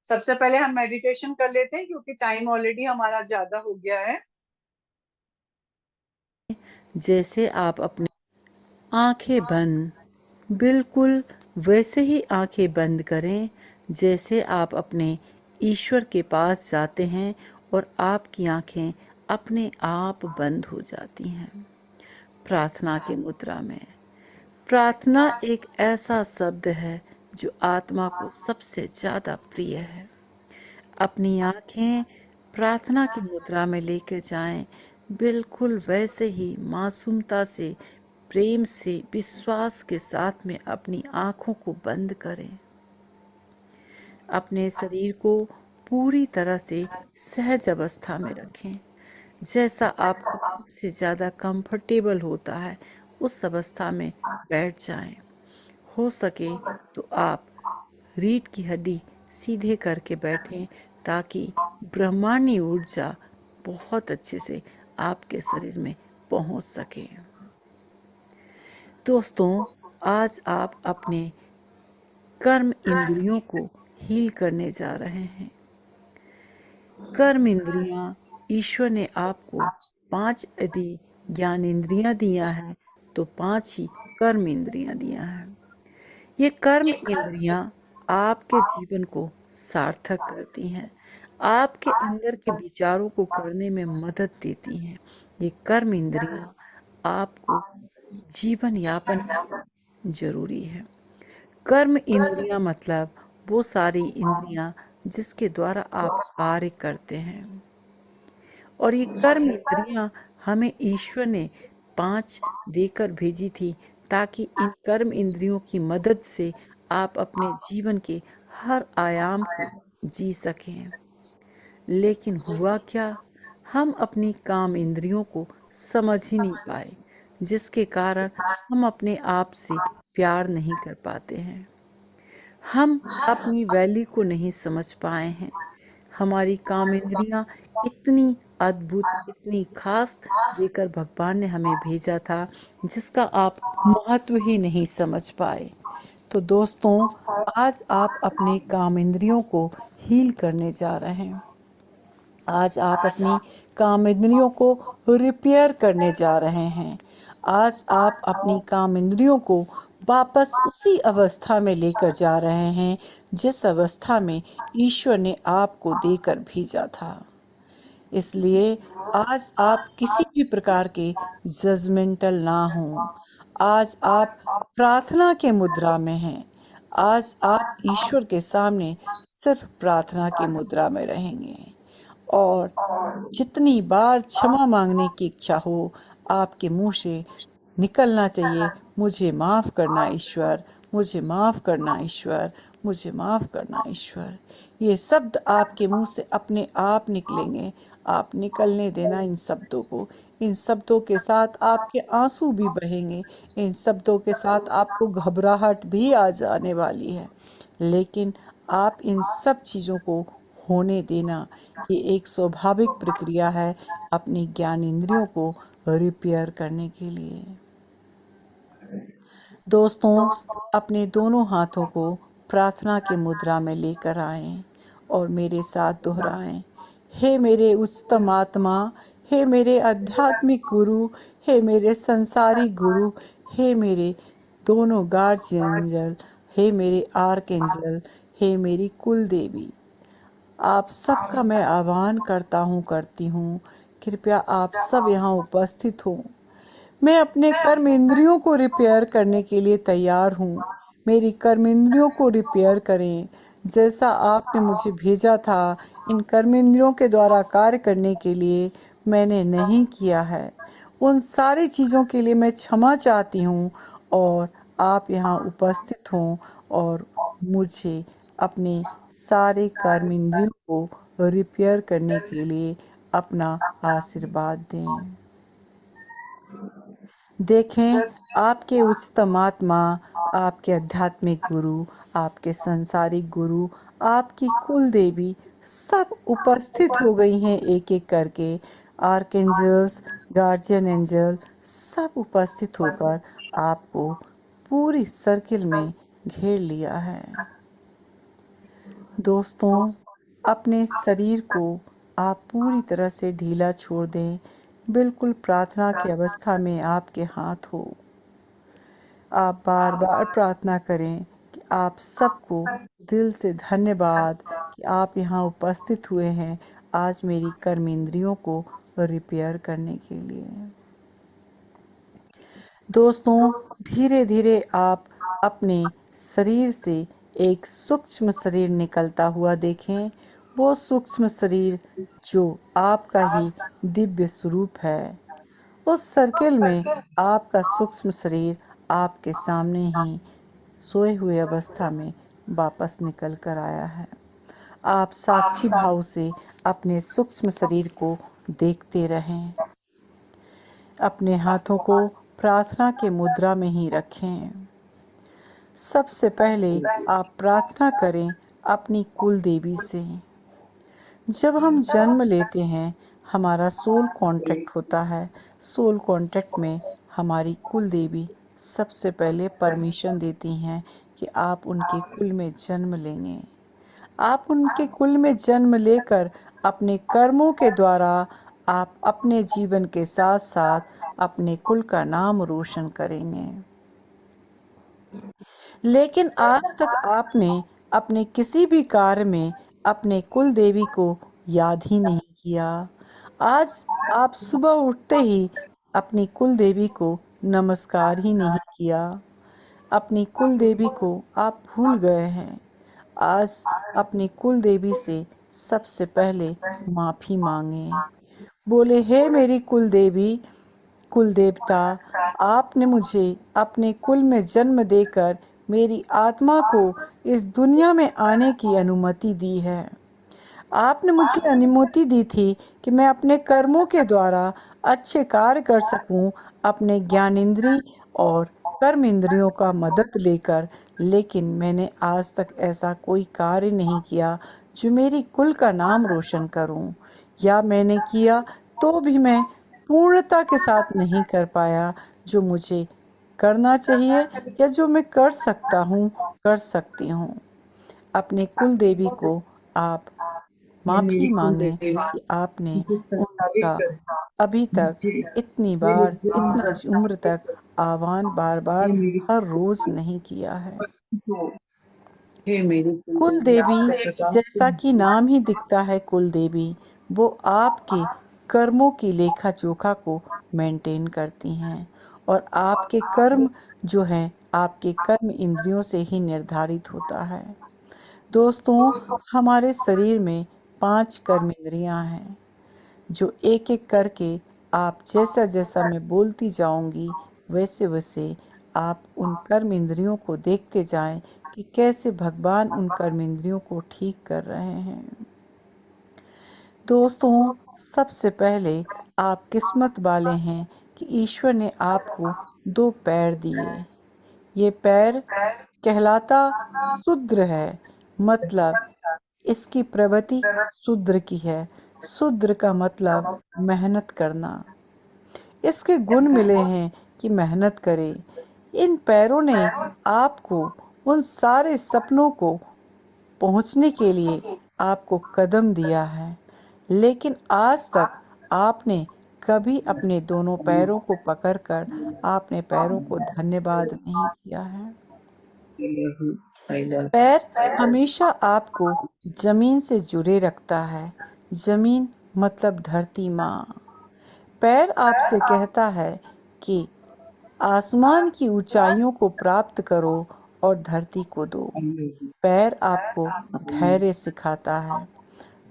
सबसे पहले हम मेडिटेशन कर लेते हैं क्योंकि टाइम ऑलरेडी हमारा ज्यादा हो गया है। जैसे आप अपनी आंखें बंद, बिल्कुल वैसे ही आंखें बंद करें जैसे आप अपने ईश्वर के पास जाते हैं और आपकी आंखें अपने आप बंद हो जाती हैं। प्रार्थना की मुद्रा में। प्रार्थना एक ऐसा शब्द है जो आत्मा को सबसे ज्यादा प्रिय है। अपनी आंखें प्रार्थना की मुद्रा में लेकर जाएं, बिल्कुल वैसे ही मासूमता से, प्रेम से, विश्वास के साथ में अपनी आंखों को बंद करें। अपने शरीर को पूरी तरह से सहज अवस्था में रखें। जैसा आपको सबसे ज्यादा कंफर्टेबल होता है उस अवस्था में बैठ जाएं। हो सके तो आप रीढ़ की हड्डी सीधे करके बैठें ताकि ब्रह्मांडी ऊर्जा बहुत अच्छे से आपके शरीर में पहुंच सके। दोस्तों, आज आप अपने कर्म इंद्रियों को हील करने जा रहे हैं। कर्म इंद्रियां, ईश्वर ने आपको 5 यदि ज्ञान इंद्रियां दिया है तो 5 ही कर्म इंद्रियां दिया है। ये कर्म इंद्रियां आपके जीवन को सार्थक करती हैं, आपके अंदर के विचारों को करने में मदद देती हैं। ये कर्म इंद्रियां आपको जीवन यापन के लिए जरूरी है। कर्म इंद्रियां मतलब वो सारी इंद्रियां जिसके द्वारा आप कार्य करते हैं। और ये कर्म इंद्रियां हमें ईश्वर ने 5 देकर भेजी थी ताकि इन कर्म इंद्रियों की मदद से आप अपने जीवन के हर आयाम को जी सकें। लेकिन हुआ क्या, हम अपनी काम इंद्रियों को समझ ही नहीं पाए, जिसके कारण हम अपने आप से प्यार नहीं कर पाते हैं। हम अपनी वैल्यू को नहीं समझ पाए हैं। हमारी काम इंद्रियां इतनी अद्भुत, इतनी खास देकर भगवान ने हमें भेजा था जिसका आप महत्व ही नहीं समझ पाए। तो दोस्तों, आज आप अपने काम इंद्रियों को हील करने जा रहे हैं। आज आप अपनी काम इंद्रियों को रिपेयर करने जा रहे हैं। आज आप अपनी काम इंद्रियों को वापस उसी अवस्था में लेकर जा रहे हैं जिस अवस्था में ईश्वर ने आपको देकर भेजा था। इसलिए आज आप किसी भी प्रकार के जजमेंटल ना हों। आज आप प्रार्थना के मुद्रा में हैं। आज आप ईश्वर के सामने सिर्फ प्रार्थना की मुद्रा में रहेंगे और जितनी बार क्षमा मांगने की इच्छा हो आपके मुंह से निकलना चाहिए, मुझे माफ करना ईश्वर, मुझे माफ करना ईश्वर, मुझे माफ करना ईश्वर। ये शब्द आपके मुंह से अपने आप निकलेंगे। आप निकलने देना इन शब्दों को। इन शब्दों के साथ आपके आंसू भी बहेंगे। इन शब्दों के साथ आपको घबराहट भी आ जाने वाली है, लेकिन आप इन सब चीजों को होने देना। ये एक स्वाभाविक प्रक्रिया है अपनी ज्ञान इंद्रियों को रिपेयर करने के लिए। दोस्तों, अपने दोनों हाथों को प्रार्थना की मुद्रा में लेकर आएं और मेरे साथ दोहराएं। हे मेरे उच्चतम आत्मा, हे मेरे आध्यात्मिक गुरु, हे मेरे संसारी गुरु, हे मेरे दोनों गार्जियन एंजल, हे मेरे आर्क एंजल, हे मेरी कुल देवी, आप सबका मैं आह्वान करती हूँ। कृपया आप सब यहाँ उपस्थित हों। मैं अपने कर्म इंद्रियों को रिपेयर करने के लिए तैयार हूँ। मेरी कर्म इंद्रियों को रिपेयर करें जैसा आपने मुझे भेजा था। इन कर्म इंद्रियों के द्वारा कार्य करने के लिए मैंने नहीं किया है, उन सारी चीज़ों के लिए मैं क्षमा चाहती हूँ और आप यहाँ उपस्थित हों और मुझे अपने सारे कर्म इंद्रियों को रिपेयर करने के लिए अपना आशीर्वाद दें। देखें, आपके उच्चतम आत्मा, आपके आध्यात्मिक गुरु, आपके संसारिक गुरु, आपकी कुल देवी सब उपस्थित हो गई हैं एक एक करके। आर्कएंजल्स, गार्जियन एंजल सब उपस्थित होकर आपको पूरी सर्किल में घेर लिया है। दोस्तों, अपने शरीर को आप पूरी तरह से ढीला छोड़ दें। बिल्कुल प्रार्थना की अवस्था में आपके हाथ हो। आप बार बार प्रार्थना करें कि आप सबको दिल से धन्यवाद कि आप यहाँ उपस्थित हुए हैं आज मेरी कर्म इंद्रियों को रिपेयर करने के लिए। दोस्तों, धीरे धीरे आप अपने शरीर से एक सूक्ष्म शरीर निकलता हुआ देखें। वो सूक्ष्म शरीर जो आपका ही दिव्य स्वरूप है। उस सर्किल में आपका सूक्ष्म शरीर आपके सामने ही सोए हुए अवस्था में वापस निकल कर आया है। आप साक्षी भाव से अपने सूक्ष्म शरीर को देखते रहें। अपने हाथों को प्रार्थना के मुद्रा में ही रखें। सबसे पहले आप प्रार्थना करें अपनी कुल देवी से। जब हम जन्म लेते हैं, हमारा सोल कांटेक्ट होता है। सोल कांटेक्ट में हमारी कुल देवी सबसे पहले परमिशन देती हैं कि आप उनके कुल में जन्म लेंगे। आप उनके कुल में जन्म लेकर अपने कर्मों के द्वारा आप अपने जीवन के साथ साथ अपने कुल का नाम रोशन करेंगे। लेकिन आज तक आपने अपने किसी भी कार्य में अपने कुल देवी को याद ही नहीं किया। आज आप सुबह उठते ही अपनी कुल देवी को नमस्कार ही नहीं किया। अपनी कुल देवी को आप भूल गए हैं। आज अपनी कुल देवी से सबसे पहले माफी मांगे। बोले, हे मेरी कुल देवी, कुल देवता, आपने मुझे अपने कुल में जन्म देकर मेरी आत्मा को इस दुनिया में आने की अनुमति दी है। आपने मुझे अनुमति दी थी कि मैं अपने कर्मों के द्वारा अच्छे कार्य कर सकूं, अपने ज्ञानेंद्रिय और कर्म इंद्रियों का मदद लेकर। लेकिन मैंने आज तक ऐसा कोई कार्य नहीं किया जो मेरी कुल का नाम रोशन करूं, या मैंने किया तो भी मैं पूर्णता के साथ नहीं कर पाया जो मुझे करना चाहिए या जो मैं कर सकता हूँ, कर सकती हूँ। अपने कुल देवी को आप ये माफी मेरी कुल मांगे देवी कि आपने जिस उनका संसारिक अभी तक मुझे इतनी मेरे बार, जीवन इतना का उम्र तक आह्वान बार हे बार मेरी हर रोज नहीं किया है। वस्तु हे मेरी कुल कुल देवी देवी, आपका प्रकाश जैसा कि नाम ही दिखता है कुल देवी, वो आपके कर्मों की लेखा जोखा को मेंटेन करती हैं। और आपके कर्म जो हैं, आपके कर्म इंद्रियों से ही निर्धारित होता है। दोस्तों, हमारे शरीर में 5 कर्म इंद्रियां हैं जो एक एक करके आप जैसा जैसा मैं बोलती जाऊंगी वैसे वैसे आप उन कर्म इंद्रियों को देखते जाएं कि कैसे भगवान उन कर्म इंद्रियों को ठीक कर रहे हैं। दोस्तों, सबसे पहले आप किस्मत वाले हैं कि ईश्वर ने आपको 2 पैर दिए। ये पैर कहलाता शूद्र है, मतलब इसकी प्रवृत्ति शूद्र की है। शूद्र का मतलब मेहनत करना। इसके गुण मिले हैं कि मेहनत करे। इन पैरों ने आपको उन सारे सपनों को पहुंचने के लिए आपको कदम दिया है। लेकिन आज तक आपने कभी अपने दोनों पैरों को पकड़कर आपने पैरों को धन्यवाद नहीं किया है। पैर हमेशा आपको जमीन से जुड़े रखता है। जमीन मतलब धरती माँ। पैर आपसे कहता है कि आसमान की ऊंचाइयों को प्राप्त करो और धरती को दो। पैर आपको धैर्य सिखाता है।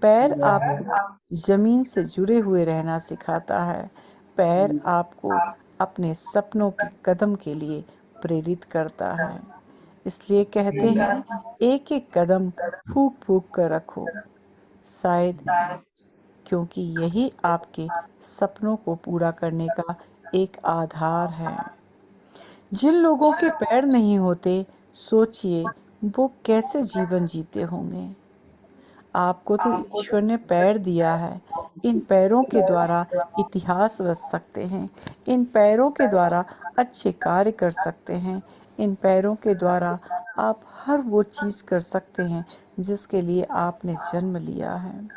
पैर आपको जमीन से जुड़े हुए रहना सिखाता है। पैर आपको अपने सपनों के कदम के लिए प्रेरित करता है। इसलिए कहते हैं, एक एक कदम फूक फूक कर रखो, शायद क्योंकि यही आपके सपनों को पूरा करने का एक आधार है। जिन लोगों के पैर नहीं होते, सोचिए वो कैसे जीवन जीते होंगे। आपको तो ईश्वर ने पैर दिया है। इन पैरों के द्वारा इतिहास रच सकते हैं। इन पैरों के द्वारा अच्छे कार्य कर सकते हैं। इन पैरों के द्वारा आप हर वो चीज़ कर सकते हैं जिसके लिए आपने जन्म लिया है।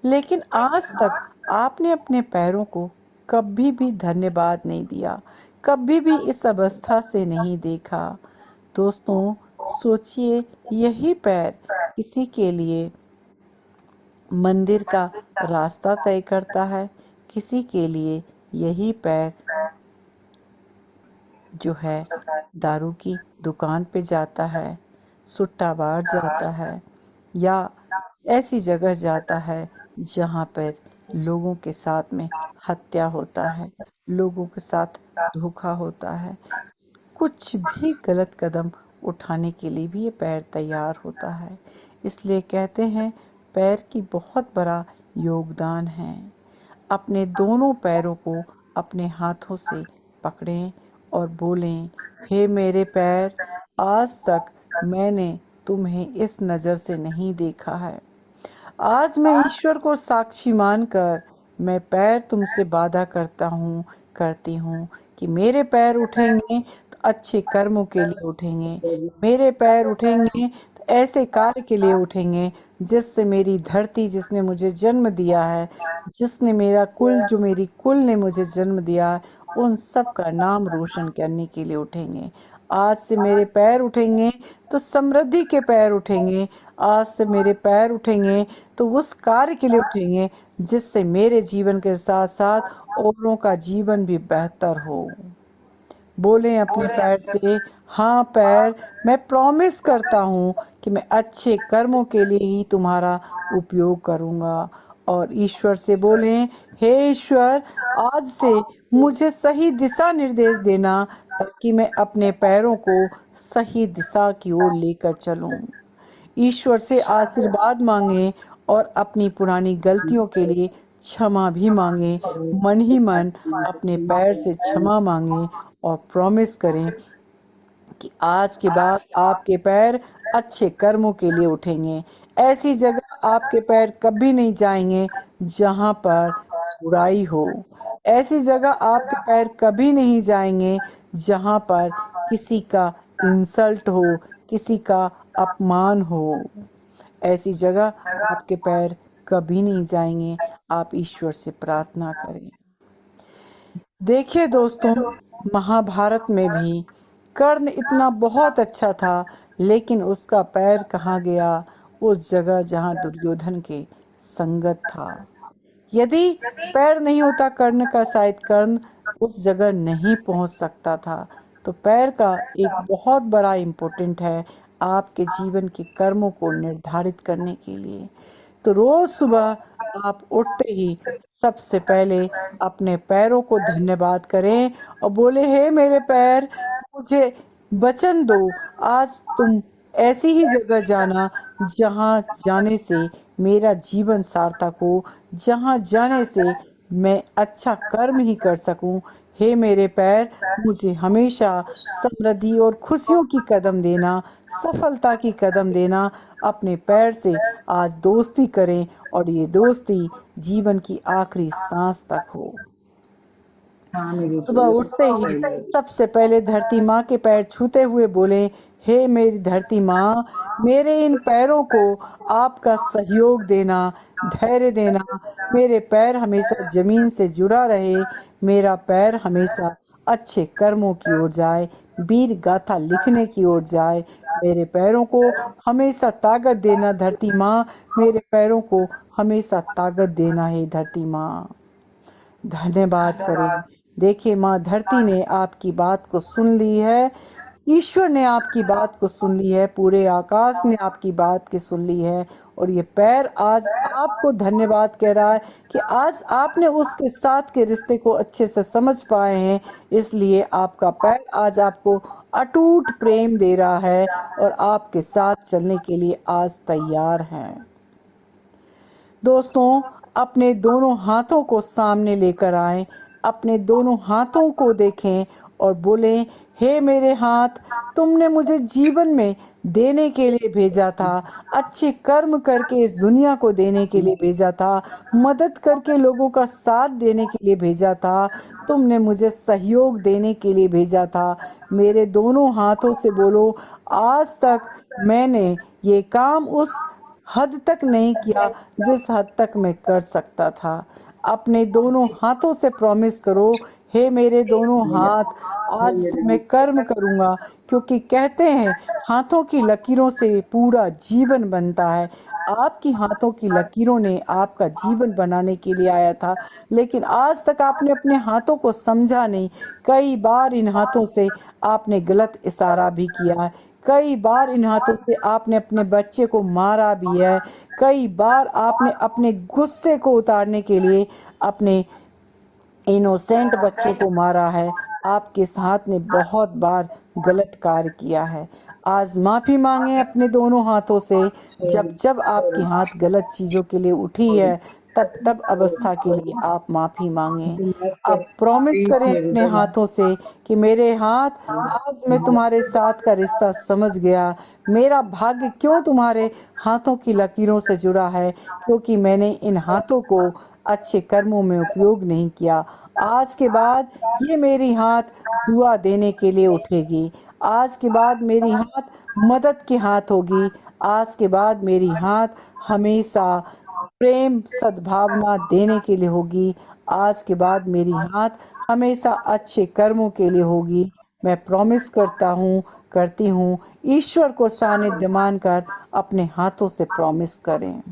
लेकिन आज तक आपने अपने पैरों को कभी भी धन्यवाद नहीं दिया, कभी भी इस अवस्था से नहीं देखा। दोस्तों, सोचिए, यही पैर किसी के लिए मंदिर का रास्ता तय करता है, किसी के लिए यही पैर जो है दारू की दुकान पे जाता है, सुट्टा बार जाता है, या ऐसी जगह जाता है जहाँ पर लोगों के साथ में हत्या होता है, लोगों के साथ धोखा होता है। कुछ भी गलत कदम उठाने के लिए भी ये पैर तैयार होता है। इसलिए कहते हैं पैर की बहुत बड़ा योगदान है। अपने दोनों पैरों को अपने हाथों से पकड़ें और बोलें, हे मेरे पैर, आज तक मैंने तुम्हें इस नज़र से नहीं देखा है। आज मैं ईश्वर को साक्षी मानकर मैं पैर तुमसे वादा करती हूँ कि मेरे पैर उठेंगे तो अच्छे कर्मों के लिए उठेंगे। मेरे पैर उठेंगे तो ऐसे कार्य के लिए उठेंगे जिससे मेरी धरती, जिसने मुझे जन्म दिया है, जिसने मेरा कुल, जो मेरी कुल ने मुझे जन्म दिया है, उन सब का नाम रोशन करने के लिए उठेंगे। आज से मेरे पैर उठेंगे तो समृद्धि के पैर उठेंगे। आज से मेरे पैर उठेंगे तो उस कार्य के लिए उठेंगे जिससे मेरे जीवन के साथ साथ औरों का जीवन भी बेहतर हो। बोलें अपने पैर से, हाँ पैर, मैं प्रॉमिस करता हूँ कि मैं अच्छे कर्मों के लिए ही तुम्हारा उपयोग करूँगा। और ईश्वर से बोलें, हे ईश्वर, आज से मुझे सही दिशा निर्देश देना ताकि मैं अपने पैरों को सही दिशा की ओर लेकर चलूं। ईश्वर से आशीर्वाद मांगे और अपनी पुरानी गलतियों के लिए क्षमा भी मांगे। मन ही मन अपने पैर से क्षमा मांगे और प्रॉमिस करें कि आज के बाद आपके पैर अच्छे कर्मों के लिए उठेंगे। ऐसी जगह आपके पैर कभी नहीं जाएंगे जहां पर बुराई हो। ऐसी जगह आपके पैर कभी नहीं जाएंगे जहां पर किसी का इंसल्ट हो, किसी का अपमान हो। ऐसी जगह आपके पैर कभी नहीं जाएंगे। आप ईश्वर से प्रार्थना करें। देखिए दोस्तों, महाभारत में भी कर्ण इतना बहुत अच्छा था, लेकिन उसका पैर कहाँ गया? उस जगह जहाँ दुर्योधन के संगत था। यदि पैर नहीं होता कर्ण का, शायद कर्ण उस जगह नहीं पहुंच सकता था। तो पैर का एक बहुत बड़ा इम्पोर्टेंट है आपके जीवन के कर्मों को निर्धारित करने के लिए। तो रोज सुबह आप उठते ही सबसे पहले अपने पैरों को धन्यवाद करें और बोले, हे मेरे पैर, मुझे वचन दो, आज तुम ऐसी ही जगह जाना जहां जाने से मेरा जीवन सार्थक हो, जहां जाने से मैं अच्छा कर्म ही कर सकूं। हे मेरे पैर, मुझे हमेशा समृद्धि और खुशियों की कदम देना, सफलता की कदम देना। अपने पैर से आज दोस्ती करें और ये दोस्ती जीवन की आखिरी सांस तक हो। सुबह उठते ही सबसे पहले धरती माँ के पैर छूते हुए बोले, हे मेरी धरती माँ, मेरे इन पैरों को आपका सहयोग देना, धैर्य देना। मेरे पैर हमेशा जमीन से जुड़ा रहे, मेरा पैर हमेशा अच्छे कर्मों की ओर जाए, वीर गाथा लिखने की ओर जाए। मेरे पैरों को हमेशा ताकत देना धरती माँ, मेरे पैरों को हमेशा ताकत देना है धरती माँ। धन्यवाद करें। देखिए, माँ धरती ने आपकी बात को सुन ली है, ईश्वर ने आपकी बात को सुन ली है, पूरे आकाश ने आपकी बात की सुन ली है। और ये पैर आज आपको धन्यवाद कह रहा है कि आज आपने उसके साथ के रिश्ते को अच्छे से समझ पाए हैं। इसलिए आपका पैर आज आपको अटूट प्रेम दे रहा है और आपके साथ चलने के लिए आज तैयार है। दोस्तों, अपने दोनों हाथों को सामने लेकर आएं, अपने दोनों हाथों को देखें और बोले, हे मेरे हाथ, तुमने मुझे जीवन में देने के लिए भेजा था, अच्छे कर्म करके इस दुनिया को देने के लिए भेजा था, मदद करके लोगों का साथ देने के लिए भेजा था, तुमने मुझे सहयोग देने के लिए भेजा था। मेरे दोनों हाथों से बोलो, आज तक मैंने ये काम उस हद तक नहीं किया जिस हद तक मैं कर सकता था। अपने दोनों हाथों से प्रॉमिस करो, हे मेरे दोनों हाथ, आज से मैं कर्म करूंगा, क्योंकि कहते हैं हाथों की लकीरों से पूरा जीवन बनता है। आपकी हाथों की लकीरों ने आपका जीवन बनाने के लिए आया था, लेकिन आज तक आपने अपने हाथों को समझा नहीं। कई बार इन हाथों से आपने गलत इशारा भी किया है, कई बार इन हाथों से आपने अपने बच्चे को मारा भी है, कई बार आपने अपने गुस्से को उतारने के लिए अपने इनोसेंट बच्चों को मारा है। आपके साथ ने बहुत बार गलत कार्य किया है। आज माफी मांगे अपने दोनों हाथों से। जब जब आपके हाथ गलत चीजों के लिए उठी है, तब तब अवस्था के लिए आप माफी मांगे। अब प्रॉमिस करें अपने हाथों से कि मेरे हाथ, आज मैं तुम्हारे साथ का रिश्ता समझ गया। मेरा भाग्य क्यों तुम्हारे हाथों की लकीरों से जुड़ा है, क्योंकि मैंने इन हाथों को अच्छे कर्मों में उपयोग नहीं किया। आज के बाद ये मेरी हाथ दुआ देने के लिए उठेगी। आज के बाद मेरी हाथ मदद की हाथ होगी। आज के बाद मेरी हाथ हमेशा प्रेम सद्भावना देने के लिए होगी। आज के बाद मेरी हाथ हमेशा अच्छे कर्मों के लिए होगी। मैं प्रॉमिस करता हूँ, करती हूँ। ईश्वर को सानिध्य मानकर अपने हाथों से प्रॉमिस करें।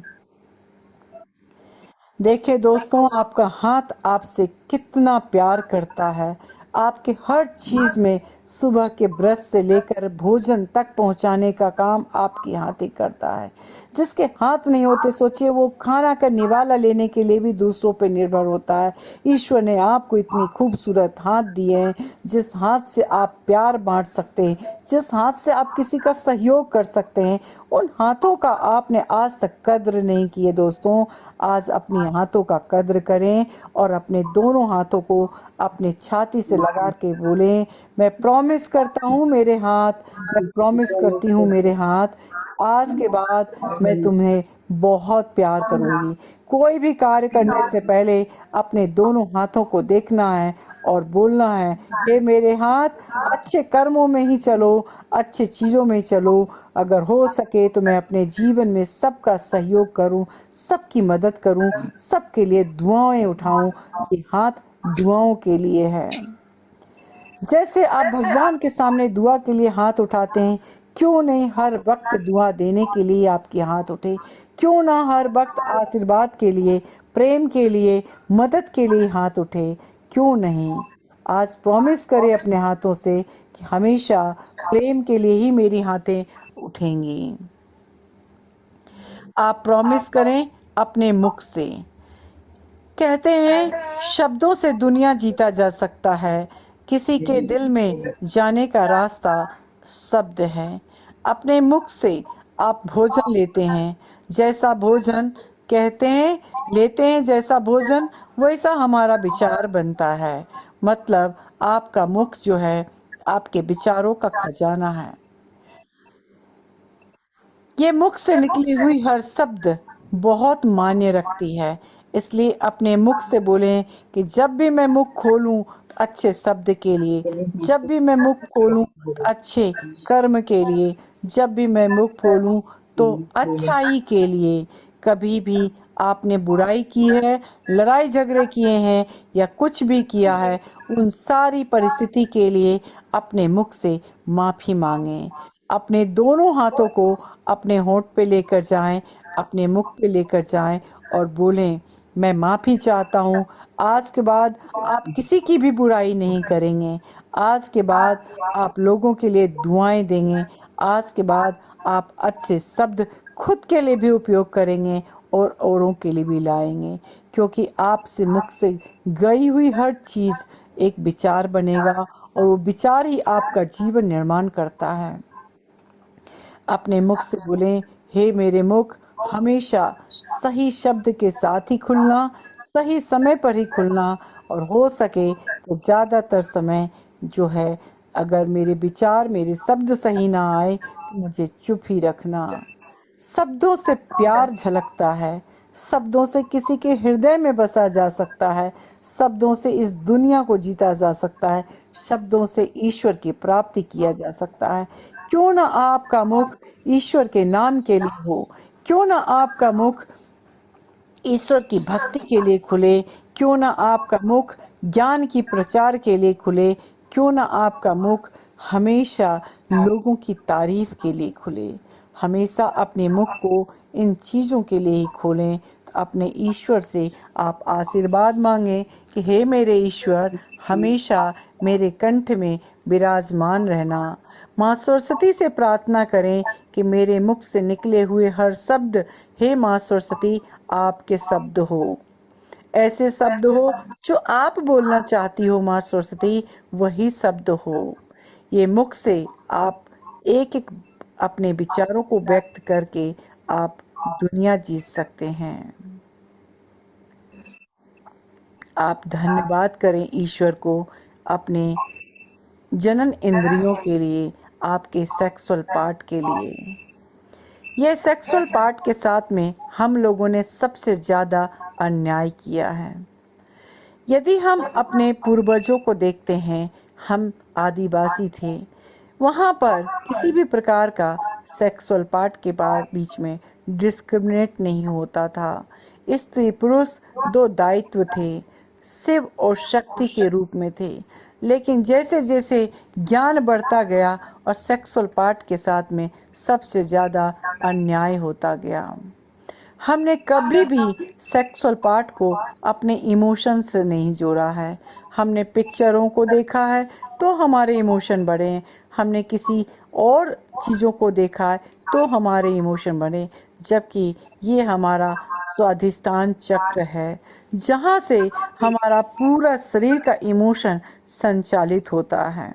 देखिए दोस्तों, आपका हाथ आपसे कितना प्यार करता है। आपके हर चीज में सुबह के ब्रश से लेकर भोजन तक पहुंचाने का काम आपके हाथ ही करता है। जिसके हाथ नहीं होते, सोचिए वो खाना का निवाला लेने के लिए भी दूसरों पे निर्भर होता है। ईश्वर ने आपको इतनी खूबसूरत हाथ दिए हैं, जिस हाथ से आप प्यार बांट सकते हैं, जिस हाथ से आप किसी का सहयोग कर सकते हैं। उन हाथों का आपने आज तक कद्र नहीं किए दोस्तों। आज अपनी हाथों का कद्र करें और अपने दोनों हाथों को अपने छाती से लगा के बोलें, मैं प्रॉमिस करता हूँ मेरे हाथ, मैं प्रॉमिस करती हूँ मेरे हाथ, आज के बाद मैं तुम्हें बहुत प्यार करूंगी। कोई भी कार्य करने से पहले अपने दोनों हाथों को देखना है और बोलना है, हे मेरे हाथ, अच्छे कर्मों में ही चलो, अच्छे चीजों में ही चलो। अगर हो सके तो मैं अपने जीवन में सबका सहयोग करूं, सबकी मदद करूं, सबके लिए दुआएं उठाऊं। ये हाथ दुआओं के लिए है। जैसे आप भगवान के सामने दुआ के लिए हाथ उठाते हैं, क्यों नहीं हर वक्त दुआ देने के लिए आपके हाथ उठे? क्यों ना हर वक्त आशीर्वाद के लिए, प्रेम के लिए, मदद के लिए हाथ उठे? क्यों नहीं? आज प्रॉमिस करें अपने हाथों से कि हमेशा प्रेम के लिए ही मेरी हाथें उठेंगी। आप प्रॉमिस करें अपने मुख से। कहते हैं शब्दों से दुनिया जीता जा सकता है, किसी के दिल में जाने का रास्ता शब्द है। अपने मुख से आप भोजन लेते हैं, जैसा भोजन कहते हैं, लेते हैं जैसा भोजन, वैसा हमारा विचार बनता है। मतलब आपका मुख जो है, आपके विचारों का खजाना है। ये मुख से निकली हुई हर शब्द बहुत मायने रखती है। इसलिए अपने मुख से बोलें कि जब भी मैं मुख खोलूं तो अच्छे शब्द के लिए, जब भी मैं मुख खोलूं तो अच्छे कर्म के लिए, जब भी मैं मुख खोलूं तो अच्छाई के लिए। कभी भी आपने बुराई की है, लड़ाई झगड़े किए हैं या कुछ भी किया है, उन सारी परिस्थिति के लिए अपने मुख से माफी मांगें। अपने दोनों हाथों को अपने होंठ पे लेकर जाएं, अपने मुख पे लेकर जाएं और बोलें, मैं माफी चाहता हूँ। आज के बाद आप किसी की भी बुराई नहीं करेंगे। आज के बाद आप लोगों के लिए दुआएं देंगे। आज के बाद आप अच्छे शब्द खुद के लिए भी उपयोग करेंगे और औरों के लिए भी लाएंगे, क्योंकि आपसे मुख से गई हुई हर चीज एक विचार बनेगा और वो विचार ही आपका जीवन निर्माण करता है। अपने मुख से बोलें, हे मेरे मुख, हमेशा सही शब्द के साथ ही खुलना, सही समय पर ही खुलना, और हो सके तो ज़्यादातर समय जो है, अगर मेरे विचार, मेरे शब्द सही ना आए तो मुझे चुप ही रखना। शब्दों से प्यार झलकता है, शब्दों से किसी के हृदय में बसा जा सकता है, शब्दों से इस दुनिया को जीता जा सकता है, शब्दों से ईश्वर की प्राप्ति किया जा सकता है। क्यों ना आपका मुख ईश्वर के नाम के लिए हो, क्यों ना आपका मुख ईश्वर की भक्ति के लिए खुले, क्यों ना आपका मुख ज्ञान की प्रचार के लिए खुले, क्यों ना आपका मुख हमेशा लोगों की तारीफ के लिए खुले। हमेशा अपने मुख को इन चीज़ों के लिए ही खोलें। तो अपने ईश्वर से आप आशीर्वाद मांगें कि हे मेरे ईश्वर, हमेशा मेरे कंठ में विराजमान रहना। माँ सरस्वती से प्रार्थना करें कि मेरे मुख से निकले हुए हर शब्द, हे माँ सरस्वती, आपके शब्द हो, ऐसे शब्द हो जो आप बोलना चाहती हो माँ सरस्वती, वही शब्द हो। ये मुख से आप एक एक अपने विचारों को व्यक्त करके आप दुनिया जीत सकते हैं। आप धन्यवाद करें ईश्वर को अपने जनन इंद्रियों के लिए, आपके सेक्सुअल पार्ट के लिए। यह सेक्सुअल पार्ट के साथ में हम लोगों ने सबसे ज़्यादा अन्याय किया है। यदि हम अपने पूर्वजों को देखते हैं, हम आदिवासी थे, वहाँ पर किसी भी प्रकार का सेक्सुअल पार्ट के बीच में डिस्क्रिमिनेट नहीं होता था। स्त्री पुरुष दो दायित्व थे, शिव और शक्ति के रूप में थे। लेकिन जैसे जैसे ज्ञान बढ़ता गया और सेक्सुअल पार्ट के साथ में सबसे ज़्यादा अन्याय होता गया। हमने कभी भी सेक्सुअल पार्ट को अपने इमोशन से नहीं जोड़ा है। हमने पिक्चरों को देखा है तो हमारे इमोशन बढ़े, हमने किसी और चीज़ों को देखा है तो हमारे इमोशन बढ़े, जबकि ये हमारा स्वाधिष्ठान चक्र है, जहाँ से हमारा पूरा शरीर का इमोशन संचालित होता है।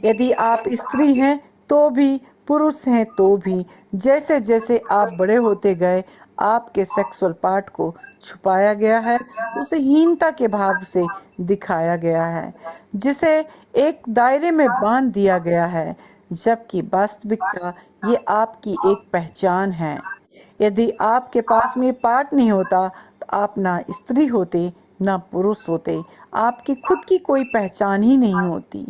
यदि आप स्त्री हैं तो भी, पुरुष हैं तो भी, जैसे जैसे आप बड़े होते गए, आपके सेक्सुअल पार्ट को छुपाया गया है, उसे हीनता के भाव से दिखाया गया है, जिसे एक दायरे में बांध दिया गया है, जबकि वास्तविकता ये आपकी एक पहचान है। यदि आपके पास में ये पार्ट नहीं होता तो आप ना स्त्री होते ना पुरुष होते, आपकी खुद की कोई पहचान ही नहीं होती।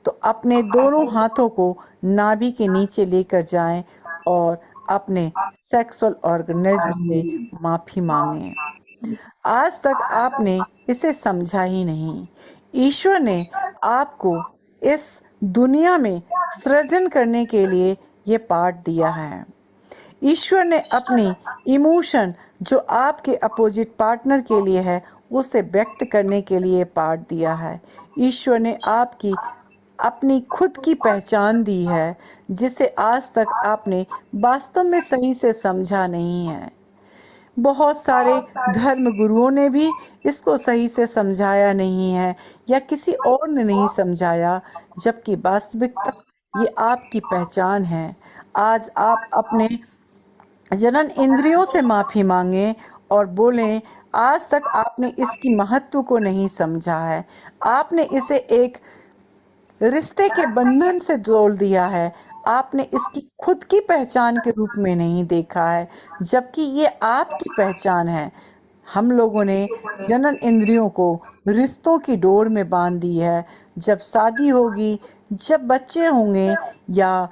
तो अपने दोनों हाथों को नाभि के नीचे लेकर जाएं और अपने सेक्सुअल ऑर्गेनिज्म से माफी मांगें। आज तक आपने इसे समझा ही नहीं। ईश्वर ने आपको इस दुनिया में सृजन करने के लिए ये पार्ट दिया है। ईश्वर ने अपनी इमोशन जो आपके अपोजिट पार्टनर के लिए है, उसे व्यक्त करने के लिए पार्ट दिया है। ईश्वर ने आपकी अपनी खुद की पहचान दी है, जिसे आज तक आपने वास्तव में सही से समझा नहीं है। बहुत सारे धर्म गुरुओं ने भी इसको सही से समझाया नहीं है, या किसी और ने नहीं समझाया, जबकि वास्तविकता ये आपकी पहचान है। आज आप अपने जनन इंद्रियों से माफी मांगें और बोलें, आज तक आपने इसकी महत्व को नहीं समझा है, आपने इसे एक रिश्ते के बंधन से जोड़ दिया है, आपने इसकी खुद की पहचान के रूप में नहीं देखा है, जबकि ये आपकी पहचान है। हम लोगों ने जनन इंद्रियों को रिश्तों की डोर में बांध दी है। जब शादी होगी, जब बच्चे होंगे, या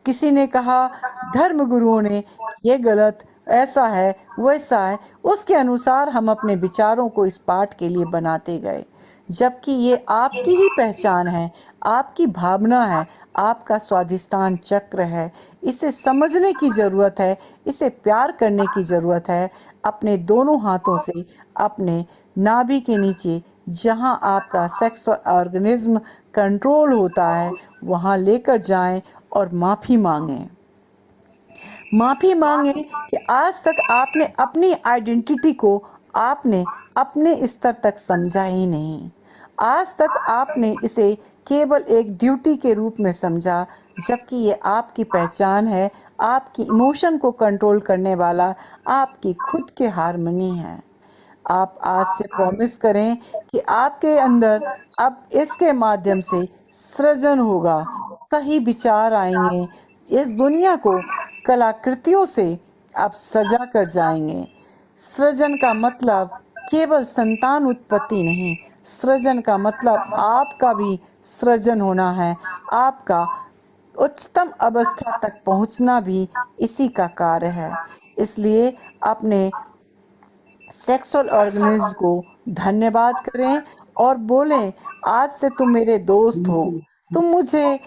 किसी ने कहा, धर्म गुरुओं ने, ये गलत, ऐसा है, वैसा है, उसके अनुसार हम अपने विचारों को इस पाठ के लिए बनाते गए, जबकि ये आपकी ही पहचान है, आपकी भावना है, आपका स्वाधिष्ठान चक्र है। इसे समझने की ज़रूरत है, इसे प्यार करने की ज़रूरत है। अपने दोनों हाथों से अपने नाभि के नीचे, जहां आपका सेक्स ऑर्गेनिज्म कंट्रोल होता है, वहां लेकर जाएं और माफ़ी मांगें। माफ़ी मांगें कि आज तक आपने अपनी आइडेंटिटी को आपने अपने स्तर तक समझा ही नहीं। आज तक आपने इसे केवल एक ड्यूटी के रूप में समझा, जबकि ये आपकी पहचान है, आपकी इमोशन को कंट्रोल करने वाला आपकी खुद के हारमोनी है। आप आज से प्रॉमिस करें कि आपके अंदर अब इसके माध्यम से सृजन होगा, सही विचार आएंगे, इस दुनिया को कलाकृतियों से आप सजा कर जाएंगे। सृजन का मतलब केवल संतान उत्पत्ति नहीं, सृजन का मतलब आपका भी सृजन होना है। आपका उच्चतम अवस्था तक पहुंचना भी इसी का कार्य है। इसलिए अपने सेक्सुअल ऑर्गेनिज्म को धन्यवाद करें और बोलें, आज से तुम मेरे दोस्त हो, तुम मुझे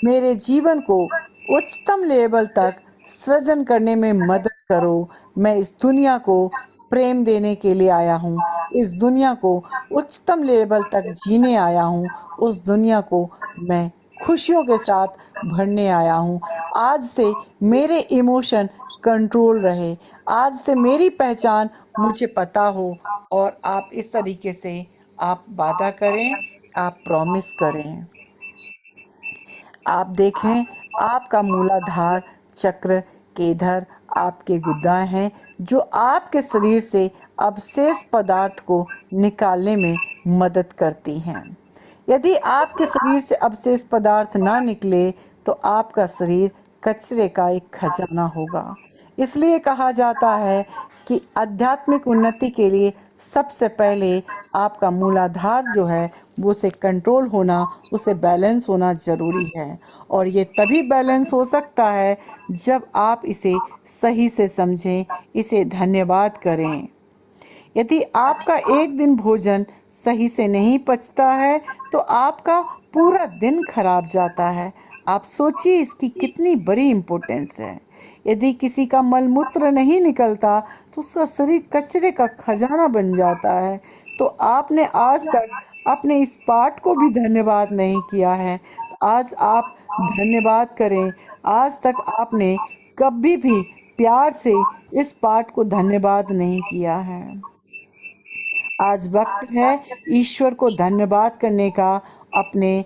मेरे जीवन को उच्चतम लेवल तक सृजन करने में मदद करो। मैं इस दुनिया को प्रेम देने के लिए आया हूँ, इस दुनिया को उच्चतम लेवल तक जीने आया हूँ, उस दुनिया को मैं खुशियों के साथ भरने आया हूँ। आज से मेरे इमोशन कंट्रोल रहे, आज से मेरी पहचान मुझे पता हो। और आप इस तरीके से आप वादा करें, आप प्रॉमिस करें। आप देखें, आपका मूलाधार चक्र केंद्र आपके गुदाएं हैं, जो आपके शरीर से अवशेष पदार्थ को निकालने में मदद करती हैं। यदि आपके शरीर से अवशेष पदार्थ ना निकले तो आपका शरीर कचरे का एक खजाना होगा। इसलिए कहा जाता है कि आध्यात्मिक उन्नति के लिए सबसे पहले आपका मूलाधार जो है वो उसे कंट्रोल होना, उसे बैलेंस होना जरूरी है। और ये तभी बैलेंस हो सकता है जब आप इसे सही से समझें, इसे धन्यवाद करें। यदि आपका एक दिन भोजन सही से नहीं पचता है तो आपका पूरा दिन खराब जाता है। आप सोचिए इसकी कितनी बड़ी इम्पोर्टेंस है। यदि किसी का मलमूत्र नहीं निकलता तो उसका शरीर कचरे का खजाना बन जाता है। तो आपने आज तक अपने इस पार्ट को भी धन्यवाद नहीं किया है, तो आज आप धन्यवाद करें। आज तक आपने कभी भी प्यार से इस पार्ट को धन्यवाद नहीं किया है। आज वक्त है ईश्वर को धन्यवाद करने का, अपने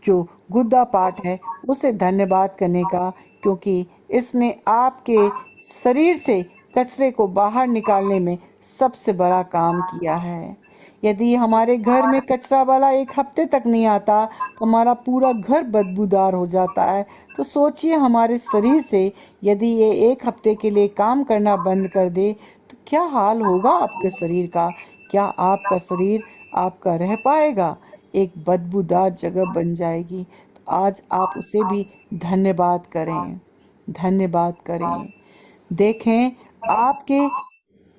जो गुद्दा पाठ है उसे धन्यवाद करने का, क्योंकि इसने आपके शरीर से कचरे को बाहर निकालने में सबसे बड़ा काम किया है। यदि हमारे घर में कचरा वाला एक हफ्ते तक नहीं आता तो हमारा पूरा घर बदबूदार हो जाता है। तो सोचिए हमारे शरीर से यदि ये एक हफ्ते के लिए काम करना बंद कर दे तो क्या हाल होगा आपके शरीर का। क्या आपका शरीर आपका रह पाएगा? एक बदबूदार जगह बन जाएगी। तो आज आप उसे भी धन्यवाद करें, धन्यवाद करें। देखें, आपके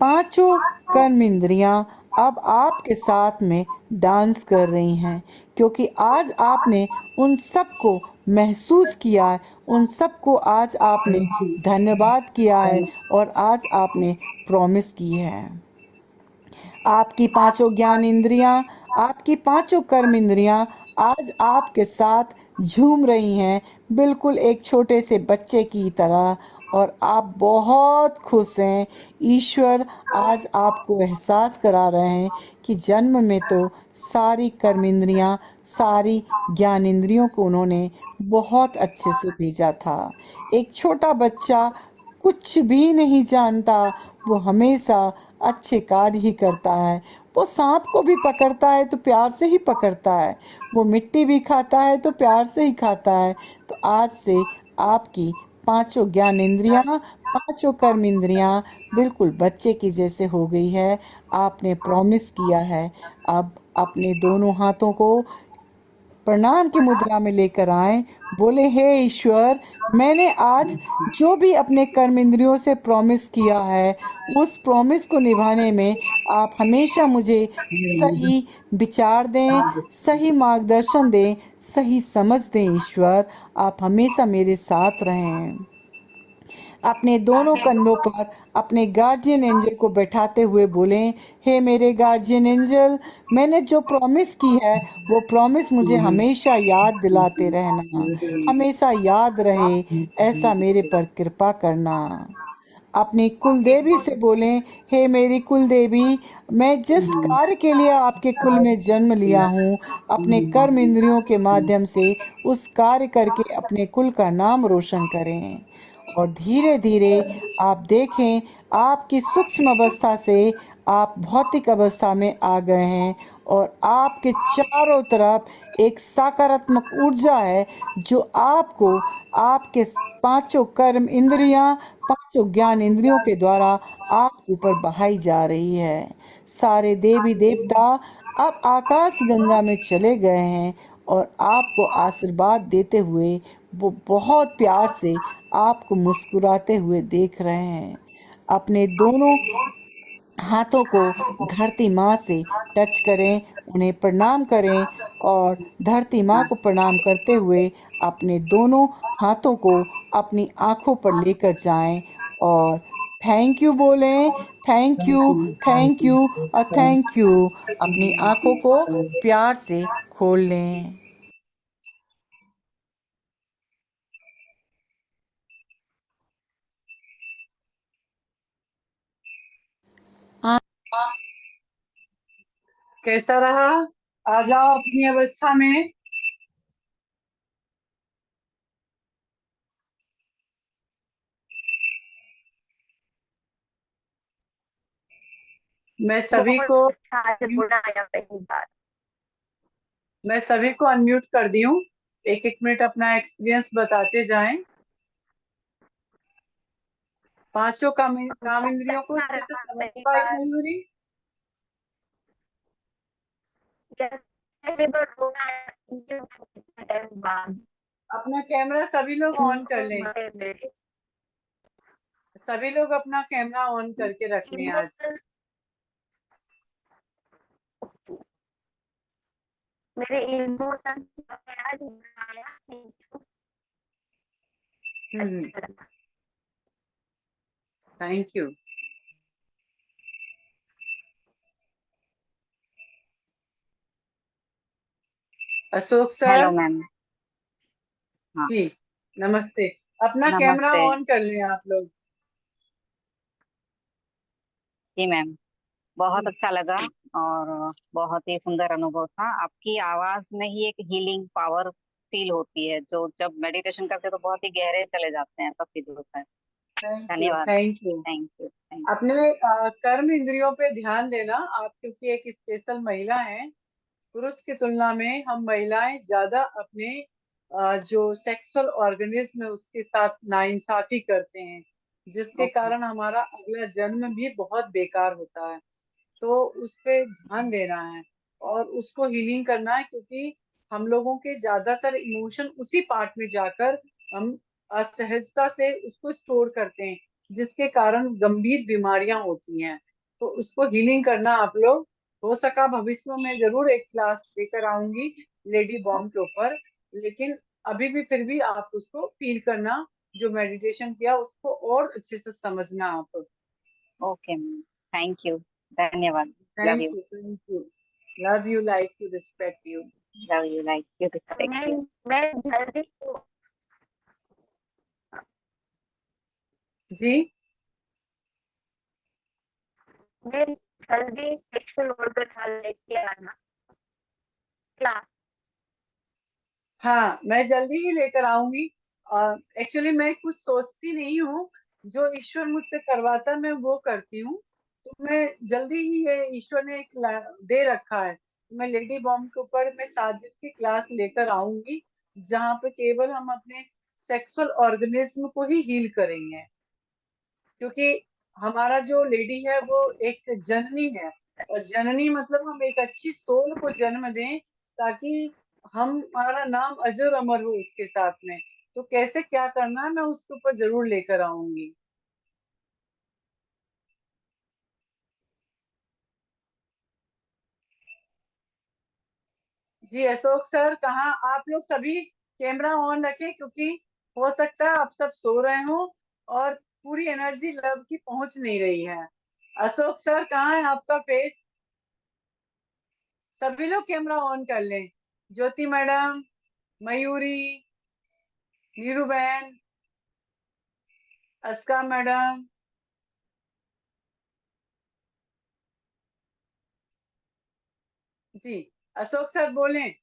पांचों कर्म इंद्रियां अब आपके साथ में डांस कर रही हैं, क्योंकि आज आपने उन सबको महसूस किया है, उन सबको आज आपने धन्यवाद किया है और आज आपने प्रॉमिस की है। आपकी पांचों ज्ञान इंद्रियां, आपकी पांचों कर्म इंद्रियां आज आपके साथ झूम रही हैं, बिल्कुल एक छोटे से बच्चे की तरह। और आप बहुत खुश हैं। ईश्वर आज आपको एहसास करा रहे हैं कि जन्म में तो सारी कर्म इंद्रियां, सारी ज्ञान इंद्रियों को उन्होंने बहुत अच्छे से भेजा था। एक छोटा बच्चा कुछ भी नहीं जानता, वो हमेशा अच्छे कार्य ही करता है। वो सांप को भी पकड़ता है तो प्यार से ही पकड़ता है, वो मिट्टी भी खाता है तो प्यार से ही खाता है। तो आज से आपकी पांचों ज्ञान इंद्रियां, पांचों कर्म इंद्रियां बिल्कुल बच्चे की जैसे हो गई है। आपने प्रॉमिस किया है। अब अपने दोनों हाथों को प्रणाम की मुद्रा में लेकर आए, बोले, हे ईश्वर, मैंने आज जो भी अपने कर्म इंद्रियों से प्रॉमिस किया है उस प्रॉमिस को निभाने में आप हमेशा मुझे सही विचार दें, सही मार्गदर्शन दें, सही समझ दें। ईश्वर, आप हमेशा मेरे साथ रहें। अपने दोनों कंधों पर अपने गार्जियन एंजल को बैठाते हुए बोले, हे मेरे गार्जियन एंजल, मैंने जो प्रॉमिस की है वो प्रॉमिस मुझे हमेशा याद दिलाते रहना, हमेशा याद रहे, ऐसा मेरे पर कृपा करना। अपनी कुल देवी से बोलें, हे मेरी कुल देवी, मैं जिस कार्य के लिए आपके कुल में जन्म लिया हूँ, अपने कर्म इंद्रियों के माध्यम से उस कार्य करके अपने कुल का नाम रोशन करें। और धीरे धीरे आप देखें आपकी सूक्ष्म अवस्था से आप भौतिक अवस्था में आ गए हैं और आपके चारों तरफ एक सकारात्मक ऊर्जा है जो आपको आपके पांचों कर्म इंद्रियां, पांचों ज्ञान इंद्रियों के द्वारा आपके ऊपर बहाई जा रही है। सारे देवी देवता अब आकाश गंगा में चले गए हैं और आपको आशीर्वाद देते हुए वो बहुत प्यार से आपको मुस्कुराते हुए देख रहे हैं। अपने दोनों हाथों को धरती माँ से टच करें, उन्हें प्रणाम करें और धरती माँ को प्रणाम करते हुए अपने दोनों हाथों को अपनी आंखों पर लेकर जाएं और थैंक यू बोलें। थैंक यू, थैंक यू और थैंक यू। अपनी आंखों को प्यार से खोल लें। कैसा रहा? आ जाओ अपनी अवस्था में। मैं सभी बहुत को अच्छा से बोला आया पहली बार। मैं सभी को अनम्यूट कर दी हूँ। एक एक मिनट अपना एक्सपीरियंस बताते जाएं। पांचों काम बहुत इंद्रियों को अच्छा अच्छे से रहा समझ पहली पाई बार। मयूरी? Yes, पहली बार बोला है ये कितने टाइम बाद। अपना कैमरा सभी लोग ऑन कर लें। मेरे सभी लोग अपना कैमरा ऑन करके रख लें आज। इमोशंस मेरे इमोशंस आज आया हम्म, अच्छा लगा। Thank you. Ashok hello sir ma'am. हाँ, जी, नमस्ते। अपना कैमरा नमस्ते। ऑन कर लें आप लोग। जी मैम, बहुत जी, अच्छा लगा और बहुत ही सुंदर अनुभव था। आपकी आवाज में ही एक हीलिंग पावर फील होती है, जो जब मेडिटेशन करते हैं तो बहुत ही गहरे चले जाते हैं, ऐसा फील होता है। थैंक यू, धन्यवाद। Thank you. Thank you, thank अपने कर्म इंद्रियों पे ध्यान देना। आप क्योंकि एक स्पेशल महिला हैं, पुरुष की तुलना में हम महिलाएं ज्यादा अपने जो सेक्सुअल ऑर्गेनिज्म है उसके साथ नाइंसाफी करते हैं, जिसके ओके। कारण हमारा अगला जन्म भी बहुत बेकार होता है। तो उस पे ध्यान देना है और उसको हीलिंग करना है, क्योंकि हम लोगों के ज्यादातर इमोशन उसी पार्ट में जाकर हम असहजता से उसको स्टोर करते हैं, जिसके कारण गंभीर बीमारियां होती हैं। तो उसको हीलिंग करना आप लोग, हो सका भविष्य में मैं जरूर एक क्लास लेकर आऊंगी लेडी बॉम्ब के ऊपर। लेकिन अभी भी फिर भी आप उसको फील करना, जो मेडिटेशन किया उसको और अच्छे से समझना आप। ओके मैम, थैंक यू, धन्यवाद। Love thank you. You, thank you. Love you, like you, respect you. Love you like you, respect you. मैं जल्दी जी मैं जल्दी सेक्सुअल ऑर्गन लेके आना क्लास। हाँ, मैं जल्दी ही लेकर आऊंगी। एक्चुअली मैं कुछ सोचती नहीं हूँ, जो ईश्वर मुझसे करवाता मैं वो करती हूँ। तो मैं जल्दी ही, ये ईश्वर ने एक दे रखा है। मैं लेडी बॉम्ब के ऊपर मैं 7 दिन की क्लास लेकर आऊंगी, जहाँ पे केवल हम अपने सेक्सुअल ऑर्गेनिज्म को ही हील करेंगे। क्योंकि हमारा जो लेडी है वो एक जननी है, और जननी मतलब हम एक अच्छी सोल को जन्म दें, ताकि हम हमारा नाम अजर अमर हो उसके साथ में। तो कैसे क्या करना है मैं उसके ऊपर जरूर लेकर आऊंगी। जी अशोक सर, कहाँ आप लोग सभी कैमरा ऑन रखें, क्योंकि हो सकता है आप सब सो रहे हो और पूरी एनर्जी लव की पहुंच नहीं रही है। अशोक सर कहाँ है आपका फेस? सभी लोग कैमरा ऑन कर लें। ज्योति मैडम, मयूरी, नीरू बहन, अस्का मैडम। जी अशोक सर बोलें।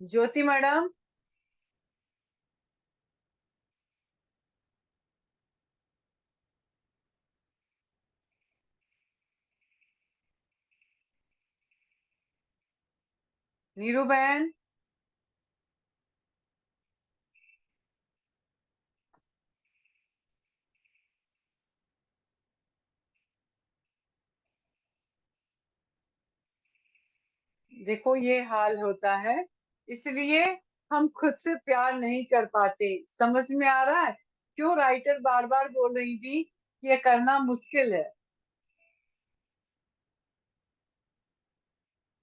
ज्योति मैडम, नीरू बहन, देखो ये हाल होता है, इसलिए हम खुद से प्यार नहीं कर पाते। समझ में आ रहा है क्यों राइटर बार बार बोल रही थी कि ये करना मुश्किल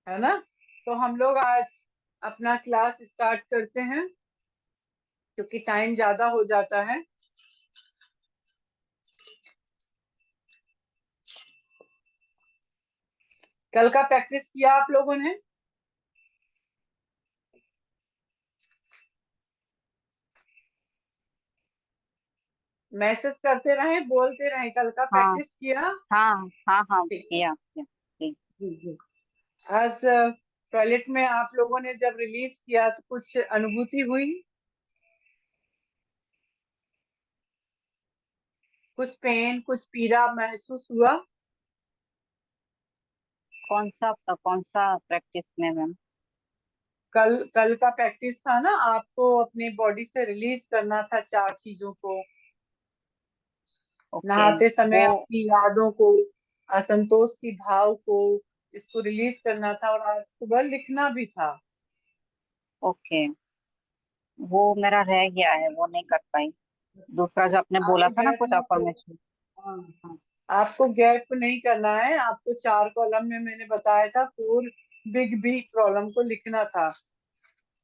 है ना? तो हम लोग आज अपना क्लास स्टार्ट करते हैं क्योंकि टाइम ज्यादा हो जाता है। कल का प्रैक्टिस किया आप लोगों ने? मैसेज करते रहे, बोलते रहे, कल का हाँ प्रैक्टिस किया? हाँ हाँ हाँ, ठीक है। किया किया। ठीक। जी जी। आज टॉयलेट में आप लोगों ने जब रिलीज किया तो कुछ अनुभूति हुई? कुछ पेन, कुछ पीड़ा महसूस हुआ? कौन सा प्रैक्टिस में मैम? कल का प्रैक्टिस था ना, आपको अपने बॉडी से रिलीज करना था 4 चीजों को। ओके। नहाते समय वो आपकी यादों को, असंतोष की भाव को, इसको रिलीज करना था और आज सुबह लिखना भी था। ओके, वो मेरा रह गया है, वो नहीं कर पाई। दूसरा जो आपने बोला आपको था ना, गैप कुछ नहीं कर, अफर्मेशन। हाँ, हाँ। आपको गैप नहीं करना है, आपको 4 कॉलम में मैंने बताया था 4 बिग प्रॉब्लम को लिखना था।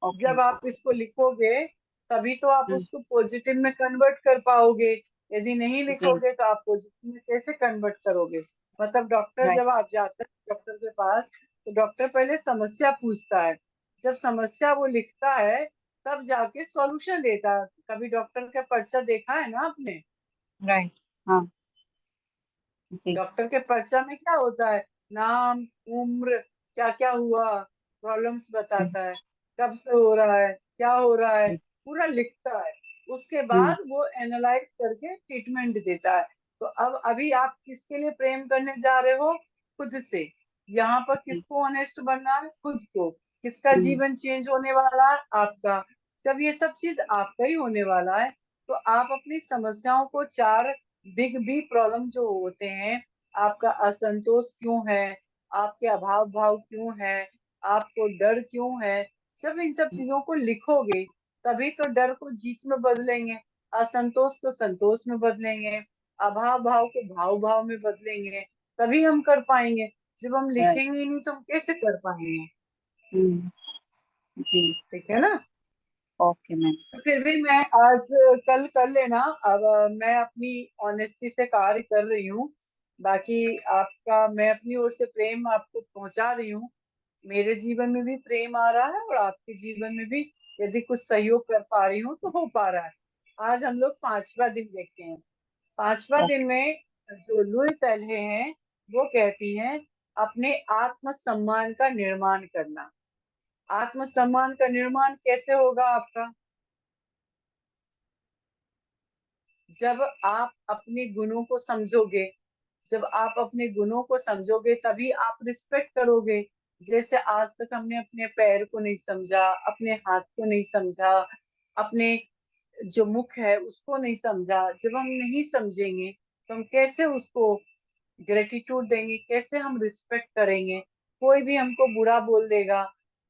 ओके। जब आप इसको लिखोगे तभी तो आप हम्म। उसको पॉजिटिव में कन्वर्ट कर पाओगे। यदि नहीं जी। लिखोगे तो आप पॉजिटिव में कैसे कन्वर्ट करोगे? मतलब डॉक्टर, राइट। जब आप जाते हैं डॉक्टर के पास तो डॉक्टर पहले समस्या पूछता है। जब समस्या वो लिखता है तब जाके सॉल्यूशन देता है। कभी डॉक्टर का पर्चा देखा है ना आपने? राइट। हाँ। जी। डॉक्टर के पर्चा में क्या होता है? नाम, उम्र, क्या क्या हुआ, प्रॉब्लम्स हम्म। बताता है, कब से हो रहा है, क्या हो रहा है, पूरा लिखता है। उसके हम्म। बाद वो एनालाइज करके ट्रीटमेंट देता है। तो अब अभी आप किसके लिए प्रेम करने जा रहे हो? खुद से। यहाँ पर हम्म। किसको ऑनेस्ट बनना है? खुद को। किसका हम्म। जीवन चेंज होने वाला है? आपका। जब ये सब चीज आपका ही होने वाला है तो आप अपनी समस्याओं को, 4 बिग प्रॉब्लम जो होते हैं, आपका असंतोष क्यों है, आपके अभाव भाव क्यों है, आपको डर क्यों है, जब इन सब चीजों को लिखोगे तभी तो डर को जीत में बदलेंगे, असंतोष को संतोष में बदलेंगे, अभाव भाव को भाव भाव में बदलेंगे। तभी हम कर पाएंगे। जब हम राइट। लिखेंगे ही नहीं तो हम कैसे कर पाएंगे? हम्म। जी। ठीक है ना? Okay ma'am. तो फिर भी मैं आज, कल कर लेना। अब मैं अपनी ऑनेस्टी से कार्य कर रही हूँ। बाकी आपका, मैं अपनी ओर से प्रेम आपको पहुंचा रही हूँ। मेरे जीवन में भी प्रेम आ रहा है और आपके जीवन में भी यदि कुछ सहयोग कर पा रही हूँ तो हो पा रहा है। आज हम लोग 5वां दिन देखते हैं। 5वां दिन ओके। में जो लुई पहले हैं वो कहती हैं अपने आत्मसम्मान का निर्माण करना। आत्मसम्मान का निर्माण कैसे होगा आपका? जब आप अपने गुणों को समझोगे। जब आप अपने गुणों को समझोगे तभी आप रिस्पेक्ट करोगे। जैसे आज तक हमने अपने पैर को नहीं समझा, अपने हाथ को नहीं समझा, अपने जो मुख है उसको नहीं समझा। जब हम नहीं समझेंगे तो हम कैसे उसको ग्रेटिट्यूड देंगे, कैसे हम रिस्पेक्ट करेंगे? कोई भी हमको बुरा बोल देगा,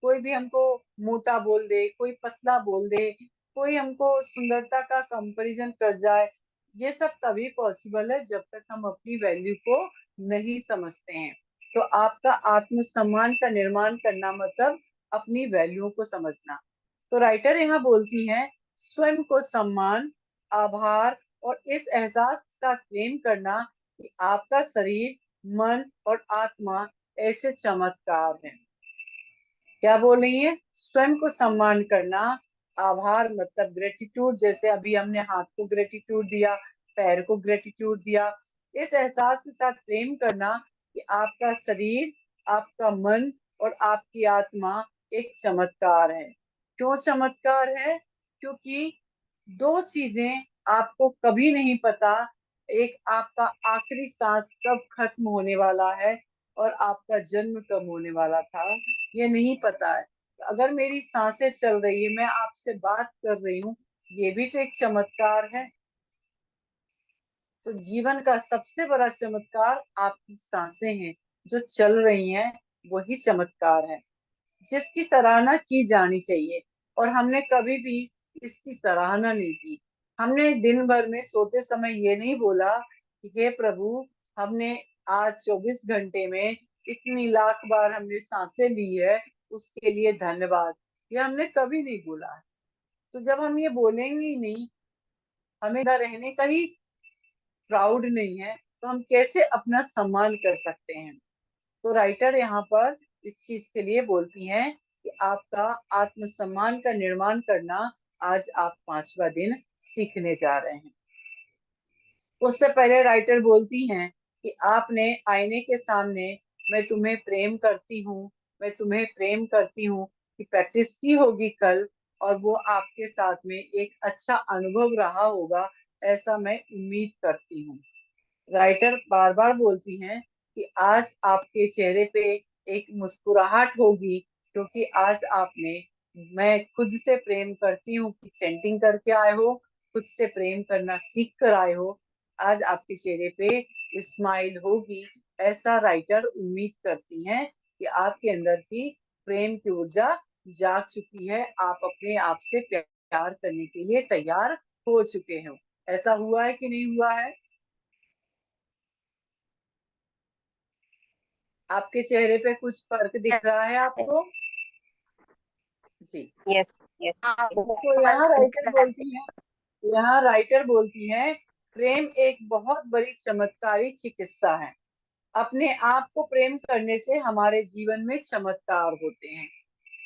कोई भी हमको मोटा बोल दे, कोई पतला बोल दे, कोई हमको सुंदरता का कंपैरिजन कर जाए, ये सब तभी पॉसिबल है जब तक हम अपनी वैल्यू को नहीं समझते हैं। तो आपका आत्मसम्मान का निर्माण करना मतलब अपनी वैल्यू को समझना। तो राइटर यहाँ बोलती हैं स्वयं को सम्मान, आभार और इस एहसास के साथ प्रेम करना कि आपका शरीर, मन और आत्मा ऐसे चमत्कार हैं। क्या बोल रही है? स्वयं को सम्मान करना, आभार मतलब ग्रेटिट्यूड, जैसे अभी हमने हाथ को ग्रेटिट्यूड दिया, पैर को ग्रेटिट्यूड दिया। इस एहसास के साथ प्रेम करना कि आपका शरीर, आपका मन और आपकी आत्मा एक चमत्कार है। क्यों चमत्कार है? क्योंकि दो चीजें आपको कभी नहीं पता, एक आपका आखिरी सांस कब खत्म होने वाला है और आपका जन्म कब होने वाला था, ये नहीं पता है। अगर मेरी सांसें चल रही है, मैं आपसे बात कर रही हूँ, ये भी तो एक चमत्कार है। तो जीवन का सबसे बड़ा चमत्कार आपकी सांसें हैं जो चल रही हैं, वही चमत्कार है जिसकी सराहना की जानी चाहिए। और हमने कभी भी इसकी सराहना नहीं की। हमने दिन भर में सोते समय ये नहीं बोला कि हे प्रभु, हमने आज 24 घंटे में इतनी लाख बार हमने सांसें ली है, उसके लिए धन्यवाद। ये हमने कभी नहीं बोला है। तो जब हम ये बोलेंगे ही नहीं, हमें रहने का ही प्राउड नहीं है, तो हम कैसे अपना सम्मान कर सकते हैं? तो राइटर यहाँ पर इस चीज के लिए बोलती हैं कि आपका आत्मसम्मान का निर्माण करना आज आप 5वां दिन सीखने जा रहे हैं। उससे पहले राइटर बोलती हैं कि आपने आईने के सामने मैं तुम्हें प्रेम करती हूँ, मैं तुम्हें प्रेम करती हूँ कि प्रैक्टिस की होगी कल, और वो आपके साथ में एक अच्छा अनुभव रहा होगा, ऐसा मैं उम्मीद करती हूँ। राइटर बार बार बोलती हैं कि आज आपके चेहरे पे एक मुस्कुराहट होगी, क्योंकि आज आपने मैं खुद से प्रेम करती हूँ कि चैंटिंग करके आए हो, खुद से प्रेम करना सीख कर आए हो। आज आपके चेहरे पे स्माइल होगी, ऐसा राइटर उम्मीद करती हैं कि आपके अंदर की प्रेम की ऊर्जा जाग चुकी है, आप अपने आप से प्यार करने के लिए तैयार हो चुके हो। ऐसा हुआ है कि नहीं हुआ है? आपके चेहरे पे कुछ फर्क दिख रहा है आपको? जी। Yes, yes. तो यहाँ राइटर बोलती है, प्रेम एक बहुत बड़ी चमत्कारी चिकित्सा है। अपने आप को प्रेम करने से हमारे जीवन में चमत्कार होते हैं।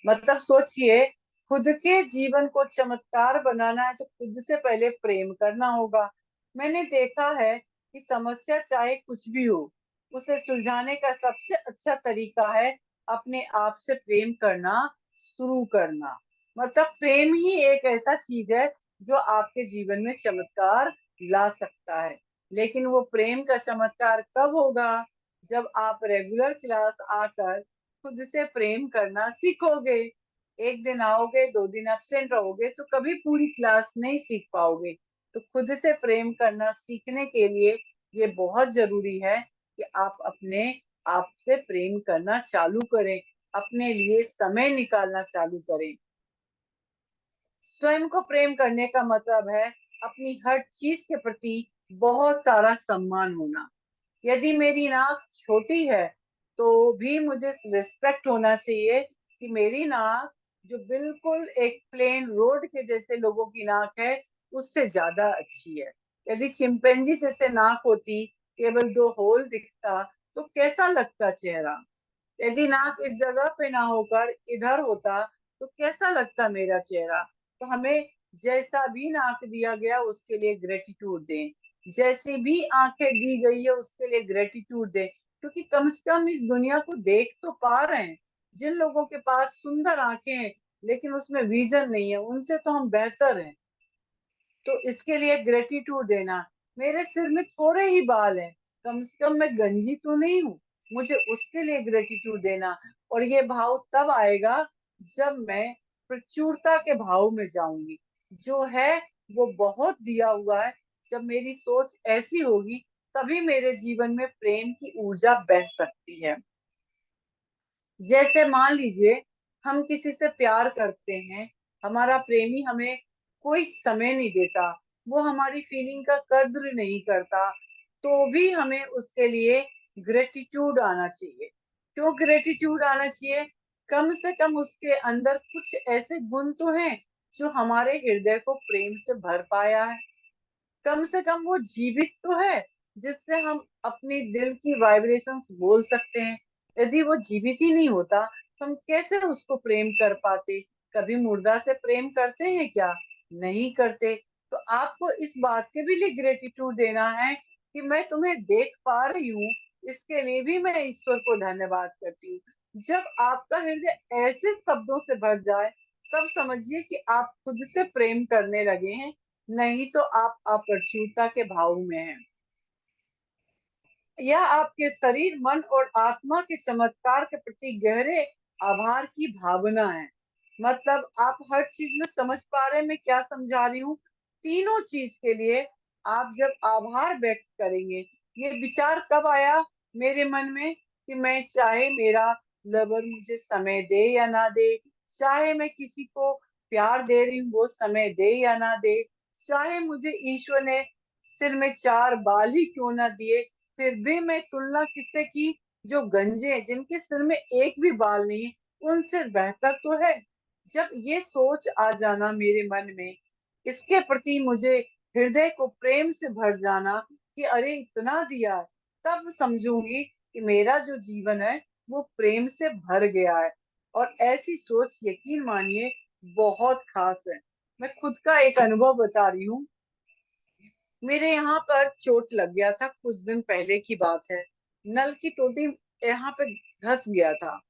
मतलब सोचिए, खुद के जीवन को चमत्कार बनाना है तो खुद से पहले प्रेम करना होगा। मैंने देखा है कि समस्या चाहे कुछ भी हो, उसे सुलझाने का सबसे अच्छा तरीका है अपने आप से प्रेम करना शुरू करना। मतलब प्रेम ही एक ऐसा चीज है जो आपके जीवन में चमत्कार ला सकता है। लेकिन वो प्रेम का चमत्कार कब होगा? जब आप रेगुलर क्लास आकर खुद से प्रेम करना सीखोगे। एक दिन आओगे, 2 दिन एब्सेंट रहोगे तो कभी पूरी क्लास नहीं सीख पाओगे। तो खुद से प्रेम करना सीखने के लिए ये बहुत जरूरी है कि आप अपने आप से प्रेम करना चालू करें, अपने लिए समय निकालना चालू करें। स्वयं को प्रेम करने का मतलब है अपनी हर चीज के प्रति बहुत सारा सम्मान होना। यदि मेरी नाक छोटी है तो भी मुझे रिस्पेक्ट होना चाहिए कि मेरी नाक जो बिल्कुल एक प्लेन रोड के जैसे लोगों की नाक है, उससे ज्यादा अच्छी है। यदि चिंपैंजी जैसे नाक होती, केवल 2 होल दिखता, तो कैसा लगता चेहरा? यदि नाक इस जगह पे ना होकर इधर होता, तो कैसा लगता मेरा चेहरा? तो हमें जैसा भी नाक दिया गया उसके लिए ग्रेटिट्यूड दें, जैसी भी आंखें दी गई है उसके लिए ग्रेटिट्यूड दें, क्योंकि कम से कम इस दुनिया को देख तो पा रहे हैं। जिन लोगों के पास सुंदर आंखें हैं लेकिन उसमें विजन नहीं है, उनसे तो हम बेहतर हैं। तो इसके लिए ग्रेटिट्यूड देना। मेरे सिर में थोड़े ही बाल हैं, कम से कम मैं गंजी तो नहीं हूँ, मुझे उसके लिए ग्रेटिट्यूड देना। और ये भाव तब आएगा जब मैं प्रचुरता के भाव में जाऊंगी। जो है वो बहुत दिया हुआ है। जब मेरी सोच ऐसी होगी, तभी मेरे जीवन में प्रेम की ऊर्जा बह सकती है। जैसे मान लीजिए, हम किसी से प्यार करते हैं, हमारा प्रेमी हमें कोई समय नहीं देता, वो हमारी फीलिंग का कद्र नहीं करता, तो भी हमें उसके लिए ग्रेटिट्यूड आना चाहिए। क्यों ग्रेटिट्यूड आना चाहिए? कम से कम उसके अंदर कुछ ऐसे गुण तो हैं जो हमारे हृदय को प्रेम से भर पाया है। कम से कम वो जीवित तो है, जिससे हम अपनी दिल की वाइब्रेशंस बोल सकते हैं। यदि वो जीवित ही नहीं होता तो हम कैसे उसको प्रेम कर पाते? कभी मुर्दा से प्रेम करते हैं क्या? नहीं करते। तो आपको इस बात के भी लिए ग्रेटिट्यूड देना है कि मैं तुम्हें देख पा रही हूँ, इसके लिए भी मैं ईश्वर को धन्यवाद करती हूँ। जब आपका हृदय ऐसे शब्दों से भर जाए, तब समझिए कि आप खुद से प्रेम करने लगे हैं, नहीं तो आप अप्रचुरता के भाव में हैं। यह आपके शरीर, मन और आत्मा के चमत्कार के प्रति गहरे आभार की भावना है। मतलब आप हर चीज में समझ पा रहे हैं मैं क्या समझा रही हूँ। तीनों चीज के लिए आप जब आभार व्यक्त करेंगे, ये विचार कब आया मेरे मन में कि मैं चाहे मेरा लवर मुझे समय दे या ना दे, चाहे मैं किसी को प्यार दे रही हूँ वो समय दे या ना दे, चाहे मुझे ईश्वर ने सिर में 4 बाल ही क्यों ना दिए, फिर भी मैं तुलना किससे की जो गंजे हैं, जिनके सिर में एक भी बाल नहीं, उनसे बेहतर तो है। जब ये सोच आ जाना मेरे मन में, इसके प्रति मुझे हृदय को प्रेम से भर जाना कि अरे इतना दिया है, तब समझूंगी कि मेरा जो जीवन है वो प्रेम से भर गया है। और ऐसी सोच यकीन मानिए बहुत खास है। मैं खुद का एक अनुभव बता रही हूँ। मेरे यहाँ पर चोट लग गया था, कुछ दिन पहले की बात है। नल की टोटी यहाँ पे धंस गया था,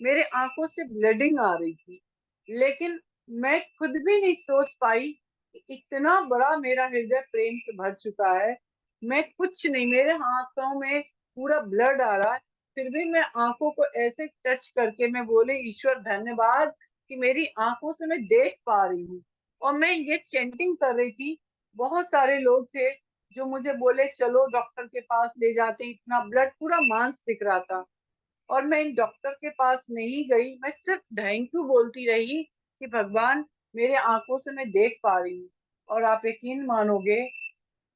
मेरे आंखों से ब्लीडिंग आ रही थी, लेकिन मैं खुद भी नहीं सोच पाई कि इतना बड़ा मेरा हृदय प्रेम से भर चुका है। मैं कुछ नहीं, मेरे हाथों में पूरा ब्लड आ रहा है, फिर भी मैं आंखों को ऐसे टच करके मैं बोले ईश्वर धन्यवाद कि मेरी आंखों से मैं देख पा रही हूँ। और मैं ये चैंटिंग कर रही थी। बहुत सारे लोग थे जो मुझे बोले चलो डॉक्टर के पास ले जाते हैं, इतना ब्लड, पूरा मांस दिख रहा था। और मैं इन डॉक्टर के पास नहीं गई, मैं सिर्फ थैंक यू बोलती रही कि भगवान मेरे आंखों से मैं देख पा रही हूँ। और आप यकीन मानोगे,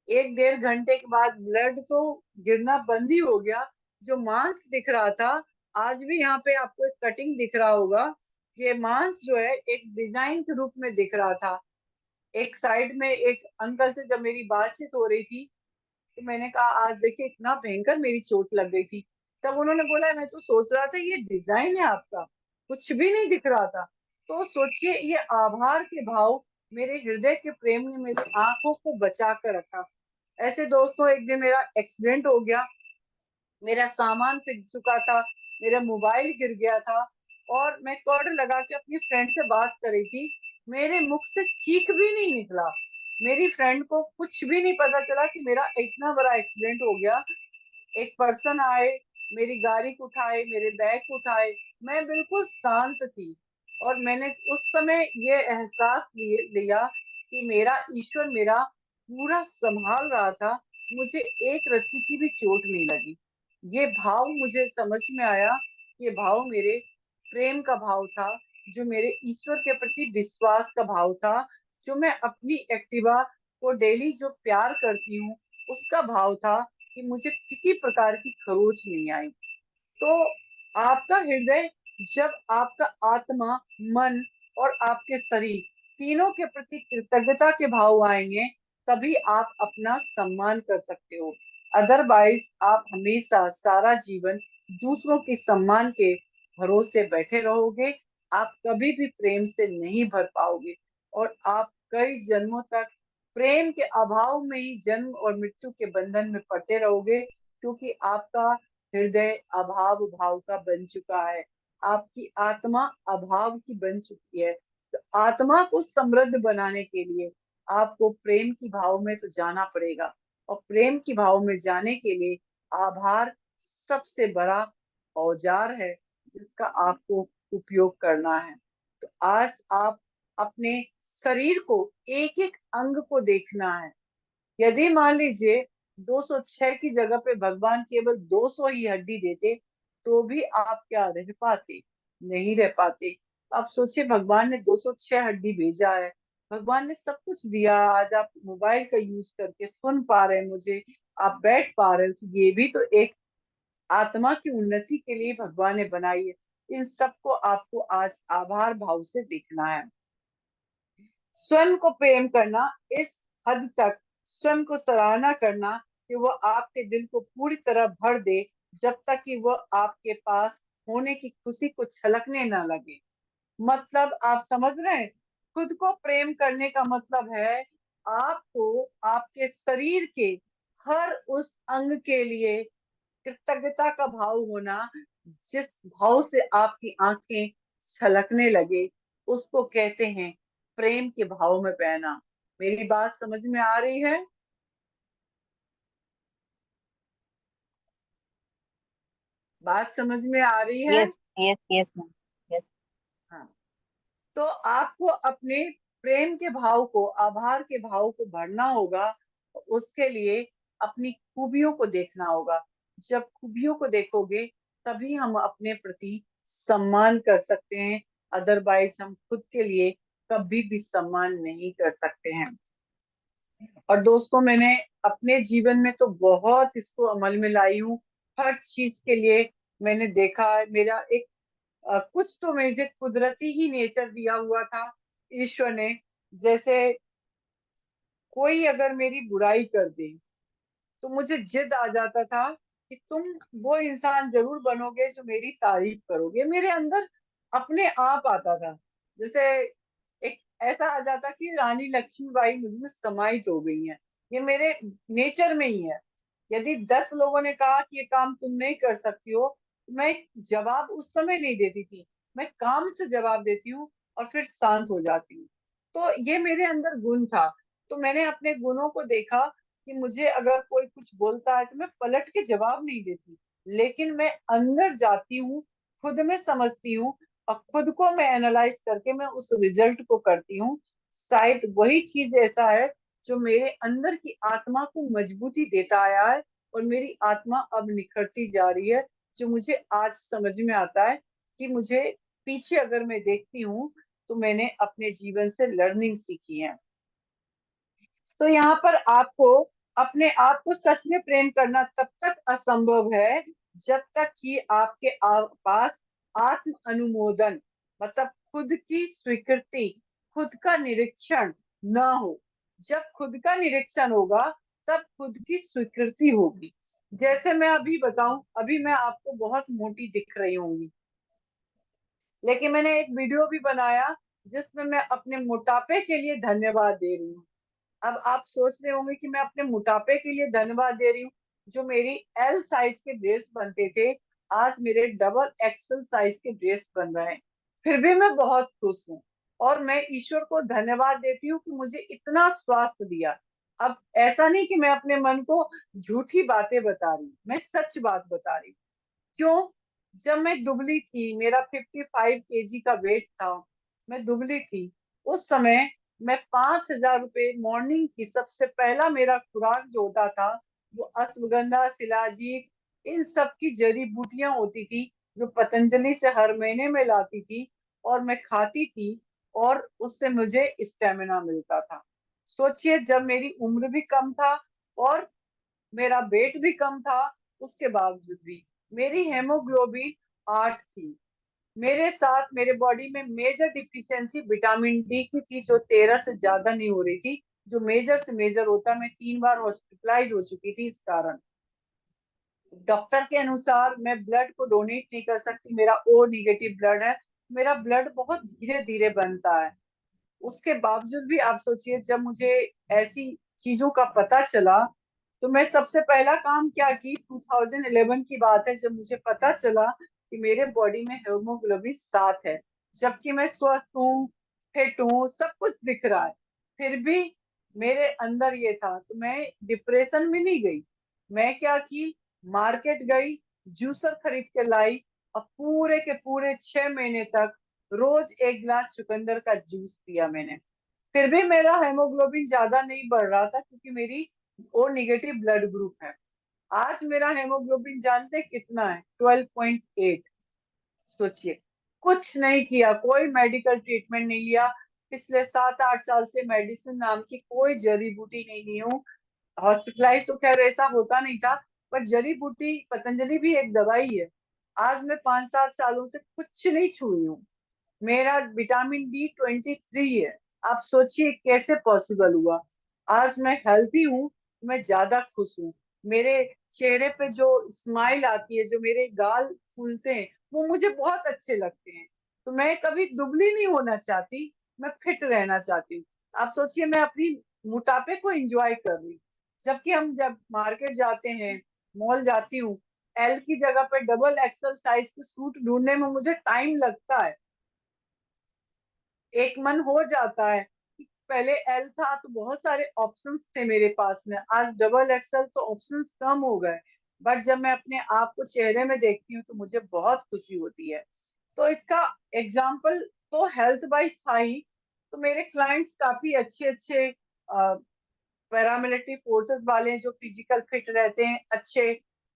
1 डेढ़ घंटे के बाद ब्लड तो गिरना बंद ही हो गया। जो मांस दिख रहा था, आज भी यहाँ पे आपको एक कटिंग दिख रहा होगा, ये मांस जो है एक डिजाइन के रूप में दिख रहा था। एक साइड में एक अंकल से जब मेरी बातचीत हो रही थी, तो मैंने कहा आज देखिए इतना भयंकर मेरी चोट लग गई थी। तब उन्होंने बोला मैं तो सोच रहा था ये डिजाइन है आपका, कुछ भी नहीं दिख रहा था। तो सोचिए ये आभार के भाव, मेरे हृदय के प्रेम ने मेरी आंखों को बचा कर रखा। ऐसे दोस्तों एक दिन मेरा एक्सीडेंट हो गया, मेरा सामान पिट चुका था, मेरा मोबाइल गिर गया था, और मैं कॉर्ड लगा के अपनी फ्रेंड से बात कर रही थी। मेरे मुख से चीख भी नहीं निकला। मेरी फ्रेंड को कुछ भी नहीं पता चला कि मेरा इतना बड़ा एक्सीडेंट हो गया। एक पर्सन आए, मेरी गाड़ी को उठाए, मेरे बैग को उठाए, मैं बिल्कुल शांत थी। और मैंने उस समय ये एहसास लिया कि मेरा ईश्वर मेरा पूरा संभाल रहा था, मुझे एक रत्ती की भी चोट नहीं लगी। ये भाव मुझे समझ में आया, ये भाव मेरे प्रेम का भाव था, जो मेरे ईश्वर के प्रति विश्वास का भाव था, जो मैं अपनी एक्टिवा को डेली जो प्यार करती हूँ उसका भाव था कि मुझे किसी प्रकार की खरोच नहीं आई। तो आपका हृदय, जब आपका आत्मा, मन और आपके शरीर तीनों के प्रति कृतज्ञता के भाव आएंगे, तभी आप अपना सम्मान कर सकते हो। अदरवाइज आप हमेशा सारा जीवन दूसरों के सम्मान के भरोसे बैठे रहोगे, आप कभी भी प्रेम से नहीं भर पाओगे, और आप कई जन्मों तक प्रेम के अभाव में ही जन्म और मृत्यु के बंधन में पड़ते रहोगे, क्योंकि आपका हृदय अभाव भाव का बन चुका है, आपकी आत्मा अभाव की बन चुकी है। तो आत्मा को समृद्ध बनाने के लिए आपको प्रेम की भाव में तो जाना पड़ेगा, और प्रेम की भाव में जाने के लिए आभार सबसे बड़ा औजार है जिसका आपको उपयोग करना है। तो आज आप अपने शरीर को, एक एक अंग को देखना है। यदि मान लीजिए 206 की जगह पे भगवान केवल 200 ही हड्डी देते, तो भी आप क्या रह पाते? नहीं रह पाते। आप सोचिए, भगवान ने 206 हड्डी भेजा है, भगवान ने सब कुछ दिया, आज आप मोबाइल का यूज करके सुन पा रहे हैं मुझे, आप बैठ पा रहे हो, तो ये भी तो एक आत्मा की उन्नति के लिए भगवान ने बनाई है। इन सबको आपको आज आभार भाव से देखना है। स्वयं को प्रेम करना इस हद तक, स्वयं को सराहना करना कि वह आपके दिल को पूरी तरह भर दे, जब तक कि वह आपके पास होने की खुशी को छलकने ना लगे। मतलब आप समझ रहे हैं, खुद को प्रेम करने का मतलब है आपको आपके शरीर के हर उस अंग के लिए कृतज्ञता का भाव होना, जिस भाव से आपकी आंखें छलकने लगे, उसको कहते हैं प्रेम के भाव में बहना। मेरी बात समझ में आ रही है? बात समझ में आ रही है? Yes yes yes ma'am, yes. हाँ। तो आपको अपने प्रेम के भाव को, आभार के भाव को भरना होगा। उसके लिए अपनी खूबियों को देखना होगा। जब खूबियों को देखोगे तभी हम अपने प्रति सम्मान कर सकते हैं। अदरवाइज हम खुद के लिए कभी भी सम्मान नहीं कर सकते हैं। और दोस्तों, मैंने अपने जीवन में तो बहुत इसको अमल में लाई हूँ। हर चीज के लिए मैंने देखा है। मेरा एक कुछ तो मुझे कुदरती ही नेचर दिया हुआ था ईश्वर ने। जैसे कोई अगर मेरी बुराई कर दे तो मुझे जिद आ जाता था कि तुम वो इंसान जरूर बनोगे जो मेरी तारीफ करोगे। मेरे अंदर अपने आप आता था। जैसे एक ऐसा आ जाता कि रानी लक्ष्मीबाई मुझमें समाहित हो गई हैं। ये मेरे नेचर में ही है। यदि 10 लोगों ने कहा कि ये काम तुम नहीं कर सकती हो, तो मैं जवाब उस समय नहीं देती थी। मैं काम से जवाब देती हूँ और फिर शांत हो जाती हूँ। तो ये मेरे अंदर गुण था। तो मैंने अपने गुणों को देखा कि मुझे अगर कोई कुछ बोलता है तो मैं पलट के जवाब नहीं देती, लेकिन मैं अंदर जाती हूँ, खुद में समझती हूँ और खुद को मैं एनालाइज करके मैं उस रिजल्ट को करती हूँ। शायद वही चीज ऐसा है जो मेरे अंदर की आत्मा को मजबूती देता आया है और मेरी आत्मा अब निखरती जा रही है। जो मुझे आज समझ में आता है कि मुझे पीछे अगर मैं देखती हूँ तो मैंने अपने जीवन से लर्निंग सीखी है। तो यहाँ पर आपको अपने आप को सच में प्रेम करना तब तक असंभव है जब तक कि आपके पास आत्म अनुमोदन, मतलब खुद की स्वीकृति, खुद का निरीक्षण ना हो। जब खुद का निरीक्षण होगा तब खुद की स्वीकृति होगी। जैसे मैं अभी बताऊं, अभी मैं आपको बहुत मोटी दिख रही होंगी, लेकिन मैंने एक वीडियो भी बनाया जिसमें मैं अपने मोटापे के लिए धन्यवाद दे रही हूँ। अब आप सोच रहे होंगे कि मैं अपने मोटापे के लिए धन्यवाद दे रही हूँ। जो मेरी एल साइज के ड्रेस बनते थे, आज मेरे डबल एक्सल साइज के ड्रेस बन रहे हैं। फिर भी मैं बहुत खुश हूँ और मैं ईश्वर को धन्यवाद देती हूँ कि मुझे इतना स्वास्थ्य दिया। अब ऐसा नहीं कि मैं अपने मन को झूठी बातें बता रही हूँ, मैं सच बात बता रही हूँ। क्यों? जब मैं दुबली थी, मेरा 55 kg का वेट था, मैं दुबली थी, उस समय मैं 5,000 रुपये मॉर्निंग की सबसे पहला मेरा खुराक जो होता था वो अश्वगंधा, शिलाजीत, इन सब की जड़ी बूटियां होती थी जो पतंजलि से हर महीने में लाती थी और मैं खाती थी और उससे मुझे स्टेमिना मिलता था। सोचिए, जब मेरी उम्र भी कम था और मेरा वेट भी कम था, उसके बावजूद भी मेरी हेमोग्लोबिन 8 थी। मेरे साथ मेरे बॉडी में मेजर डिफिशियंसी विटामिन डी की थी जो 13 से ज्यादा नहीं हो रही थी। जो मेजर से मेजर होता, मैं 3 बार हॉस्पिटलाइज हो चुकी थी इस कारण। डॉक्टर के अनुसार मैं ब्लड को डोनेट नहीं कर सकती, मेरा ओ निगेटिव ब्लड है। मेरा ब्लड बहुत धीरे धीरे बनता है। उसके बावजूद भी आप सोचिए, जब मुझे ऐसी चीजों का पता चला तो मैं सबसे पहला काम क्या की, 2011 की बात है, जब मुझे पता चला कि मेरे बॉडी में हेमोग्लोबिन 7 है, जबकि मैं स्वस्थ हूँ, फिट हूँ, सब कुछ दिख रहा है, फिर भी मेरे अंदर ये था। तो मैं डिप्रेशन में नहीं गई। मैं क्या की, मार्केट गई, जूसर खरीद के लाई और पूरे के पूरे 6 महीने तक रोज एक गिलास चुकंदर का जूस पिया मैंने। फिर भी मेरा हेमोग्लोबिन ज्यादा नहीं बढ़ रहा था क्योंकि मेरी ओ निगेटिव ब्लड ग्रुप है। आज मेरा हेमोग्लोबिन जानते हैं कितना है? 12.8। सोचिए, कुछ नहीं किया, कोई मेडिकल ट्रीटमेंट नहीं लिया। पिछले 7-8 साल से मेडिसिन नाम की कोई जड़ी बूटी नहीं ली हूँ। हॉस्पिटलाइज तो खैर ऐसा होता नहीं था, पर जड़ी बूटी, पतंजलि भी एक दवाई है। आज मैं 5-7 सालों से कुछ नहीं छुई हूँ। मेरा विटामिन D23 है। आप सोचिए कैसे पॉसिबल हुआ। आज मैं हेल्थी हूँ, मैं ज्यादा खुश हूँ। मेरे चेहरे पे जो स्माइल आती है, जो मेरे गाल फूलते हैं, वो मुझे बहुत अच्छे लगते हैं। तो मैं कभी दुबली नहीं होना चाहती, मैं फिट रहना चाहती हूँ। आप सोचिए, मैं अपनी मोटापे को एंजॉय कर रही हूँ। जबकि हम जब मार्केट जाते हैं, मॉल जाती हूँ, एल की जगह पे डबल एक्सल साइज के सूट ढूंढने में मुझे टाइम लगता है। एक मन हो जाता है कि पहले एल था तो बहुत सारे ऑप्शंस थे मेरे पास में, आज डबल एक्सएल तो ऑप्शंस कम हो गए, बट जब मैं अपने आप को चेहरे में देखती हूँ तो मुझे बहुत खुशी होती है। तो इसका एग्जाम्पल तो हेल्थ वाइज था ही, तो मेरे क्लाइंट्स काफी अच्छे अच्छे पैरामिलिट्री फोर्सेस वाले हैं जो फिजिकल फिट रहते हैं, अच्छे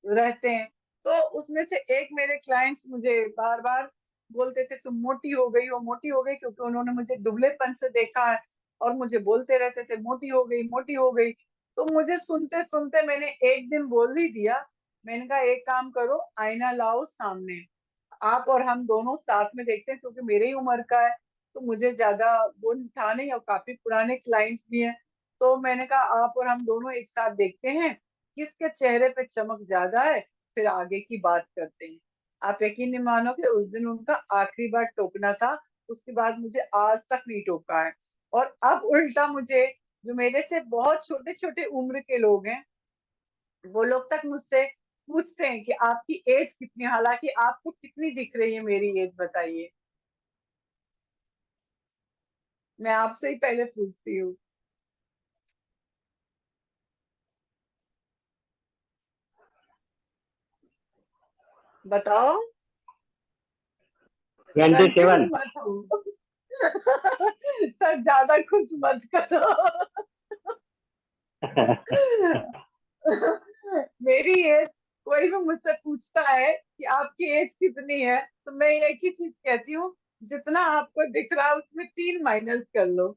रहते हैं। तो उसमें से एक मेरे क्लाइंट्स मुझे बार बार बोलते थे तुम मोटी हो गई हो, मोटी हो गई, क्योंकि उन्होंने मुझे दुबलेपन से देखा है और मुझे बोलते रहते थे मोटी हो गई, मोटी हो गई। तो मुझे सुनते सुनते मैंने एक दिन बोल ही दिया, मैंने कहा एक काम करो, आईना लाओ सामने, आप और हम दोनों साथ में देखते हैं, क्योंकि मेरे ही उम्र का है तो मुझे ज्यादा वो था नहीं और काफी पुराने क्लाइंट्स भी हैं। तो मैंने कहा आप और हम दोनों एक साथ देखते हैं किसके चेहरे पे चमक ज्यादा है, फिर आगे की बात करते हैं। आप यकीन नहीं मानोगे, उस दिन उनका आखिरी बार टोकना था, उसके बाद मुझे आज तक नहीं टोका है। और अब उल्टा मुझे, जो मेरे से बहुत छोटे छोटे उम्र के लोग हैं, वो लोग तक मुझसे पूछते हैं कि आपकी एज कितनी है, हालांकि आपको कितनी दिख रही है मेरी एज बताइए। मैं आपसे ही पहले पूछती हूँ। बताओ, 27। कंफ्यूज मत हो। सर ज्यादा कुछ मत करो। मेरी एज, कोई भी मुझसे पूछता है कि आपकी एज कितनी है, तो मैं एक ही चीज कहती हूँ, जितना आपको दिख रहा है उसमें 3 माइनस कर लो।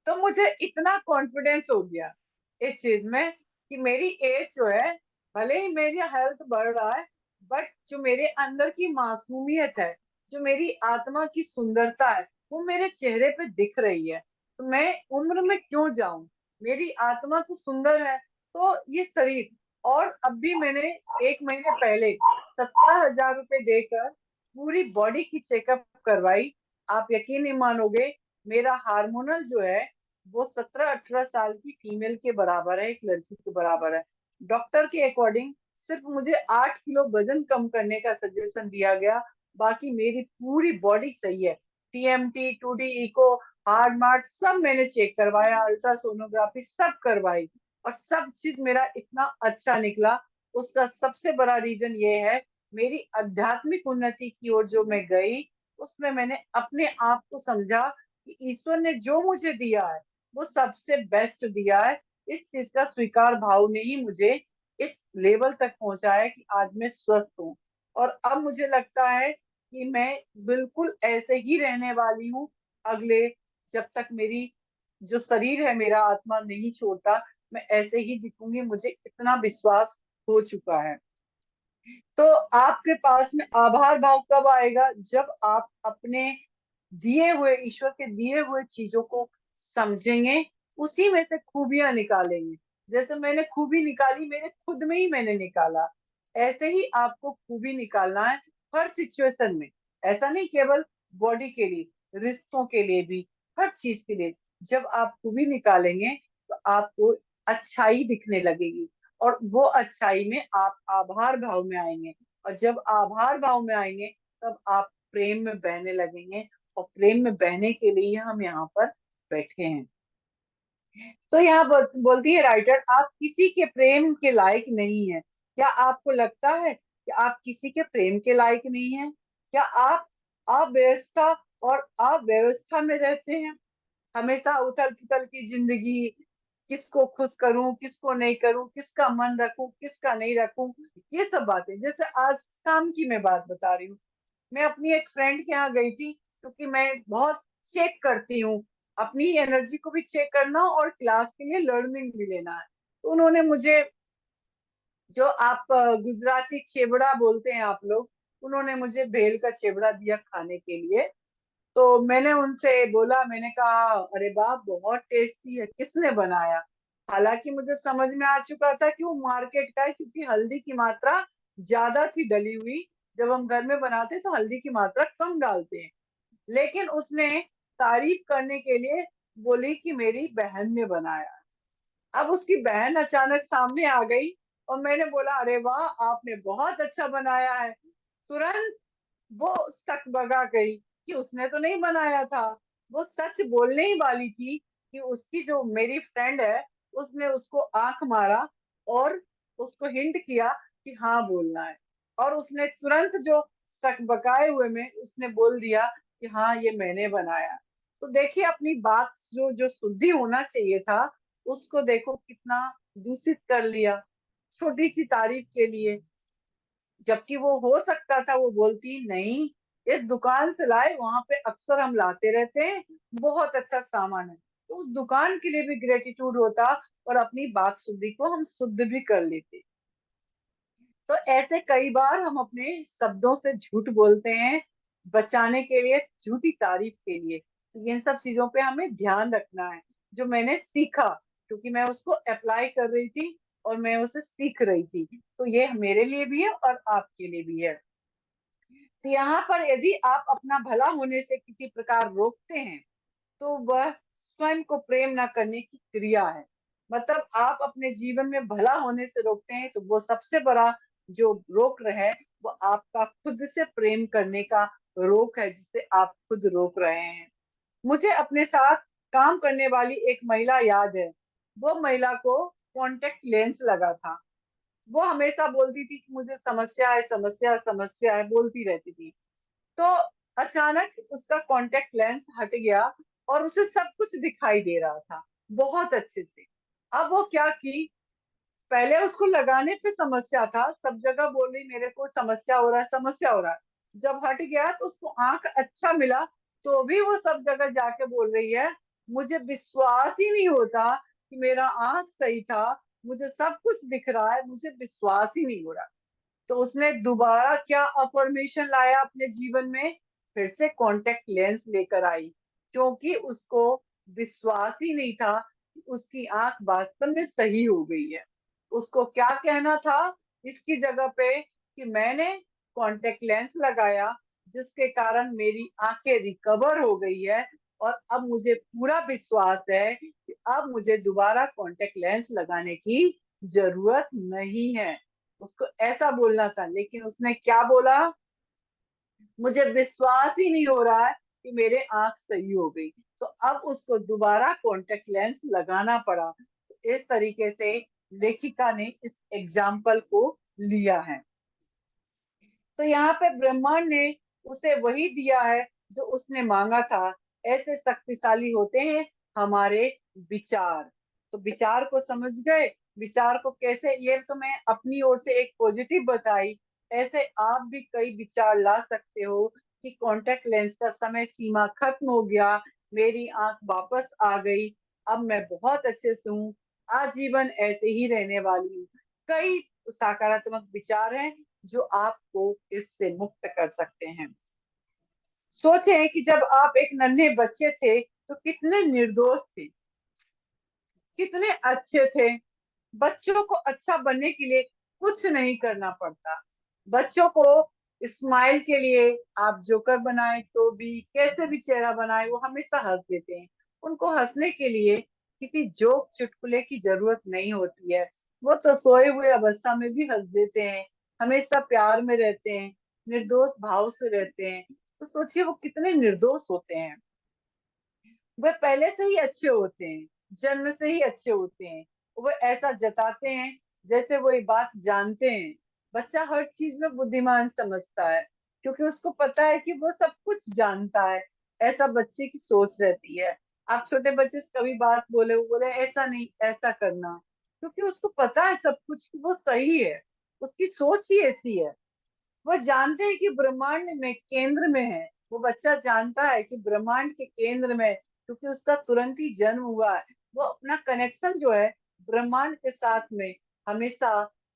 तो मुझे इतना कॉन्फिडेंस हो गया इस चीज में कि मेरी एज जो है, भले ही मेरी हेल्थ बढ़ रहा है, बट जो मेरे अंदर की मासूमियत है, जो मेरी आत्मा की सुंदरता है, वो मेरे चेहरे पे दिख रही है। तो मैं उम्र में क्यों जाऊं, मेरी आत्मा तो सुंदर है। तो ये शरीर, और अब भी मैंने 1 महीने पहले 17,000 रुपये देकर पूरी बॉडी की चेकअप करवाई। आप यकीन नहीं मानोगे, मेरा हार्मोनल जो है वो 17-18 साल की फीमेल के बराबर है, एक लड़की के बराबर है। डॉक्टर के अकॉर्डिंग सिर्फ मुझे 8 किलो वजन कम करने का सजेशन दिया गया, बाकी मेरी पूरी बॉडी सही है। TMT, 2D eco, heart mart सब मैंने चेक करवाया, अल्ट्रासोनोग्राफी सब करवाई, और सब चीज मेरा इतना अच्छा निकला। उसका सबसे बड़ा रीजन ये है, मेरी आध्यात्मिक उन्नति की ओर जो मैं गई, उसमें मैंने अपने आप को समझा कि ईश्वर ने जो मुझे दिया है वो सबसे बेस्ट दिया है। इस चीज का स्वीकार भाव ने ही मुझे इस लेवल तक पहुंचाया कि आज मैं स्वस्थ हूँ। और अब मुझे लगता है कि मैं बिल्कुल ऐसे ही रहने वाली हूँ अगले, जब तक मेरी जो शरीर है, मेरा आत्मा नहीं छोड़ता, मैं ऐसे ही दिखूंगी, मुझे इतना विश्वास हो चुका है। तो आपके पास में आभार भाव कब आएगा, जब आप अपने दिए हुए, ईश्वर के दिए हुए चीजों को समझेंगे, उसी में से खूबियां निकालेंगे। जैसे मैंने खूबी निकाली, मेरे खुद में ही मैंने निकाला, ऐसे ही आपको खूबी निकालना है हर सिचुएशन में। ऐसा नहीं केवल बॉडी के लिए, रिश्तों के लिए भी, हर चीज के लिए। जब आप खूबी निकालेंगे तो आपको अच्छाई दिखने लगेगी, और वो अच्छाई में आप आभार भाव में आएंगे, और जब आभार भाव में आएंगे तब आप प्रेम में बहने लगेंगे, और प्रेम में बहने के लिए हम यहाँ पर बैठे हैं। तो यहाँ बोलती है राइटर, आप किसी के प्रेम के लायक नहीं है। क्या आपको लगता है कि आप किसी के प्रेम के लायक नहीं है? क्या आप अव्यवस्था और अव्यवस्था में रहते हैं, हमेशा उथल पुथल की जिंदगी, किसको खुश करूं, किसको नहीं करूं, किसका मन रखूं, किसका नहीं रखूं, ये सब बातें। जैसे आज शाम की मैं बात बता रही हूँ, मैं अपनी एक फ्रेंड के यहाँ गई थी, क्योंकि मैं बहुत चेक करती हूँ, अपनी एनर्जी को भी चेक करना और क्लास के लिए लर्निंग भी लेना है। तो उन्होंने मुझे, जो आप गुजराती चेवड़ा बोलते हैं आप लोग, उन्होंने मुझे भेल का चेवड़ा दिया खाने के लिए। तो मैंने उनसे बोला, मैंने कहा अरे बाप बहुत टेस्टी है, किसने बनाया? हालांकि मुझे समझ में आ चुका था कि वो मार्केट का है, क्योंकि हल्दी की मात्रा ज्यादा थी डली हुई। जब हम घर में बनाते तो हल्दी की मात्रा कम डालते हैं। लेकिन उसने तारीफ करने के लिए बोली कि मेरी बहन ने बनाया। अब उसकी बहन अचानक सामने आ गई, और मैंने बोला अरे वाह, आपने बहुत अच्छा बनाया है। तुरंत वो सकबगा गई कि उसने तो नहीं बनाया था, वो सच बोलने ही वाली थी कि उसकी जो मेरी फ्रेंड है उसने उसको आंख मारा और उसको हिंट किया कि हाँ बोलना है, और उसने तुरंत जो सकबकाए हुए में उसने बोल दिया कि हाँ ये मैंने बनाया। तो देखिए अपनी बात जो जो शुद्धि होना चाहिए था उसको देखो कितना दूषित कर लिया छोटी सी तारीफ के लिए। जबकि वो हो सकता था वो बोलती नहीं, इस दुकान से लाए, वहां पे अक्सर हम लाते रहते हैं, बहुत अच्छा सामान है, तो उस दुकान के लिए भी ग्रेटिट्यूड होता और अपनी बात शुद्धि को हम शुद्ध भी कर लेते। तो ऐसे कई बार हम अपने शब्दों से झूठ बोलते हैं बचाने के लिए, झूठी तारीफ के लिए। तो इन सब चीजों पे हमें ध्यान रखना है, जो मैंने सीखा क्योंकि मैं उसको अप्लाई कर रही थी और मैं उसे सीख रही थी, तो ये मेरे लिए भी है और आपके लिए भी है। तो यहाँ पर यदि आप अपना भला होने से किसी प्रकार रोकते हैं तो वह स्वयं को प्रेम न करने की क्रिया है। मतलब आप अपने जीवन में भला होने से रोकते हैं तो वो सबसे बड़ा जो रोक है वो आपका खुद से प्रेम करने का रोक है, जिसे आप खुद रोक रहे हैं। मुझे अपने साथ काम करने वाली एक महिला याद है। वो महिला को कॉन्टेक्ट लेंस लगा था। वो हमेशा बोलती थी कि मुझे समस्या है, समस्या समस्या है, बोलती रहती थी। तो अचानक उसका कॉन्टेक्ट लेंस हट गया और उसे सब कुछ दिखाई दे रहा था बहुत अच्छे से। अब वो क्या की, पहले उसको लगाने पे समस्या था, सब जगह बोल रही मेरे को समस्या हो रहा है, समस्या हो रहा है। जब हट गया तो उसको आंख अच्छा मिला, तो भी वो सब जगह जाके बोल रही है मुझे विश्वास ही नहीं होता कि मेरा आंख सही था, मुझे सब कुछ दिख रहा है, मुझे विश्वास ही नहीं हो रहा। तो उसने दोबारा क्या अफर्मेशन लाया अपने जीवन में, फिर से कॉन्टेक्ट लेंस लेकर आई, क्योंकि उसको विश्वास ही नहीं था कि उसकी आंख वास्तव में सही हो गई है। उसको क्या कहना था इसकी जगह पे कि मैंने कॉन्टेक्ट लेंस लगाया जिसके कारण मेरी आंखें रिकवर हो गई है, और अब मुझे पूरा विश्वास है कि अब मुझे दोबारा कॉन्टेक्ट लेंस लगाने की जरूरत नहीं है। उसको ऐसा बोलना था, लेकिन उसने क्या बोला, मुझे विश्वास ही नहीं हो रहा है कि मेरे आंख सही हो गई। तो अब उसको दोबारा कॉन्टेक्ट लेंस लगाना पड़ा। तो इस तरीके से लेखिका ने इस एग्जाम्पल को लिया है। तो यहाँ पे ब्रह्मांड ने उसे वही दिया है जो उसने मांगा था। ऐसे शक्तिशाली होते हैं हमारे विचार। तो विचार को समझ गए, विचार को कैसे, ये तो मैं अपनी ओर से एक पॉजिटिव बताई। ऐसे आप भी कई विचार ला सकते हो कि कॉन्टेक्ट लेंस का समय सीमा खत्म हो गया, मेरी आंख वापस आ गई, अब मैं बहुत अच्छे से हूँ, आजीवन ऐसे ही रहने वाली हूँ। कई सकारात्मक विचार हैं जो आपको इससे मुक्त कर सकते हैं। सोचें कि जब आप एक नन्हे बच्चे थे तो कितने निर्दोष थे, कितने अच्छे थे। बच्चों को अच्छा बनने के लिए कुछ नहीं करना पड़ता। बच्चों को स्माइल के लिए आप जोकर बनाए तो भी, कैसे भी चेहरा बनाए, वो हमेशा हंस देते हैं। उनको हंसने के लिए किसी जोक चुटकुले की जरूरत नहीं होती है। वो तो सोए हुए अवस्था में भी हंस देते हैं, हमेशा प्यार में रहते हैं, निर्दोष भाव से रहते हैं। तो सोचिए वो कितने निर्दोष होते हैं। वे पहले से ही अच्छे होते हैं, जन्म से ही अच्छे होते हैं। वो ऐसा जताते हैं जैसे वो ये बात जानते हैं। बच्चा हर चीज में बुद्धिमान समझता है क्योंकि उसको पता है कि वो सब कुछ जानता है। ऐसा बच्चे की सोच रहती है। आप छोटे बच्चे से कभी बात बोले, वो बोले ऐसा नहीं ऐसा करना, क्योंकि उसको पता है सब कुछ कि वो सही है। उसकी सोच ही ऐसी है। वो जानते हैं कि ब्रह्मांड में केंद्र में है। वो बच्चा जानता है कि ब्रह्मांड के केंद्र में है, क्योंकि उसका तुरंत ही जन्म हुआ है। वो अपना कनेक्शन जो है ब्रह्मांड के साथ में हमेशा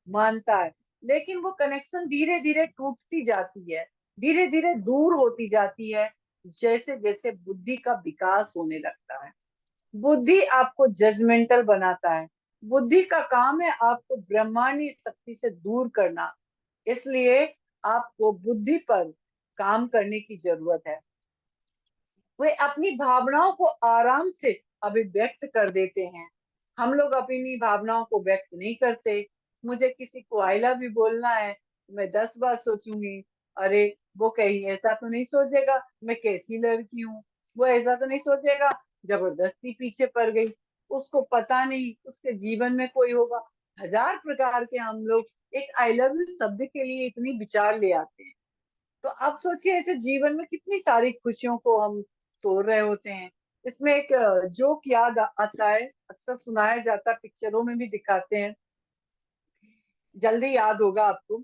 मानता है। लेकिन वो कनेक्शन धीरे धीरे टूटती जाती है, धीरे धीरे दूर होती जाती है, जैसे जैसे बुद्धि का विकास होने लगता है। बुद्धि आपको जजमेंटल बनाता है। बुद्धि का काम है आपको ब्रह्मांडी शक्ति से दूर करना। इसलिए आपको बुद्धि पर काम करने की जरूरत है। वे अपनी भावनाओं को आराम से अभिव्यक्त कर देते हैं। हम लोग अपनी भावनाओं को व्यक्त नहीं करते। मुझे किसी को आई लव यू बोलना है तो मैं 10 बार सोचूंगी, अरे वो कहीं ऐसा तो नहीं सोचेगा मैं कैसी लड़की हूँ, वो ऐसा तो नहीं सोचेगा जबरदस्ती पीछे पड़ गई, उसको पता नहीं उसके जीवन में कोई होगा। हजार प्रकार के हम लोग एक आई लव यू शब्द के लिए इतनी विचार ले आते हैं। तो आप सोचिए ऐसे जीवन में कितनी सारी खुशियों को हम तोड़ रहे होते हैं। इसमें एक जोक याद आता है, अक्सर सुनाया जाता है, पिक्चरों में भी दिखाते हैं, जल्दी याद होगा आपको।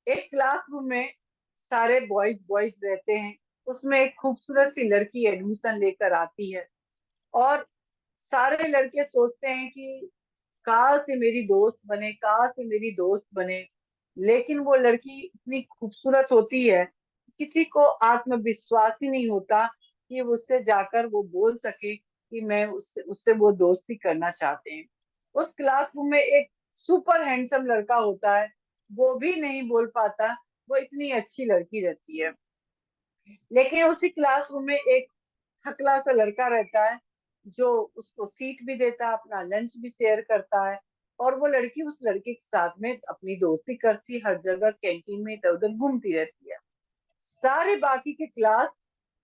एक क्लासरूम में सारे बॉयज बॉयज रहते हैं, उसमें एक खूबसूरत सी लड़की एडमिशन लेकर आती है, और सारे लड़के सोचते हैं कि काश ये मेरी दोस्त बने, काश ये मेरी दोस्त बने। लेकिन वो लड़की इतनी खूबसूरत होती है, किसी को आत्मविश्वास ही नहीं होता कि वो उससे जाकर वो बोल सके कि मैं उससे उससे वो दोस्ती करना चाहते हैं। उस क्लासरूम में एक सुपर हैंडसम लड़का होता है, वो भी नहीं बोल पाता, वो इतनी अच्छी लड़की रहती है। लेकिन उसी क्लासरूम में एक टकला सा लड़का रहता है, जो उसको सीट भी देता है, अपना लंच भी शेयर करता है, और वो लड़की उस लड़के के साथ में अपनी दोस्ती करती, हर जगह कैंटीन में इधर उधर घूमती रहती है। सारे बाकी के क्लास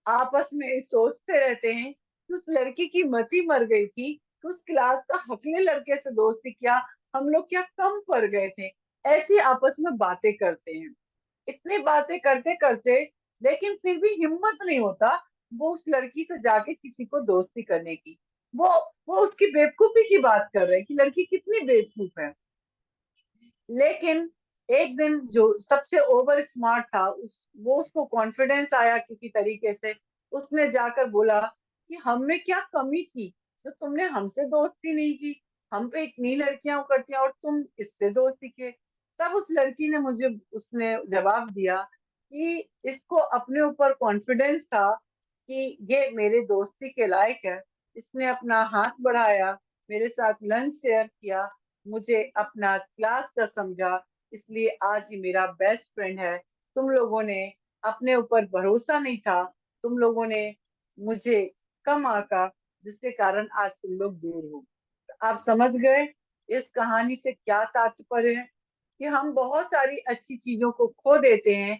आपस में सोचते रहते हैं कि उस लड़की की मति मर गई थी, तो उस क्लास का हकले लड़के से दोस्ती किया, हम लोग क्या कम पड़ गए थे। ऐसी आपस में बातें करते हैं, इतनी बातें करते करते, लेकिन फिर भी हिम्मत नहीं होता वो उस लड़की से जाके किसी को दोस्ती करने की। वो वो उसकी बेवकूफी की बात कर रहे हैं कि लड़की कितनी बेवकूफ है। लेकिन एक दिन जो सबसे ओवर स्मार्ट था, वो उसको कॉन्फिडेंस आया किसी तरीके से, उसने जाकर बोला कि हम में क्या कमी थी जो तुमने हमसे दोस्ती नहीं की, हम पे इतनी लड़कियां करती हैं और तुम इससे दोस्ती किए। तब उस लड़की ने मुझे उसने जवाब दिया कि इसको अपने ऊपर कॉन्फिडेंस था कि ये मेरे दोस्ती के लायक है। इसने अपना हाथ बढ़ाया, मेरे साथ लंच शेयर किया, मुझे अपना क्लास का समझा, इसलिए आज ये मेरा बेस्ट फ्रेंड है। तुम लोगों ने अपने ऊपर भरोसा नहीं था, तुम लोगों ने मुझे कम आंका, जिसके कारण आज तुम लोग दूर हो। तो आप समझ गए इस कहानी से क्या तात्पर्य है, कि हम बहुत सारी अच्छी चीजों को खो देते हैं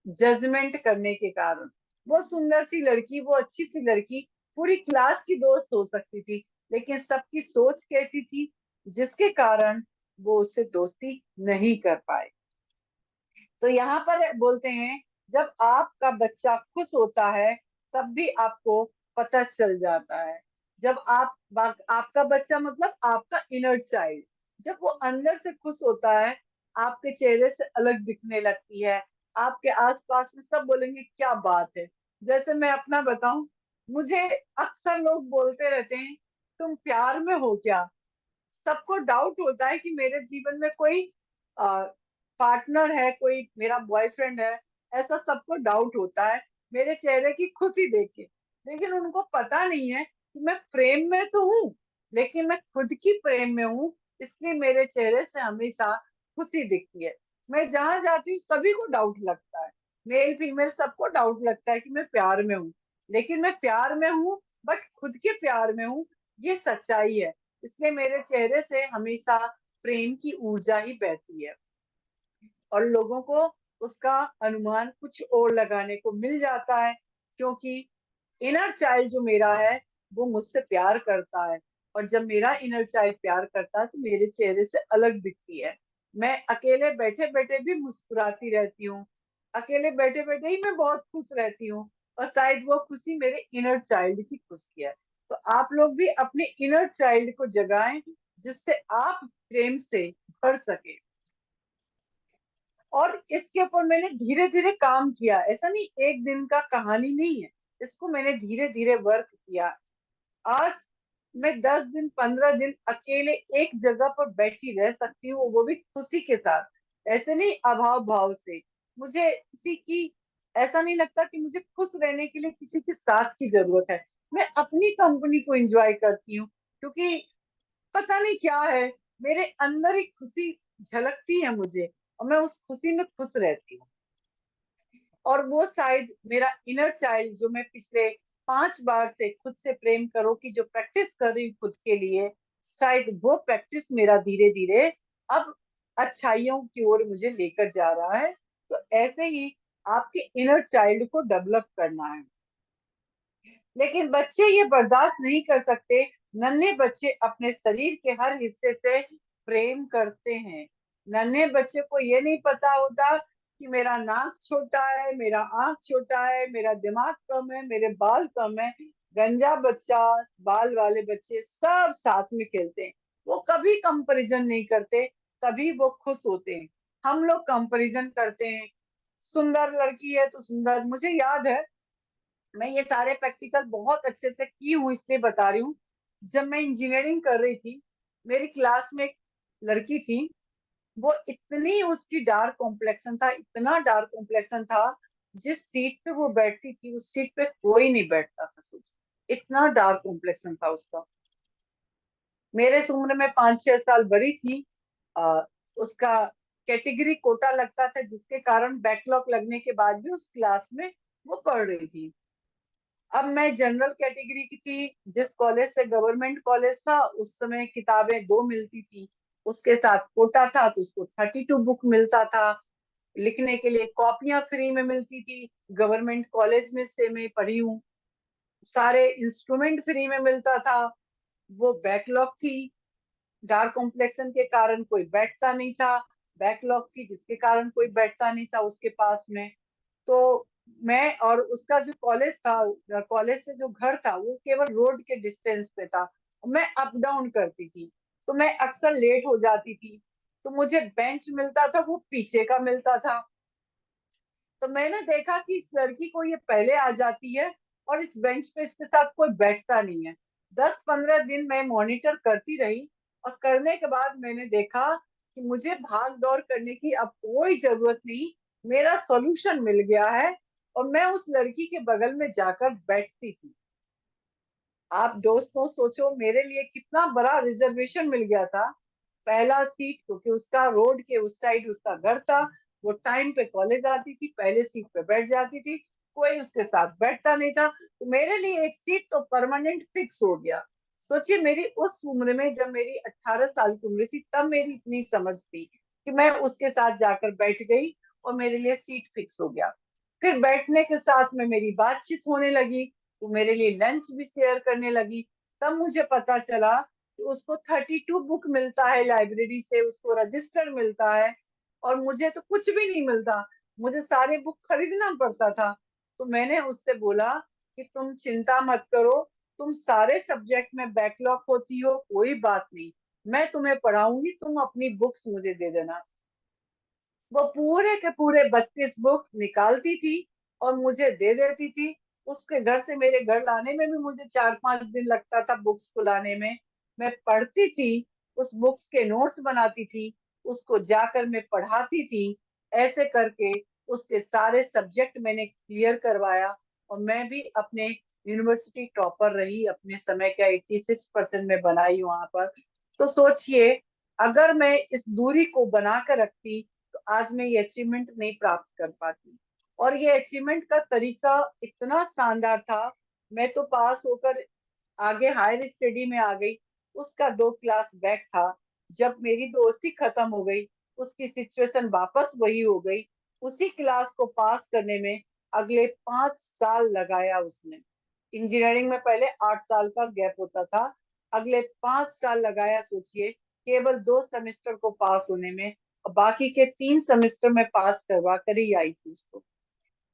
जजमेंट करने के कारण। वो सुंदर सी लड़की, वो अच्छी सी लड़की पूरी क्लास की दोस्त हो सकती थी, लेकिन सबकी सोच कैसी थी जिसके कारण वो उससे दोस्ती नहीं कर पाए। तो यहाँ पर बोलते हैं जब आपका बच्चा खुश होता है तब भी आपको पता चल जाता है। जब आपका बच्चा मतलब आपका इनर चाइल्ड, जब वो अंदर से खुश होता है, आपके चेहरे से अलग दिखने लगती है, आपके आसपास में सब बोलेंगे क्या बात है। जैसे मैं अपना बताऊं, मुझे अक्सर लोग बोलते रहते हैं तुम प्यार में हो क्या। सबको डाउट होता है कि मेरे जीवन में कोई पार्टनर है, कोई मेरा बॉयफ्रेंड है, ऐसा सबको डाउट होता है मेरे चेहरे की खुशी देख के। लेकिन उनको पता नहीं है कि मैं प्रेम में तो हूँ, लेकिन मैं खुद की प्रेम में हूँ, इसलिए मेरे चेहरे से हमेशा खुशी दिखती है। मैं जहां जाती हूँ सभी को डाउट लगता है, मेल फीमेल सबको डाउट लगता है कि मैं प्यार में हूँ, लेकिन मैं प्यार में हूँ, बट खुद के प्यार में हूँ, ये सच्चाई है। इसलिए मेरे चेहरे से हमेशा प्रेम की ऊर्जा ही बहती है, और लोगों को उसका अनुमान कुछ और लगाने को मिल जाता है, क्योंकि इनर चाइल्ड जो मेरा है वो मुझसे प्यार करता है, और जब मेरा इनर चाइल्ड प्यार करता है तो मेरे चेहरे से अलग दिखती है। मैं अकेले बैठे बैठे भी मुस्कुराती रहती हूँ, अकेले बैठे बैठे ही मैं बहुत खुश रहती हूँ, और शायद वो खुशी मेरे इनर चाइल्ड की खुशी है। तो आप लोग भी अपने इनर चाइल्ड को जगाएं, जिससे आप प्रेम से भर सके। और इसके ऊपर मैंने धीरे धीरे काम किया, ऐसा नहीं एक दिन का कहानी नहीं है, इसको मैंने धीरे धीरे वर्क किया। आज मैं 10 दिन 15 दिन अकेले एक जगह पर बैठी रह सकती हूँ, वो भी खुशी के साथ, ऐसे नहीं अभाव भाव से। मुझे किसी की ऐसा नहीं लगता कि मुझे खुश रहने के लिए किसी के साथ की जरूरत है। मैं अपनी कंपनी को एंजॉय करती हूँ, क्योंकि पता नहीं क्या है, मेरे अंदर ही खुशी झलकती है मुझे, और मैं उस खुशी में खुश रहती हूँ। और वो शायद मेरा इनर चाइल्ड जो मैं पिछले 5 बार से खुद से प्रेम करो की जो प्रैक्टिस कर रही हूँ खुद के लिए, शायद वो प्रैक्टिस मेरा धीरे धीरे अब अच्छाइयों की ओर मुझे लेकर जा रहा है, तो ऐसे ही आपके इनर चाइल्ड को डेवलप करना है। लेकिन बच्चे ये बर्दाश्त नहीं कर सकते। नन्हे बच्चे अपने शरीर के हर हिस्से से प्रेम करते हैं। नन्हे बच्चे को ये नहीं पता होता कि मेरा नाक छोटा है, मेरा आंख छोटा है, मेरा दिमाग कम है, मेरे बाल कम है। गंजा बच्चा, बाल वाले बच्चे सब साथ में खेलते हैं। वो कभी कंपैरिजन नहीं करते, तभी वो खुश होते हैं। हम लोग कंपैरिजन करते हैं। सुंदर लड़की है तो सुंदर, मुझे याद है, मैं ये सारे प्रैक्टिकल बहुत अच्छे से की हूँ, इसलिए बता रही हूँ। जब मैं इंजीनियरिंग कर रही थी, मेरी क्लास में एक लड़की थी। वो इतनी, उसकी डार्क कॉम्प्लेक्शन था, इतना डार्क कॉम्प्लेक्शन था। जिस सीट पे वो बैठती थी उस सीट पे कोई नहीं बैठता था, सोच, इतना डार्क कॉम्प्लेक्शन था उसका। मेरे से उम्र में 5-6 साल बड़ी थी। आ, उसका कैटेगरी कोटा लगता था, जिसके कारण बैकलॉग लगने के बाद भी उस क्लास में वो पढ़ रही थी। अब मैं जनरल कैटेगरी की थी। जिस कॉलेज से, गवर्नमेंट कॉलेज था, उस समय किताबें 2 मिलती थी। उसके साथ कोटा था तो उसको 32 बुक मिलता था। लिखने के लिए कॉपियां फ्री में मिलती थी। गवर्नमेंट कॉलेज में से मैं पढ़ी हूँ। सारे इंस्ट्रूमेंट फ्री में मिलता था। वो बैकलॉग थी, डार्क कॉम्प्लेक्शन के कारण कोई बैठता नहीं था। बैकलॉग थी जिसके कारण कोई बैठता नहीं था उसके पास में। तो मैं, और उसका जो कॉलेज था, कॉलेज से जो घर था वो केवल रोड के डिस्टेंस पे था। मैं अप डाउन करती थी, तो मैं अक्सर लेट हो जाती थी। तो मुझे बेंच मिलता था, वो पीछे का मिलता था। तो मैंने देखा कि इस लड़की को ये पहले आ जाती है और इस बेंच पे इसके साथ कोई बैठता नहीं है। 10-15 दिन मैं मॉनिटर करती रही, और करने के बाद मैंने देखा कि मुझे भाग दौड़ करने की अब कोई जरूरत नहीं। मेरा सॉल्यूशन मिल गया है, और मैं उस लड़की के बगल में जाकर बैठती थी। आप दोस्तों सोचो, मेरे लिए कितना बड़ा रिजर्वेशन मिल गया था। पहला सीट, क्योंकि उसका रोड के उस साइड उसका घर था। वो टाइम पे कॉलेज आती थी, पहले सीट पे बैठ जाती थी। कोई उसके साथ बैठता नहीं था, तो मेरे लिए एक सीट तो परमानेंट फिक्स हो गया। सोचिए, मेरी उस उम्र में, जब मेरी 18 साल की उम्र थी, तब मेरी इतनी समझ थी कि मैं उसके साथ जाकर बैठ गई और मेरे लिए सीट फिक्स हो गया। फिर बैठने के साथ में मेरी बातचीत होने लगी। वो मेरे लिए लंच भी शेयर करने लगी। तब मुझे पता चला कि उसको 32 बुक मिलता है लाइब्रेरी से, उसको रजिस्टर मिलता है, और मुझे तो कुछ भी नहीं मिलता। मुझे सारे बुक खरीदना पड़ता था। तो मैंने उससे बोला कि तुम चिंता मत करो, तुम सारे सब्जेक्ट में बैकलॉग होती हो, कोई बात नहीं, मैं तुम्हें पढ़ाऊंगी, तुम अपनी बुक्स मुझे दे देना। वो पूरे के पूरे 32 बुक निकालती थी और मुझे दे देती थी। उसके घर से मेरे घर लाने में भी मुझे 4-5 दिन लगता था बुक्स को लाने में। मैं पढ़ती थी, उस बुक्स के नोट्स बनाती थी, उसको जाकर मैं पढ़ाती थी। ऐसे करके उसके सारे सब्जेक्ट मैंने क्लियर करवाया, और मैं भी अपने यूनिवर्सिटी टॉपर रही। अपने समय का 86% में बनाई वहां पर। तो सोचिए, अगर मैं इस दूरी को बना कर रखती तो आज मैं ये अचीवमेंट नहीं प्राप्त कर पाती। और ये अचीवमेंट का तरीका इतना शानदार था। मैं तो पास होकर आगे हायर स्टडी में आ गई। उसका 2 क्लास बैक था। जब मेरी दोस्ती खत्म हो गई, उसकी सिचुएशन वापस वही हो गई। उसी क्लास को पास करने में अगले 5 साल लगाया उसने। इंजीनियरिंग में पहले 8 साल का गैप होता था, अगले 5 साल लगाया। सोचिए, केवल 2 सेमेस्टर को पास होने में, और बाकी के 3 सेमेस्टर में पास करवा कर ही आई थी उसको।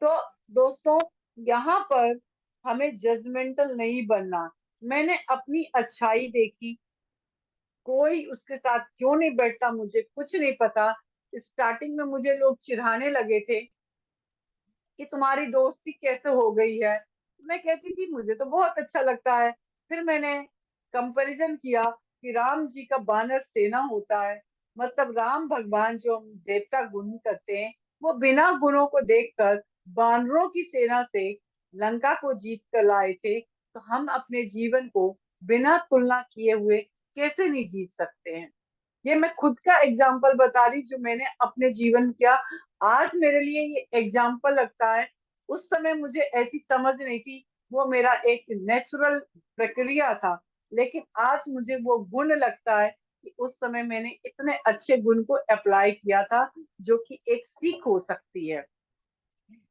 तो दोस्तों, यहाँ पर हमें जजमेंटल नहीं बनना। मैंने अपनी अच्छाई देखी। कोई उसके साथ क्यों नहीं बैठता मुझे कुछ नहीं पता। स्टार्टिंग में मुझे लोग चिढ़ाने लगे थे कि तुम्हारी दोस्ती कैसे हो गई है। मैं कहती थी मुझे तो बहुत अच्छा लगता है। फिर मैंने कंपैरिजन किया कि राम जी का बानर सेना होता है, मतलब राम भगवान जो हम देवता गुण करते हैं, वो बिना गुणों को देखकर बानरों की सेना से लंका को जीत कर लाए थे। तो हम अपने जीवन को बिना तुलना किए हुए कैसे नहीं जीत सकते हैं। ये मैं खुद का एग्जाम्पल बता रही, जो मैंने अपने जीवन किया। आज मेरे लिए ये एग्जाम्पल लगता है। उस समय मुझे ऐसी समझ नहीं थी, वो मेरा एक नेचुरल प्रक्रिया था। लेकिन आज मुझे वो गुण लगता है कि उस समय मैंने इतने अच्छे गुण को अप्लाई किया था, जो कि एक सीख हो सकती है।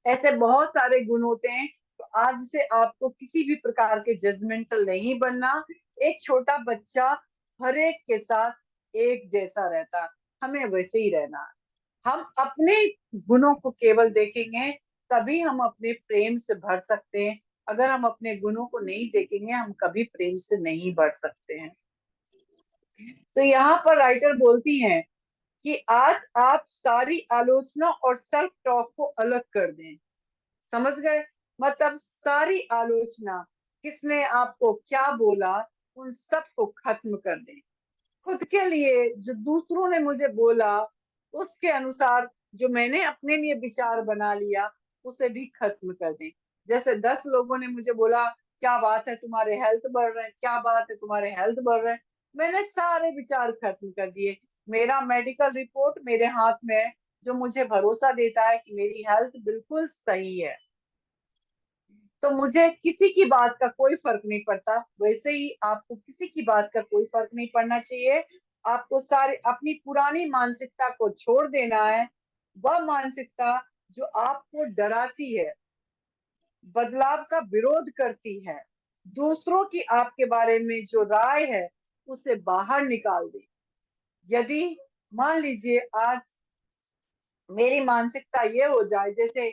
ऐसे बहुत सारे गुण होते हैं। तो आज से आपको किसी भी प्रकार के जजमेंटल नहीं बनना। एक छोटा बच्चा हर एक के साथ एक जैसा रहता, हमें वैसे ही रहना है। हम अपने गुणों को केवल देखेंगे, तभी हम अपने प्रेम से भर सकते हैं। अगर हम अपने गुणों को नहीं देखेंगे, हम कभी प्रेम से नहीं भर सकते हैं। तो यहाँ पर राइटर बोलती हैं कि आज आप सारी आलोचना और सेल्फ टॉक को अलग कर दें। समझ गए? मतलब सारी आलोचना, किसने आपको क्या बोला, उन सब को खत्म कर दें। खुद के लिए जो दूसरों ने मुझे बोला, उसके अनुसार जो मैंने अपने लिए विचार बना लिया, उसे भी खत्म कर दें। जैसे 10 लोगों ने मुझे बोला, क्या बात है तुम्हारे हेल्थ बढ़ रहे हैं, क्या बात है तुम्हारे हेल्थ बढ़ रहे हैं, मैंने सारे विचार खत्म कर दिए। मेरा मेडिकल रिपोर्ट मेरे हाथ में है, जो मुझे भरोसा देता है कि मेरी हेल्थ बिल्कुल सही है। तो मुझे किसी की बात का कोई फर्क नहीं पड़ता। वैसे ही आपको किसी की बात का कोई फर्क नहीं पड़ना चाहिए। आपको सारे अपनी पुरानी मानसिकता को छोड़ देना है। वह मानसिकता जो आपको डराती है, बदलाव का विरोध करती है, दूसरों की आपके बारे में जो राय है, उसे बाहर निकाल दे। यदि मान लीजिए आज मेरी मानसिकता ये हो जाए, जैसे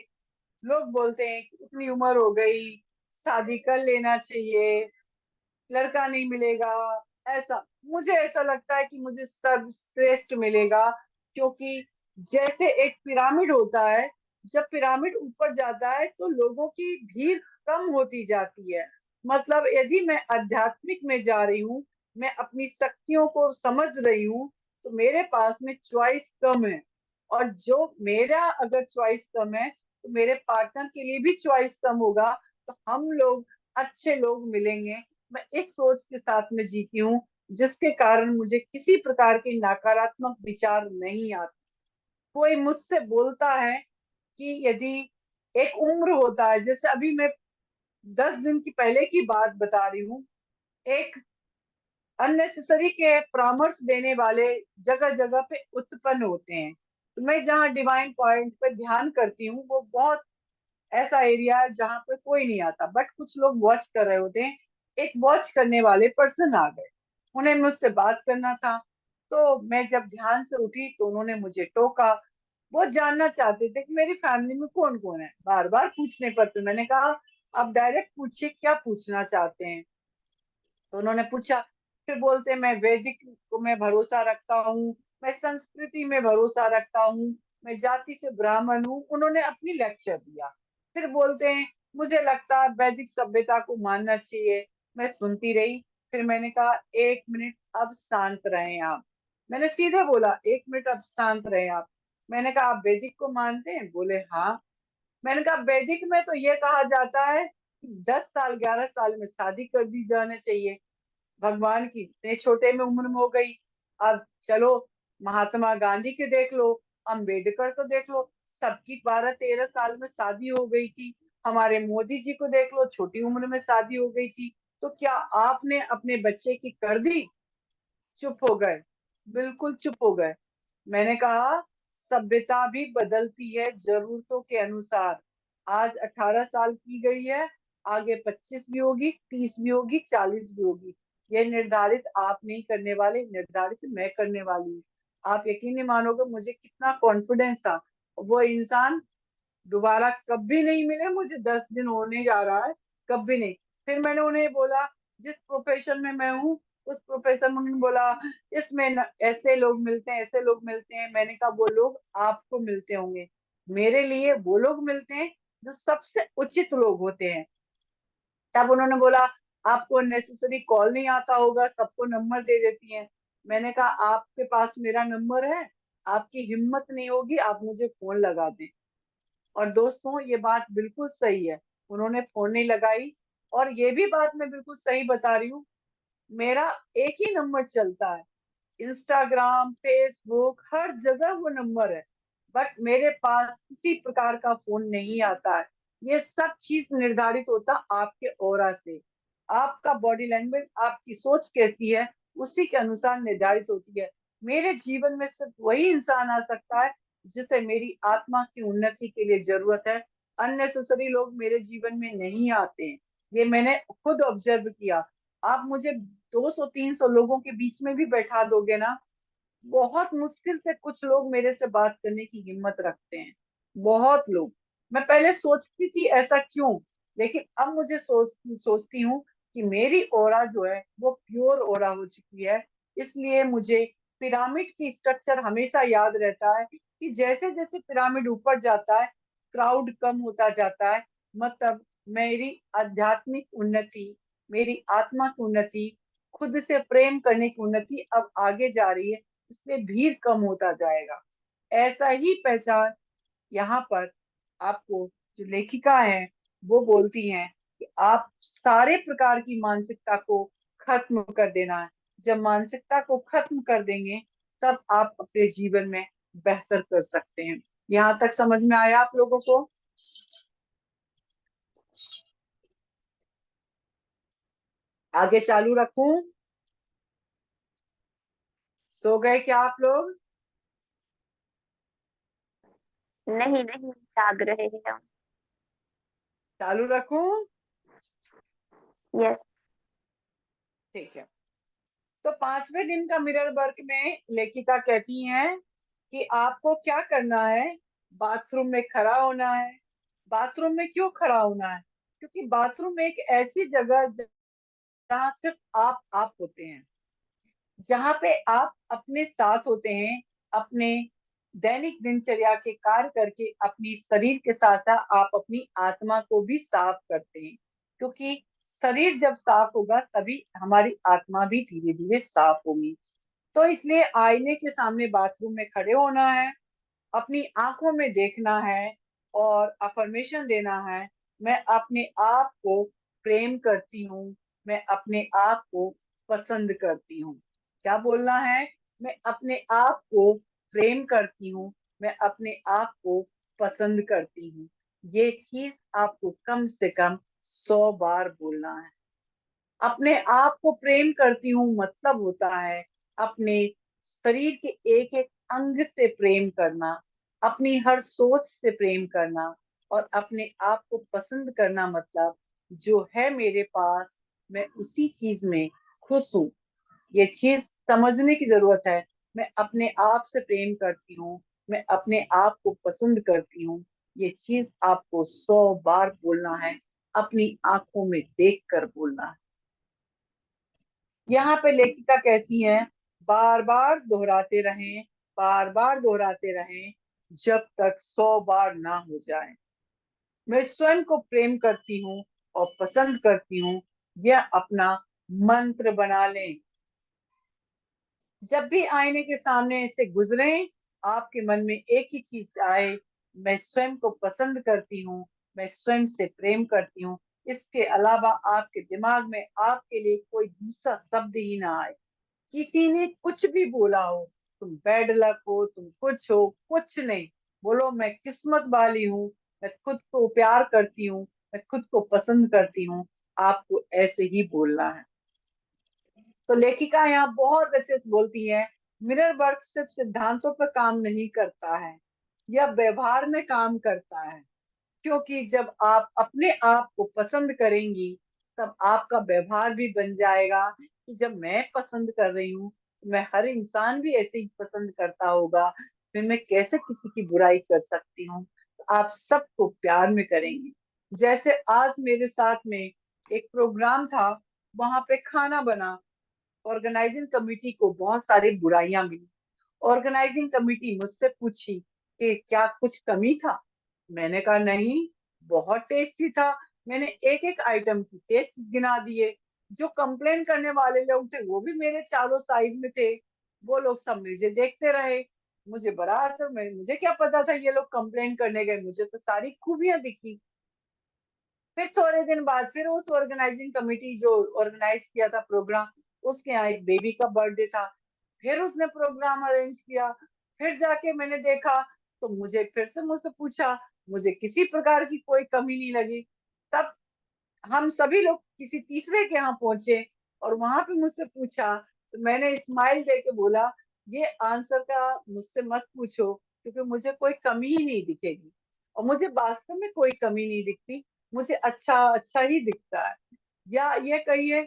लोग बोलते हैं कि इतनी उम्र हो गई, शादी कर लेना चाहिए, लड़का नहीं मिलेगा, ऐसा मुझे ऐसा लगता है कि मुझे सर्वश्रेष्ठ मिलेगा। क्योंकि जैसे एक पिरामिड होता है, जब पिरामिड ऊपर जाता है तो लोगों की भीड़ कम होती जाती है। मतलब यदि मैं आध्यात्मिक में जा रही हूँ, मैं अपनी शक्तियों को समझ रही हूँ, तो मेरे पास में चॉइस कम है। और जो मेरा अगर चॉइस कम है, तो मेरे पार्टनर के लिए भी चॉइस कम होगा। तो हम लोग अच्छे लोग मिलेंगे। मैं इस सोच के साथ में जीती हूँ, जिसके कारण मुझे किसी प्रकार की नकारात्मक विचार नहीं आते। कोई मुझसे बोलता है कि यदि एक उम्र होता है, जैसे अभी मैं 10 दिन की पहले की बात बता रही हूँ, एक अननेसेसरी के परामर्श देने वाले जगह जगह पे उत्पन्न होते हैं। तो मैं जहाँ डिवाइन पॉइंट पर ध्यान करती हूँ, वो बहुत ऐसा एरिया है जहाँ पे कोई नहीं आता, बट कुछ लोग वॉच कर रहे होते हैं। एक वॉच करने वाले पर्सन आ गए, उन्हें मुझसे बात करना था। तो मैं जब ध्यान से उठी तो उन्होंने मुझे टोका। वो जानना चाहते थे कि मेरी फैमिली में कौन कौन है, बार बार पूछने पर। तो मैंने कहा, आप डायरेक्ट पूछिए क्या पूछना चाहते हैं। तो उन्होंने पूछा। फिर बोलते, मैं वैदिक को मैं भरोसा रखता हूँ, मैं संस्कृति में भरोसा रखता हूँ, मैं जाति से ब्राह्मण हूँ। उन्होंने अपनी लेक्चर दिया। फिर बोलते हैं, मुझे लगता है वैदिक सभ्यता को मानना चाहिए। मैं सुनती रही। फिर मैंने कहा, 1 मिनट अब शांत रहें आप। मैंने सीधे बोला, 1 मिनट अब शांत रहें आप। मैंने कहा, आप वैदिक को मानते हैं? बोले हाँ। मैंने कहा, वैदिक में तो ये कहा जाता है कि 10 साल 11 साल में शादी कर दी जाना चाहिए। भगवान की इतने छोटे में उम्र में हो गई। अब चलो, महात्मा गांधी के देख लो, अम्बेडकर को देख लो, सबकी 12 13 साल में शादी हो गई थी। हमारे मोदी जी को देख लो, छोटी उम्र में शादी हो गई थी। तो क्या आपने अपने बच्चे की कर दी? चुप हो गए, बिल्कुल चुप हो गए। मैंने कहा, सभ्यता भी बदलती है जरूरतों के अनुसार। आज 18 साल की गई है, आगे 25 भी होगी, 30 भी होगी, 40 भी होगी। ये निर्धारित आप नहीं करने वाले, निर्धारित मैं करने वाली हूँ। आप यकीन नहीं मानोगे, मुझे कितना कॉन्फिडेंस था। वो इंसान दोबारा कभी नहीं मिले मुझे। 10 दिन होने जा रहा है, कभी नहीं। फिर मैंने उन्हें बोला, जिस प्रोफेशन में मैं हूँ, उस प्रोफेशन में उन्होंने बोला, इसमें ऐसे लोग मिलते हैं, ऐसे लोग मिलते हैं। मैंने कहा, वो लोग आपको मिलते होंगे, मेरे लिए वो लोग मिलते हैं जो सबसे उचित लोग होते हैं। तब उन्होंने बोला, आपको नेसेसरी कॉल नहीं आता होगा, सबको नंबर दे देती हैं। मैंने कहा, आपके पास मेरा नंबर है, आपकी हिम्मत नहीं होगी, आप मुझे फोन लगा दें। और दोस्तों, ये बात बिल्कुल सही है, उन्होंने फोन नहीं लगाई। और ये भी बात मैं बिल्कुल सही बता रही हूँ, मेरा एक ही नंबर चलता है, इंस्टाग्राम, फेसबुक, हर जगह वो नंबर है। बट मेरे पास किसी प्रकार का फोन नहीं आता है। ये सब चीज निर्धारित होता आपके ऑरा से। आपका बॉडी लैंग्वेज, आपकी सोच कैसी है, उसी के अनुसार निर्धारित होती है। मेरे जीवन में सिर्फ वही इंसान आ सकता है जिसे मेरी आत्मा की उन्नति के लिए जरूरत है। अननेसेसरी लोग मेरे जीवन में नहीं आते हैं। ये मैंने खुद ऑब्जर्व किया। आप मुझे 200-300 लोगों के बीच में भी बैठा दोगे ना, बहुत मुश्किल से कुछ लोग मेरे से बात करने की हिम्मत रखते हैं। बहुत लोग। मैं पहले सोचती थी ऐसा क्यों, लेकिन अब मुझे सोचती हूँ कि मेरी ऑरा जो है वो प्योर ऑरा हो चुकी है। इसलिए मुझे पिरामिड की स्ट्रक्चर हमेशा याद रहता है कि जैसे जैसे पिरामिड ऊपर जाता है, क्राउड कम होता जाता है। मतलब मेरी आध्यात्मिक उन्नति, मेरी आत्मा की उन्नति, खुद से प्रेम करने की उन्नति अब आगे जा रही है। इसलिए भीड़ कम होता जाएगा। ऐसा ही पहचान यहाँ पर आपको जो लेखिका है वो बोलती हैं कि आप सारे प्रकार की मानसिकता को खत्म कर देना है। जब मानसिकता को खत्म कर देंगे तब आप अपने जीवन में बेहतर कर सकते हैं। यहाँ तक समझ में आया आप लोगों को? आगे चालू रखूं? सो गए क्या आप लोग? नहीं नहीं, जाग रहे हैं हम। चालू रखूं? यस। ठीक है। तो 5वें दिन का मिरर वर्क में लेखिका कहती हैं कि आपको क्या करना है। बाथरूम में खड़ा होना है। बाथरूम में क्यों खड़ा होना है? क्योंकि बाथरूम एक ऐसी जगह जहाँ सिर्फ आप होते हैं, जहाँ पे आप अपने साथ होते हैं। अपने दैनिक दिनचर्या के कार्य करके अपनी शरीर के साथ साथ आप अपनी आत्मा को भी साफ करते हैं। क्योंकि शरीर जब साफ होगा तभी हमारी आत्मा भी धीरे धीरे साफ होगी। तो इसलिए आईने के सामने बाथरूम में खड़े होना है, अपनी आंखों में देखना है और अफर्मेशन देना है। मैं अपने आप को प्रेम करती हूँ। मैं अपने आप को पसंद करती हूँ। क्या बोलना है? मैं अपने आप को प्रेम करती हूँ। मैं अपने आप को पसंद करती हूँ। ये चीज आपको कम से कम 100 बार बोलना है। अपने आप को प्रेम करती हूँ मतलब होता है अपने शरीर के एक एक अंग से प्रेम करना, अपनी हर सोच से प्रेम करना, और अपने आप को पसंद करना मतलब जो है मेरे पास मैं उसी चीज में खुश हूँ। ये चीज समझने की जरूरत है। मैं अपने आप से प्रेम करती हूँ। मैं अपने आप को पसंद करती हूँ। ये चीज आपको 100 बार बोलना है। अपनी आंखों में देख कर बोलना है। यहाँ पे लेखिका कहती हैं बार बार दोहराते रहें, बार बार दोहराते रहें जब तक 100 बार ना हो जाए। मैं स्वयं को प्रेम करती हूँ और पसंद करती हूँ। यह अपना मंत्र बना लें। जब भी आईने के सामने से गुजरे आपके मन में एक ही चीज आए, मैं स्वयं को पसंद करती हूँ, मैं स्वयं से प्रेम करती हूँ। इसके अलावा आपके दिमाग में आपके लिए कोई दूसरा शब्द ही ना आए। किसी ने कुछ भी बोला हो, तुम बैड लक हो, तुम कुछ हो, कुछ नहीं। बोलो मैं किस्मत वाली हूँ, मैं खुद को प्यार करती हूँ, मैं खुद को पसंद करती हूँ। आपको ऐसे ही बोलना है। तो लेखिका यहाँ बहुत अच्छे से बोलती है मिरर वर्क सिर्फ सिद्धांतों पर काम नहीं करता है, यह व्यवहार में काम करता है। क्योंकि जब आप अपने आप को पसंद करेंगी तब आपका व्यवहार भी बन जाएगा कि जब मैं पसंद कर रही हूँ तो मैं हर इंसान भी ऐसे ही पसंद करता होगा, फिर मैं कैसे किसी की बुराई कर सकती हूँ। तो आप सबको प्यार में करेंगी। जैसे आज मेरे साथ में एक प्रोग्राम था, वहां पे खाना बना। ऑर्गेनाइजिंग कमेटी को बहुत सारी बुराइयां मिली। ऑर्गेनाइजिंग कमेटी मुझसे पूछी कि क्या कुछ कमी था। मैंने कहा नहीं, बहुत टेस्टी था। मैंने एक एक आइटम की टेस्ट गिना दिए। जो कंप्लेन करने वाले लोग थे वो भी मेरे चारों साइड में थे। वो लोग सब मुझे देखते रहे। मुझे बड़ा असर में, मुझे क्या पता था ये लोग कंप्लेन करने गए, मुझे तो सारी खूबियां दिखी। फिर थोड़े दिन बाद फिर उस ऑर्गेनाइजिंग कमेटी जो ऑर्गेनाइज किया था प्रोग्राम, उसके यहाँ एक बेबी का बर्थडे था। फिर उसने प्रोग्राम अरेंज किया। फिर जाके मैंने देखा तो मुझे फिर से मुझसे पूछा। मुझे किसी प्रकार की कोई कमी नहीं लगी। तब हम सभी लोग किसी तीसरे के यहाँ पहुंचे और वहां पे मुझसे पूछा तो मैंने स्माइल दे के बोला, ये आंसर का मुझसे मत पूछो, क्योंकि मुझे कोई कमी ही नहीं दिखेगी, और मुझे वास्तव में कोई कमी नहीं दिखती, मुझे अच्छा अच्छा ही दिखता है। या ये कहिए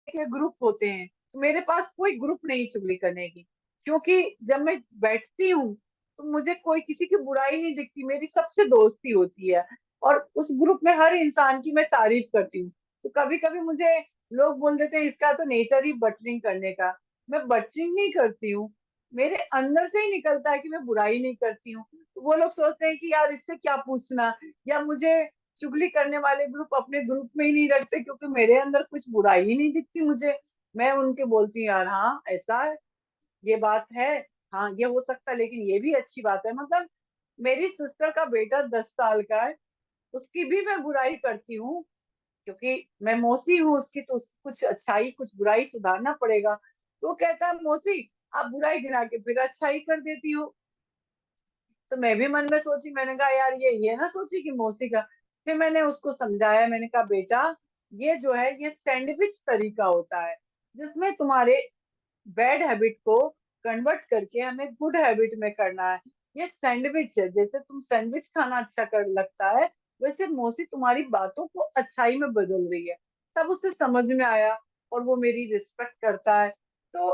के ग्रुप होते हैं, तो मेरे पास कोई ग्रुप नहीं चुगली करने की, क्योंकि जब मैं बैठती हूँ तो मुझे कोई किसी की बुराई नहीं दिखती, मेरी सबसे दोस्ती होती है। और उस ग्रुप में हर इंसान की मैं तारीफ करती हूँ। तो कभी कभी मुझे लोग बोल देते हैं इसका तो नेचर ही बटरिंग करने का। मैं बटरिंग नहीं करती हूँ, मेरे अंदर से ही निकलता है कि मैं बुराई नहीं करती हूँ। तो वो लोग सोचते हैं कि यार इससे क्या पूछना, या मुझे चुगली करने वाले ग्रुप अपने ग्रुप में ही नहीं रखते, क्योंकि मेरे अंदर कुछ बुराई ही नहीं दिखती मुझे। मैं उनके बोलती हूँ यार हाँ ऐसा है, ये बात है, हाँ ये हो सकता है, लेकिन ये भी अच्छी बात है। मतलब मेरी सिस्टर का बेटा 10 साल का है, उसकी भी मैं बुराई करती हूँ, क्योंकि मैं मौसी हूँ उसकी, तो उसकी कुछ अच्छाई कुछ बुराई सुधारना पड़ेगा। तो वो कहता है मौसी आप बुराई गिना के फिर अच्छाई कर देती हो। तो मैं भी मन में सोची, मैंने कहा यार ये ना सोची कि मौसी का। फिर मैंने उसको समझाया, मैंने कहा बेटा ये जो है ये सैंडविच तरीका होता है, जिसमें तुम्हारे बैड हैबिट को कन्वर्ट करके हमें गुड हैबिट में करना है। ये सैंडविच है, जैसे तुम सैंडविच खाना अच्छा कर लगता है, वैसे मौसी तुम्हारी बातों को अच्छाई में बदल रही है। तब उसे समझ में आया, और वो मेरी रिस्पेक्ट करता है। तो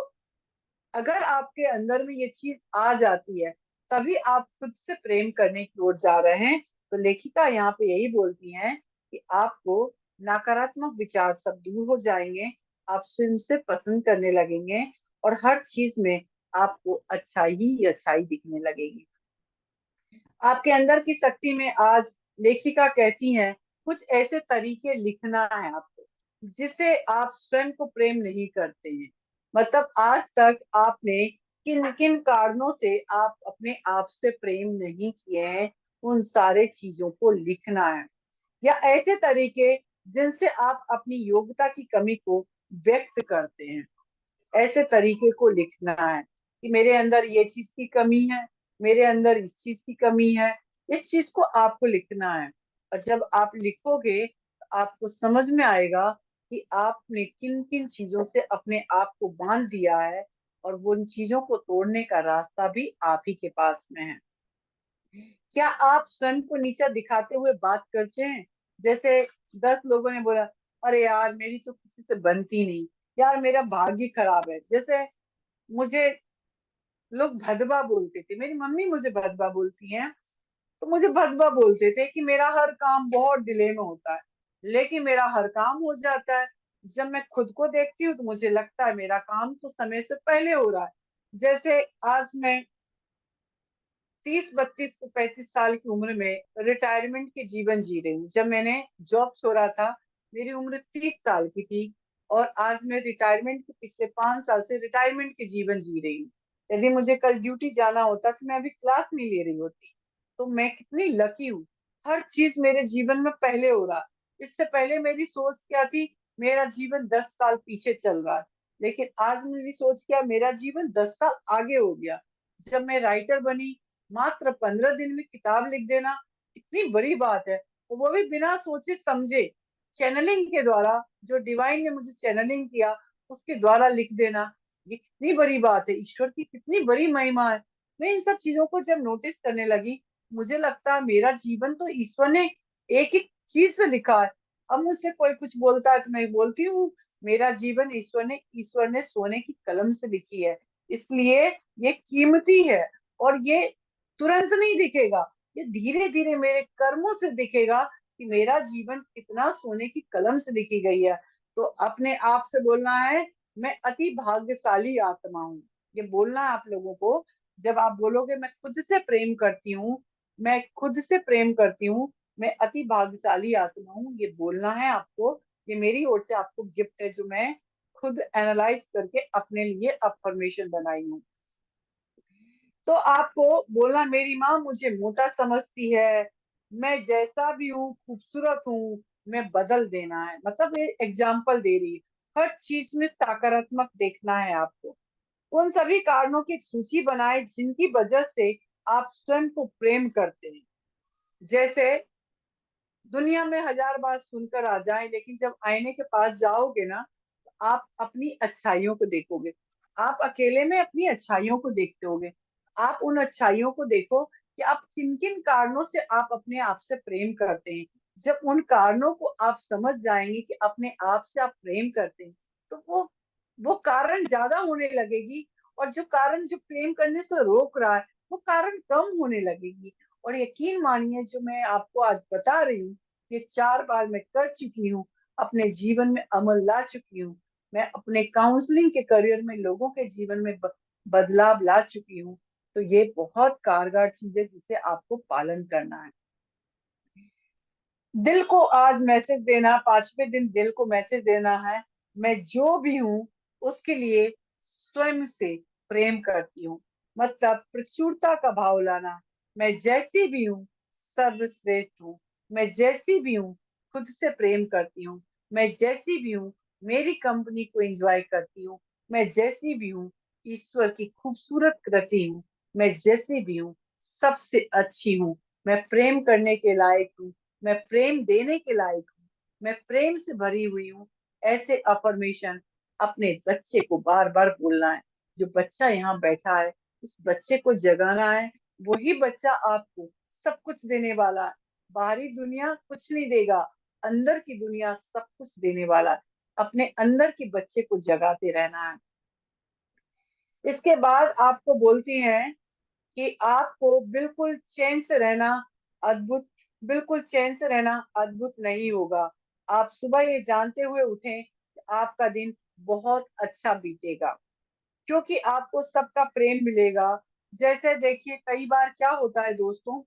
अगर आपके अंदर में ये चीज आ जाती है, तभी आप खुद से प्रेम करने की ओर जा रहे हैं। तो लेखिका यहाँ पे यही बोलती हैं कि आपको नकारात्मक विचार सब दूर हो जाएंगे, आप स्वयं से पसंद करने लगेंगे, और हर चीज में आपको अच्छाई ही अच्छाई दिखने लगेगी। आपके अंदर की शक्ति में आज लेखिका कहती हैं कुछ ऐसे तरीके लिखना है आपको, जिससे आप स्वयं को प्रेम नहीं करते हैं। मतलब आज तक आपने किन किन कारणों से आप अपने आप से प्रेम नहीं किए हैं, उन सारे चीजों को लिखना है। या ऐसे तरीके जिनसे आप अपनी योग्यता की कमी को व्यक्त करते हैं, ऐसे तरीके को लिखना है कि मेरे अंदर ये चीज की कमी है, मेरे अंदर इस चीज की कमी है। इस चीज को आपको लिखना है, और जब आप लिखोगे तो आपको समझ में आएगा कि आपने किन किन चीजों से अपने आप को बांध दिया है, और वो उन चीजों को तोड़ने का रास्ता भी आप ही के पास में है। क्या आप स्वयं को नीचा दिखाते हुए बात करते हैं? जैसे 10 लोगों ने बोला अरे यार मेरी तो किसी से बनती नहीं, यार मेरा भाग्य खराब है। जैसे मुझे लोग भदवा बोलते थे, मेरी मम्मी मुझे भदवा बोलती हैं, तो मुझे भदवा बोलते थे कि मेरा हर काम बहुत डिले में होता है, लेकिन मेरा हर काम हो जाता है। जब मैं खुद को देखती हूँ तो मुझे लगता है मेरा काम तो समय से पहले हो रहा है। जैसे आज मैं 30 32 35 साल की उम्र में रिटायरमेंट के जीवन जी रही हूँ। जब मैंने जॉब छोड़ा था मेरी उम्र 30 साल की थी, और आज मैं रिटायरमेंट के पिछले 5 साल से रिटायरमेंट के जीवन जी रही हूँ। यदि मुझे कल ड्यूटी जाना होता तो मैं अभी क्लास नहीं ले रही होती। तो मैं कितनी लकी हूँ, हर चीज मेरे जीवन में पहले हो रहा। इससे पहले मेरी सोच क्या थी, मेरा जीवन 10 साल पीछे चल रहा है, लेकिन आज मेरी सोच क्या, मेरा जीवन 10 साल आगे हो गया। जब मैं राइटर बनी, मात्र 15 दिन में किताब लिख देना कितनी बड़ी बात है, और वो भी बिना सोचे समझे, चैनलिंग के द्वारा। जो डिवाइन ने मुझे चैनलिंग किया उसके द्वारा लिख देना, ये कितनी बड़ी बात है, ईश्वर की कितनी बड़ी महिमा है। मैं इन सब चीजों को जब नोटिस करने लगी, मुझे लगता है मेरा जीवन तो ईश्वर ने एक एक चीज से लिखा है। अब मुझसे कोई कुछ बोलता है तो मैं बोलती हूँ मेरा जीवन ईश्वर ने सोने की कलम से लिखी है, इसलिए ये कीमती है। और ये तुरंत नहीं दिखेगा, ये धीरे धीरे मेरे कर्मों से दिखेगा कि मेरा जीवन कितना सोने की कलम से लिखी गई है। तो अपने आप से बोलना है मैं अति भाग्यशाली आत्मा हूँ। ये बोलना है आप लोगों को। जब आप बोलोगे मैं खुद से प्रेम करती हूँ, मैं खुद से प्रेम करती हूँ, मैं अति भाग्यशाली आत्मा हूँ, ये बोलना है आपको। ये मेरी ओर से आपको गिफ्ट है जो मैं खुद एनालाइज करके अपने लिए अफर्मेशन बनाई हूँ। तो आपको बोलना मेरी माँ मुझे मोटा समझती है, मैं जैसा भी हूँ खूबसूरत हूँ, मैं बदल देना है। मतलब ये एग्जाम्पल दे रही है, हर चीज में सकारात्मक देखना है आपको। उन सभी कारणों की एक सूची बनाए जिनकी वजह से आप स्वयं को प्रेम करते हैं। जैसे दुनिया में 1000 बात सुनकर आ जाए, लेकिन जब आईने के पास जाओगे ना, तो आप अपनी अच्छाइयों को देखोगे। आप अकेले में अपनी अच्छाइयों को देखते होगे। आप उन अच्छाइयों को देखो कि आप किन किन कारणों से आप अपने आप से प्रेम करते हैं। जब उन कारणों को आप समझ जाएंगे कि अपने आप से आप प्रेम करते हैं, तो वो कारण ज्यादा होने लगेगी, और जो कारण जो प्रेम करने से रोक रहा है, वो कारण कम होने लगेगी। और यकीन मानिए, जो मैं आपको आज बता रही हूँ, ये 4 बार मैं कर चुकी हूँ, अपने जीवन में अमल ला चुकी हूँ। मैं अपने काउंसलिंग के करियर में लोगों के जीवन में बदलाव ला चुकी हूँ। तो ये बहुत कारगर चीज है जिसे आपको पालन करना है। दिल को आज मैसेज देना, 5वें दिन दिल को मैसेज देना है, मैं जो भी हूँ उसके लिए स्वयं से प्रेम करती हूँ। मतलब प्रचुरता का भाव लाना। मैं जैसी भी हूँ सर्वश्रेष्ठ हूँ। मैं जैसी भी हूँ खुद से प्रेम करती हूँ। मैं जैसी भी हूँ मेरी कंपनी को एंजॉय करती हूँ। मैं जैसी भी हूँ ईश्वर की खूबसूरत कृति हूँ। मैं जैसी भी हूँ सबसे अच्छी हूँ। मैं प्रेम करने के लायक हूँ। मैं प्रेम देने के लायक हूँ। मैं प्रेम से भरी हुई हूँ। ऐसे अफर्मेशन अपने बच्चे को बार बार बोलना है। जो बच्चा यहाँ बैठा है, उस बच्चे को जगाना है। वही बच्चा आपको सब कुछ देने वाला है। बाहरी दुनिया कुछ नहीं देगा, अंदर की दुनिया सब कुछ देने वाला है। अपने अंदर के बच्चे को जगाते रहना है। इसके बाद आपको बोलती हैं कि आपको बिल्कुल चैन से रहना अद्भुत बिल्कुल चैन से रहना अद्भुत नहीं होगा। आप सुबह ये जानते हुए उठें कि आपका दिन बहुत अच्छा बीतेगा, क्योंकि आपको सबका प्रेम मिलेगा। जैसे देखिए, कई बार क्या होता है दोस्तों,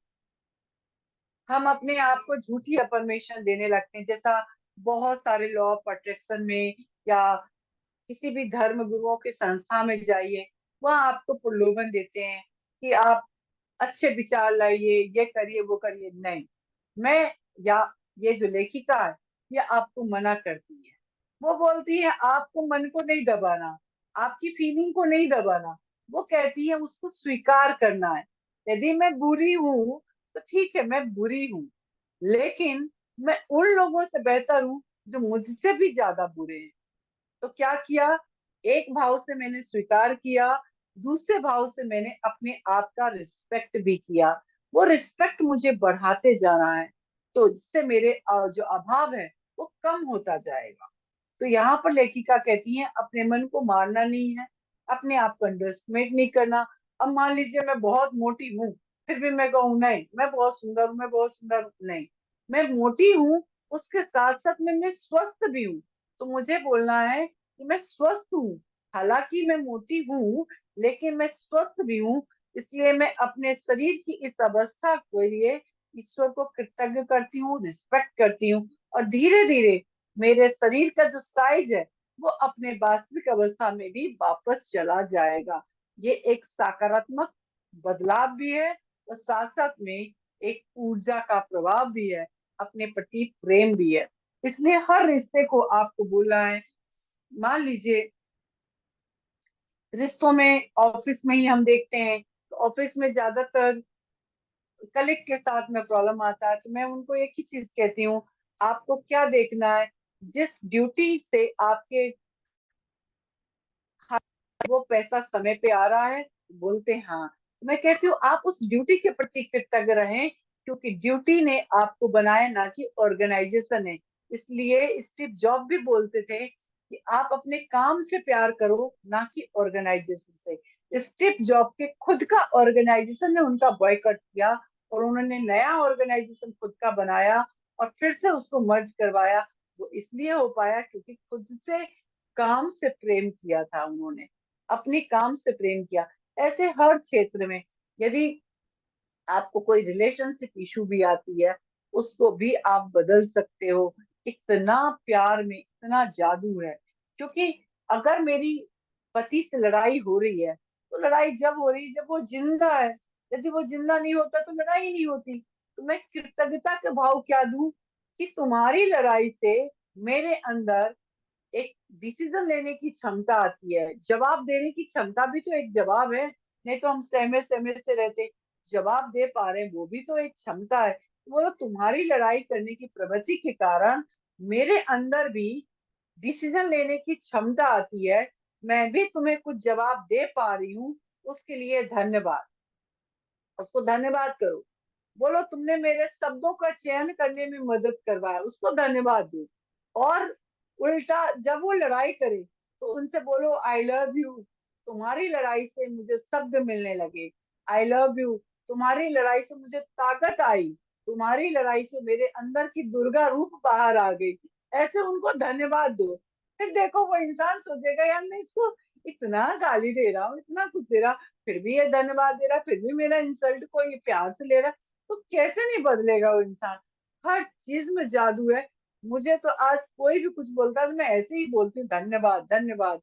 हम अपने आप को झूठी अफर्मेशन देने लगते हैं। जैसा बहुत सारे लॉ ऑफ अट्रैक्शन में, या किसी भी धर्म गुरुओं की संस्था में जाइए, वहाँ आपको प्रलोभन देते हैं कि आप अच्छे विचार लाइए, ये करिए वो करिए। नहीं, मैं या ये जो लेखिका है, ये आपको मना करती है। वो बोलती है आपको मन को नहीं दबाना, आपकी फीलिंग को नहीं दबाना। वो कहती है उसको स्वीकार करना है। यदि मैं बुरी हूँ तो ठीक है, मैं बुरी हूँ, लेकिन मैं उन लोगों से बेहतर हूँ जो मुझसे भी ज्यादा बुरे हैं। तो क्या किया, एक भाव से मैंने स्वीकार किया, दूसरे भाव से मैंने अपने आप का रिस्पेक्ट भी किया। वो रिस्पेक्ट मुझे बढ़ाते जाना है, तो इससे मेरे जो अभाव है वो कम होता जाएगा। तो यहाँ पर लेखिका कहती है अपने मन को मारना नहीं है, अपने आप को अंडरस्टिमेट नहीं करना। अब मान लीजिए मैं बहुत मोटी हूँ, फिर भी मैं कहूँ नहीं मैं बहुत सुंदर हूँ, मैं बहुत सुंदर हूँ। नहीं, मैं मोटी हूँ, उसके साथ साथ मैं स्वस्थ भी हूँ। तो मुझे बोलना है कि मैं स्वस्थ हूँ। हालांकि मैं मोटी हूँ, लेकिन मैं स्वस्थ भी हूँ। इसलिए मैं अपने शरीर की इस अवस्था के लिए ईश्वर को कृतज्ञ करती हूँ, रिस्पेक्ट करती हूँ। और धीरे धीरे मेरे शरीर का जो साइज है वो अपने वास्तविक अवस्था में भी वापस चला जाएगा। ये एक सकारात्मक बदलाव भी है, और साथ साथ में एक ऊर्जा का प्रभाव भी है, अपने प्रति प्रेम भी है। इसलिए हर रिश्ते को आपको बोलना है। मान लीजिए रिश्तों में, ऑफिस में ही हम देखते हैं, तो ऑफिस में ज्यादातर कलीग के साथ में प्रॉब्लम आता है, तो मैं उनको एक ही चीज कहती हूँ, आपको क्या देखना है, जिस ड्यूटी से आपके वो पैसा समय पे आ रहा है, बोलते हैं हाँ, तो मैं कहती हूँ आप उस ड्यूटी के प्रति कृतज्ञ रहें, क्योंकि ड्यूटी ने आपको बनाया, ना कि ऑर्गेनाइजेशन है। इसलिए स्टीव जॉब भी बोलते थे कि आप अपने काम से प्यार करो, ना कि ऑर्गेनाइजेशन से। स्टीव जॉब के खुद का ऑर्गेनाइजेशन ने उनका बॉयकॉट किया, और उन्होंने नया ऑर्गेनाइजेशन खुद का बनाया और फिर से उसको मर्ज करवाया। वो इसलिए हो पाया क्योंकि खुद से काम से प्रेम किया था उन्होंने, अपने काम से प्रेम किया। ऐसे हर क्षेत्र में, यदि आपको कोई रिलेशनशिप इशू भी आती है, उसको भी आप बदल सकते हो। इतना प्यार में इतना जादू है। क्योंकि अगर मेरी पति से लड़ाई हो रही है, तो लड़ाई जब हो रही है जब वो जिंदा है। यदि वो जिंदा नहीं होता तो लड़ाई नहीं होती। तो मैं कृतज्ञता के भाव क्या दूं कि तुम्हारी लड़ाई से मेरे अंदर एक डिसीजन लेने की क्षमता आती है, जवाब देने की क्षमता भी तो एक जवाब है। नहीं तो हम सहमे सहमे से रहते, जवाब दे पा रहे हैं वो भी तो एक क्षमता है। वो तुम्हारी लड़ाई करने की प्रवृत्ति के कारण मेरे अंदर भी डिसीजन लेने की क्षमता आती है, मैं भी तुम्हें कुछ जवाब दे पा रही हूँ, उसके लिए धन्यवाद। उसको धन्यवाद करो। बोलो तुमने मेरे शब्दों का चयन करने में मदद करवाया, उसको धन्यवाद दो। और उल्टा जब वो लड़ाई करे तो उनसे बोलो आई लव यू, तुम्हारी लड़ाई से मुझे शब्द मिलने लगे। आई लव यू, तुम्हारी लड़ाई से मुझे ताकत आई, तुम्हारी लड़ाई से मेरे अंदर की दुर्गा रूप बाहर आ गई। ऐसे उनको धन्यवाद दो। फिर देखो वो इंसान सोचेगा यार मैं इसको इतना गाली दे रहा हूँ, इतना कुछ दे रहा, फिर भी ये धन्यवाद दे रहा, फिर भी मेरा इंसल्ट को ये प्यार से ले रहा, तो कैसे नहीं बदलेगा वो इंसान। हर चीज में जादू है। मुझे तो आज कोई भी कुछ बोलता है तो मैं ऐसे ही बोलती हूँ धन्यवाद धन्यवाद।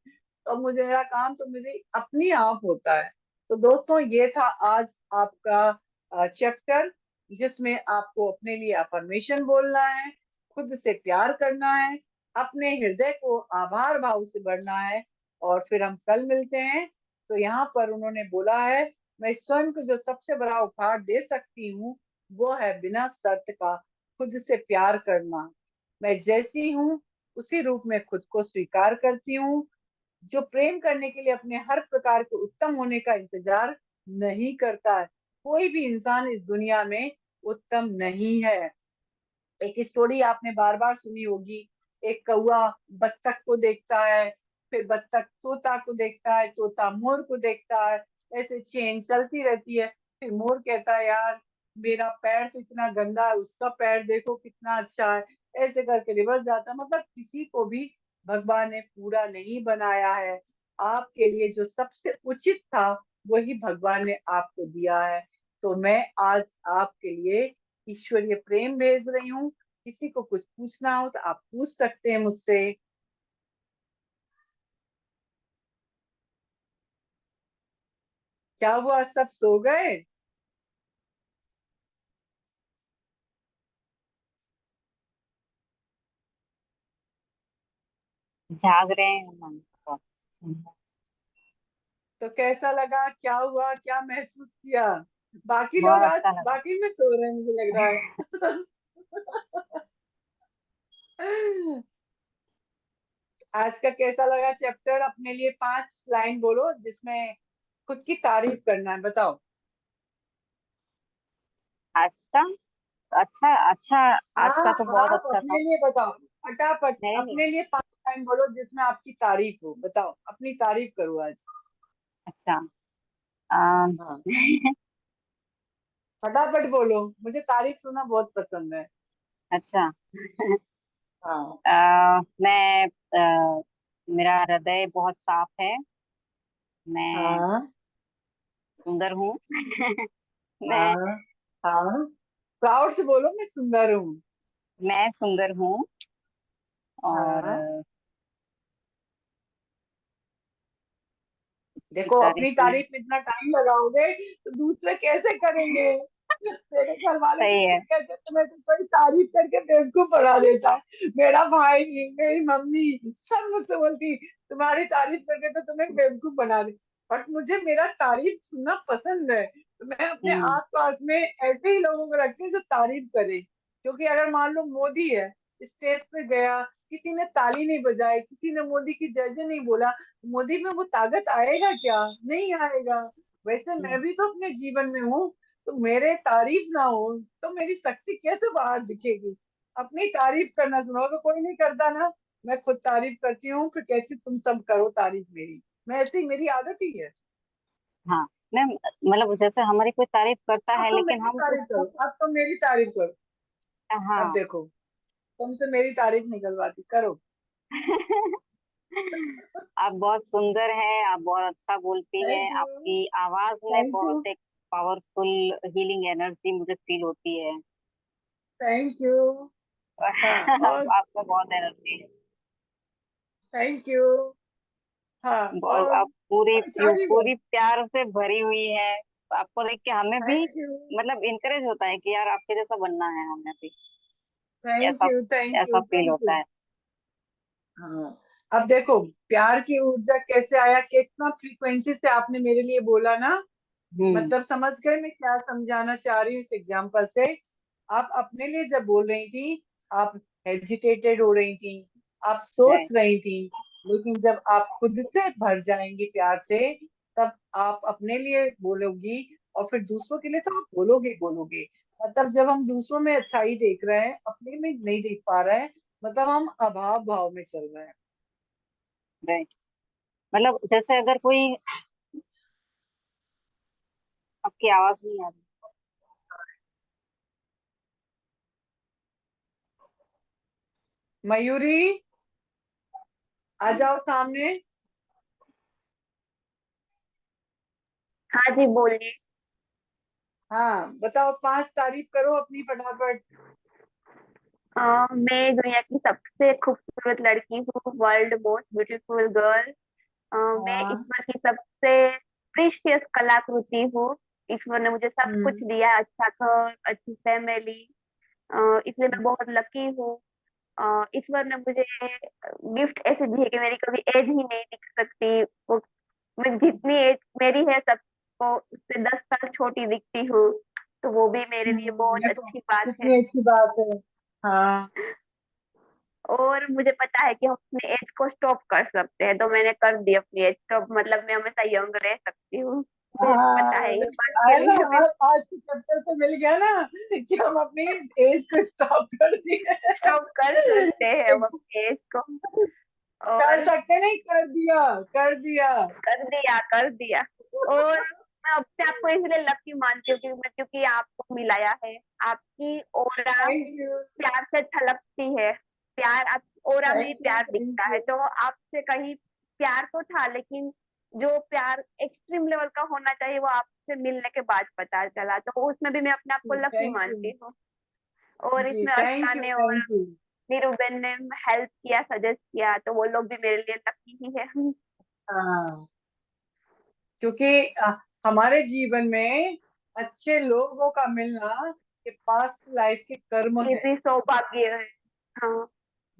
तो मुझे मेरा काम तो मेरी अपनी आप होता है। तो दोस्तों ये था आज आपका चैप्टर, जिसमें आपको अपने लिए अफर्मेशन बोलना है, खुद से प्यार करना है, अपने हृदय को आभार भाव से भरना है। और फिर हम कल मिलते हैं। तो यहाँ पर उन्होंने बोला है, मैं स्वयं को जो सबसे बड़ा उपहार दे सकती हूँ वो है बिना शर्त का खुद से प्यार करना। मैं जैसी हूँ उसी रूप में खुद को स्वीकार करती हूँ, जो प्रेम करने के लिए अपने हर प्रकार के उत्तम होने का इंतजार नहीं करता है। कोई भी इंसान इस दुनिया में उत्तम नहीं है। एक स्टोरी आपने बार बार सुनी होगी, एक कौवा बत्तख को देखता है, फिर बत्तख तोता को देखता है, तोता मोर को देखता है, ऐसे चेन चलती रहती है। फिर मोर कहता है यार मेरा पैर तो इतना गंदा है, उसका पैर देखो कितना अच्छा है। ऐसे करके रिवर्स जाता है। मतलब किसी को भी भगवान ने पूरा नहीं बनाया है। आपके लिए जो सबसे उचित था वही भगवान ने आपको दिया है। तो मैं आज आपके लिए ईश्वरीय प्रेम भेज रही हूँ। किसी को कुछ पूछना हो तो आप पूछ सकते हैं मुझसे। क्या हुआ, सब सो गए? जाग रहे हैं हम बहुत सुंदर। तो कैसा लगा, क्या हुआ, क्या महसूस किया? बाकी लोग बहुत आज अच्छा लगा। बाकी में सो रहे हैं मुझे लग रहा है। आज का कैसा लगा चैप्टर? अपने लिए 5 लाइन बोलो जिसमें खुद की तारीफ करना है, बताओ। आज का अच्छा अच्छा। आज हाँ, का तो बहुत आप अच्छा था। अपने लिए बताओ, फटाफट मेरे लिए अपने लिए 5 लाइन बोलो जिसमें आपकी तारीफ हो। बताओ, अपनी तारीफ करो आज। अच्छा। आ, हाँ, फटाफट बोलो, मुझे तारीफ सुनना बहुत पसंद है। अच्छा। हाँ। मैं मेरा हृदय बहुत साफ है। मैं हाँ। सुंदर हूँ। मैं हाँ। हाँ, प्राउड से बोलो मैं सुंदर हूँ। मैं सुंदर हूँ। और हाँ, की देखो तारीफ अपनी करना तारीफ में इतना टाइम लगाओगे तो दूसरे कैसे करेंगे? मेरे घर वाले सही मुझसे है। कहते तुम्हें तो कोई तारीफ करके बेवकूफ बना देता है। मेरा भाई, मेरी मम्मी सब मुझसे बोलती तुम्हारी तारीफ करके तो तुम्हें बेवकूफ बना दे। बट मुझे मेरा तारीफ सुनना पसंद है, तो मैं अपने हम्म। आसपास में ऐसे ही लोगों को रखती हूँ जो तारीफ करे। क्योंकि अगर मान लो मोदी है, स्टेज पे गया, किसी ने ताली नहीं बजाई, किसी ने मोदी की जय जय नहीं बोला, मोदी में वो ताकत आएगा क्या? नहीं आएगा। वैसे हम्म। मैं भी तो अपने जीवन में हूँ, तो मेरे तारीफ ना हो तो मेरी शक्ति कैसे बाहर दिखेगी? अपनी तारीफ करना सुनो तो कोई नहीं करता ना, मैं खुद तारीफ करती हूँ फिर कहती हूँ तुम सब करो तारीफ मेरी। मैं ऐसी, मेरी आदत ही है। हाँ। मैं मतलब जैसे हमारी कोई तारीफ करता अब है तो लेकिन मेरी हम तारीफ उसको करो, अब तो मेरी तारीफ करो। अब हाँ। देखो, तुमसे मेरी तारीफ निकलवाती करो। आप बहुत सुंदर हैं। आप बहुत अच्छा बोलती हैं। Thank you. आपकी आवाज में थैंक यू। बहुत एक पावरफुल हीलिंग एनर्जी मुझे फील होती है। Thank you. हाँ, और आपको बहुत एनर्जी है। Thank you. हाँ, और और आप पूरी पहचानी बस। पूरी प्यार से भरी हुई है। तो आपको देख के हमें भी थैंक यू। मतलब इंकरेज होता है कि यार आपके जैसा बनना है हमें भी। थैंक ऐसा यू। थैंक ऐसा यू। फील थैंक होता यू। है। हाँ, अब देखो प्यार की ऊर्जा कैसे आया, कितना फ्रीक्वेंसी से आपने मेरे लिए बोला ना। हम्म। मतलब समझ गए मैं क्या समझाना चाह रही हूँ इस एग्जाम्पल से? आप अपने लिए जब बोल रही थी, आप हेजिटेटेड हो रही थी, आप सोच राइट। रही थी, लेकिन जब आप खुद से भर जाएंगी प्यार से, तब आप अपने लिए बोलोगी, और फिर दूसरों के लिए तो आप बोलोगे ही बोलोगे। मतलब जब हम दूसरों में अच्छाई देख रहे हैं, अपने में नहीं देख पा रहे हैं, मतलब हम अभाव भाव में चल रहे हैं। राइट। मतलब जैसे अगर कोई, आपकी आवाज नहीं आ रही। मयूरी, आ जाओ सामने। हाँ जी, बोलिए। हाँ बताओ, 5 तारीफ करो अपनी फटाफट। मैं दुनिया की सबसे खूबसूरत लड़की हूँ, वर्ल्ड मोस्ट ब्यूटीफुल गर्ल। मैं हाँ। ईश्वर की सबसे प्रीशियस कलाकृति हूँ। ईश्वर ने मुझे सब कुछ हम्म। दिया, अच्छा घर, अच्छी फैमिली, इसलिए मैं बहुत लकी हूँ। ईश्वर ने मुझे गिफ्ट ऐसे दी है कि मेरी कभी एज ही नहीं दिख सकती। वो मैं जितनी एज मेरी है सबको उससे 10 साल छोटी दिखती हूँ, तो वो भी मेरे लिए बहुत देखो अच्छी बात है। कितनी अच्छी बात है। हाँ। और मुझे पता है कि हम अपने एज को स्टॉप कर सकते हैं, तो मैंने कर दी अपनी एज स्टॉप, मतलब मैं हमेशा यंग रह सकती हूँ। मुझे पता हाँ है ये बात के आया ना, लिए मैं आज के चैप्टर से मिल गया ना कि हम अपनी एज को स्टॉप कर दिए। स्टॉप कर सकते हैं हम अपनी एज को। कर और सकते नहीं, कर दिया, कर दिया। कर दिया, कर दिया। और मैं अब से आपको इसलिए लकी मानती हूँ क्योंकि आपको मिलाया है। आपकी ऑरा थैंक यू। प्यार से छलकती है। प्यार आप ऑरा में ही थैंक यू। प्यार थैंक दिखता है, यू। तो आपसे कहीं प्यार तो था, लेकिन जो प्यार एक्सट्रीम लेवल का होना चाहिए वो आपसे मिलने के बाद पता चला, तो उसमें भी मैं अपने आप को लकी थैंक यू। मानती हूँ। और जी इसमें थैंक अर्चना यू। ने और थैंक यू। नीरूबेन ने हेल्प किया, सजेस्ट किया, तो वो लोग भी मेरे लिए लकी ही है। हाँ, क्योंकि हमारे जीवन में अच्छे लोगों का मिलना ये पास्ट लाइफ के कर्म ये है। भी सौभाग्य है। हाँ।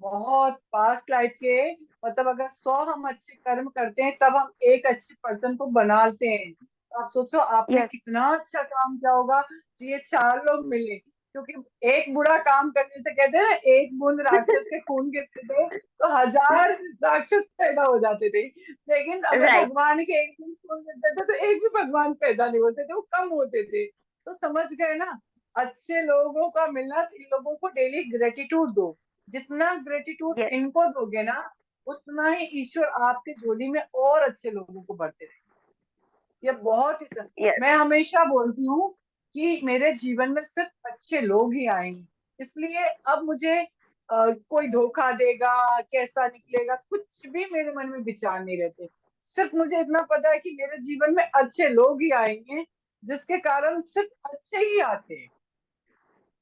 बहुत पास्ट लाइफ के, मतलब अगर 100 हम अच्छे कर्म करते हैं तब हम एक अच्छे पर्सन को बनाते हैं। तो आप सोचो आपने यस। कितना अच्छा काम किया होगा तो ये 4 लोग मिले। क्योंकि एक बुरा काम करने से, कहते हैं ना, एक बूंद राक्षस के खून गिरते थे तो 1000 राक्षस पैदा हो जाते थे। लेकिन अगर राइट। भगवान के एक बूंद खून गिरते थे तो एक भी भगवान पैदा नहीं होते थे, वो कम होते थे। तो समझ गए ना, अच्छे लोगों का मिलना, इन लोगों को डेली ग्रेटिट्यूड दो। जितना ग्रेटिट्यूड यस। इनको दोगे ना, उतना ही ईश्वर आपके झोली में और अच्छे लोगों को भरते रहेंगे। ये बहुत ही यस। मैं हमेशा बोलती हूँ कि मेरे जीवन में सिर्फ अच्छे लोग ही आएंगे। इसलिए अब मुझे कोई धोखा देगा, कैसा निकलेगा, कुछ भी मेरे मन में विचार नहीं रहते। सिर्फ मुझे इतना पता है कि मेरे जीवन में अच्छे लोग ही आएंगे, जिसके कारण सिर्फ अच्छे ही आते हैं।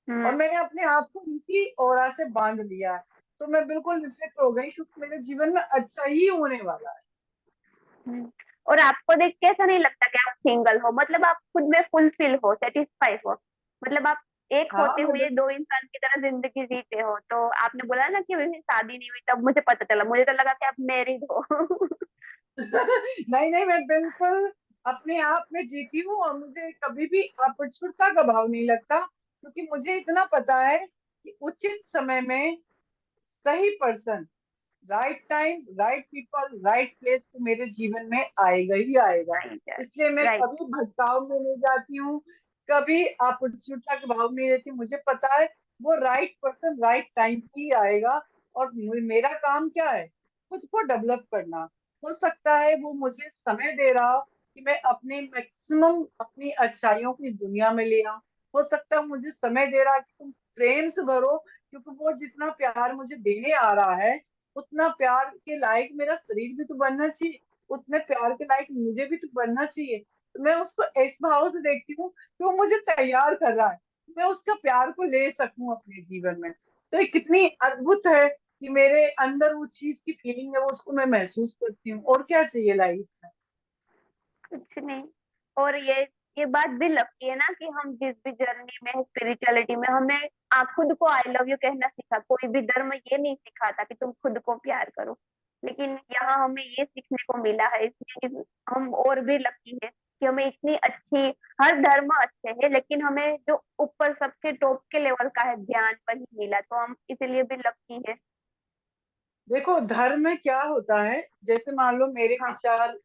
और हम्म। मैंने अपने आप को इसी ओरा से बांध लिया है। तो मैं बिल्कुल विफिक्र हो गई, क्योंकि मेरे जीवन में अच्छा ही होने वाला है। हम्म। और आपको देख के ऐसा नहीं लगता कि आप सिंगल हो, मतलब आप खुद में फुलफिल हो, सेटिस्फाई हो, मतलब आप एक हाँ होते मैं हुए दो इंसान की तरह जिंदगी जीते हो। तो आपने बोला ना कि अभी शादी नहीं हुई, तब मुझे पता चला, मुझे तो लगा कि आप मैरिड हो। नहीं नहीं, मैं बिल्कुल अपने आप में जीती हूँ, और मुझे कभी भी अपरिछुतता का भाव नहीं लगता, क्योंकि मुझे इतना पता है कि उचित समय में सही person, right time, right people, right place तो मेरे जीवन में आएगा ही आएगा। राइट। इसलिए मैं राइट। कभी भटकाव में नहीं जाती हूँ, कभी अपरिछुतता के भाव में नहीं रहती। मुझे पता है वो राइट पर्सन राइट टाइम ही आएगा। और मेरा काम क्या है, खुद को डेवलप करना। हो सकता है वो मुझे समय दे रहा हो कि मैं अपने मैक्सिमम अपनी अच्छाइयों को इस दुनिया में ले आऊं। हो सकता है मुझे समय दे रहा है कि तुम प्रेम से भरो, क्योंकि वो जितना प्यार मुझे देने आ रहा है, उतना प्यार के लायक मेरा शरीर भी तो बनना चाहिए, उतने प्यार के लायक मुझे भी तो बनना चाहिए। तो मैं उसको इस भाव से देखती हूँ कि वो मुझे तैयार कर रहा है, मैं उसका प्यार को ले सकूं अपने जीवन में। तो ये कितनी अद्भुत है कि मेरे अंदर वो चीज की फीलिंग है, वो उसको मैं महसूस करती हूँ। और क्या चाहिए लाइफ में। कुछ नहीं। और ये बात भी लगती है ना कि हम जिस भी जर्नी में है स्पिरिचुअलिटी में, हमें खुद को आई लव यू कहना सीखा। कोई भी धर्म ये नहीं सिखाता कि तुम खुद को प्यार करो, लेकिन यहाँ हमें ये सीखने को मिला है, इसलिए हम और भी लकी है कि हमें इतनी अच्छी, हर धर्म अच्छे है लेकिन हमें जो ऊपर सबसे टॉप के लेवल का है ज्ञान वही मिला, तो हम इसलिए भी लकी है। देखो धर्म में क्या होता है, जैसे मान लो मेरे हाँ विचार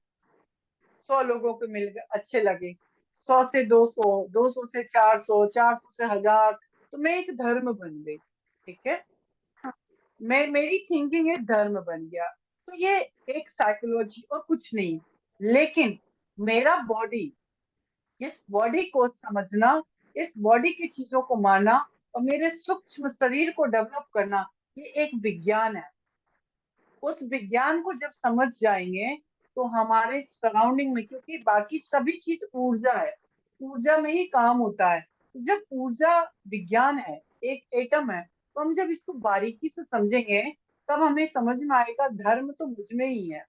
100 लोगों को मिल गए, अच्छे लगे, 100 से 200, 200 से 400, 400 से 1000, तो मैं एक धर्म बन गई। ठीक है, हाँ मेरी थिंकिंग एक धर्म बन गया। तो ये एक साइकोलॉजी और कुछ नहीं। लेकिन मेरा बॉडी, इस बॉडी को समझना, इस बॉडी की चीजों को मानना और मेरे सूक्ष्म शरीर को डेवलप करना, ये एक विज्ञान है। उस विज्ञान को जब समझ जाएंगे तो हमारे सराउंडिंग में, क्योंकि बाकी सभी चीज ऊर्जा है, ऊर्जा में ही काम होता है। जब ऊर्जा विज्ञान है, एक एटम है, तो हम जब इसको बारीकी से समझेंगे तब हमें समझ में आएगा धर्म तो मुझ में ही है।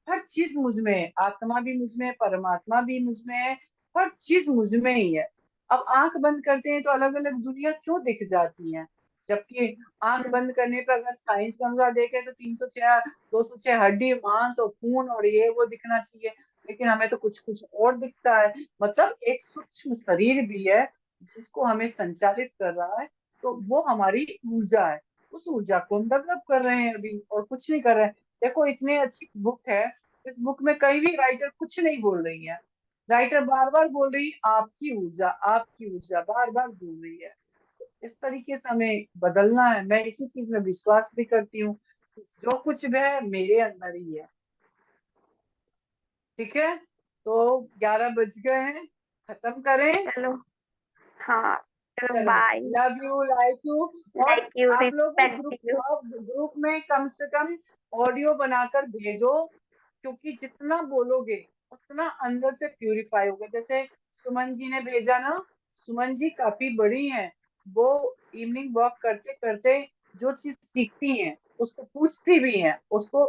हर चीज मुझ में है, आत्मा भी मुझ में है, परमात्मा भी मुझ में है, हर चीज मुझ में ही है। अब आंख बंद करते हैं तो अलग अलग दुनिया क्यों दिख जाती है, जबकि आंख हम्म, बंद करने पर अगर साइंस के अनुसार देखें तो 306, 206 हड्डी, मांस और खून और ये वो दिखना चाहिए, लेकिन हमें तो कुछ कुछ और दिखता है। मतलब एक सूक्ष्म शरीर भी है जिसको हमें संचालित कर रहा है, तो वो हमारी ऊर्जा है। उस ऊर्जा को हम डेवलप कर रहे हैं अभी, और कुछ नहीं कर रहे हैं। देखो इतनी अच्छी बुक है, इस बुक में कहीं भी राइटर कुछ नहीं बोल रही है, राइटर बार बार बोल रही है आपकी ऊर्जा बार बार बोल रही है। इस तरीके से हमें बदलना है। मैं इसी चीज में विश्वास भी करती हूँ, जो कुछ भी है मेरे अंदर ही है। ठीक है, तो 11 बज गए हैं, खत्म करें। चलो हाँ चलो चलो, bye. Love you, like you. और लाइक यू, आप लोग रिस्पेक्ट यू। ग्रुप में कम से कम ऑडियो बनाकर भेजो, क्योंकि जितना बोलोगे उतना अंदर से प्यूरिफाई होगा। जैसे सुमन जी ने भेजा ना, सुमन जी काफी बड़ी हैं, वो इवनिंग वॉक करते करते जो चीज सीखती हैं उसको पूछती भी हैं, उसको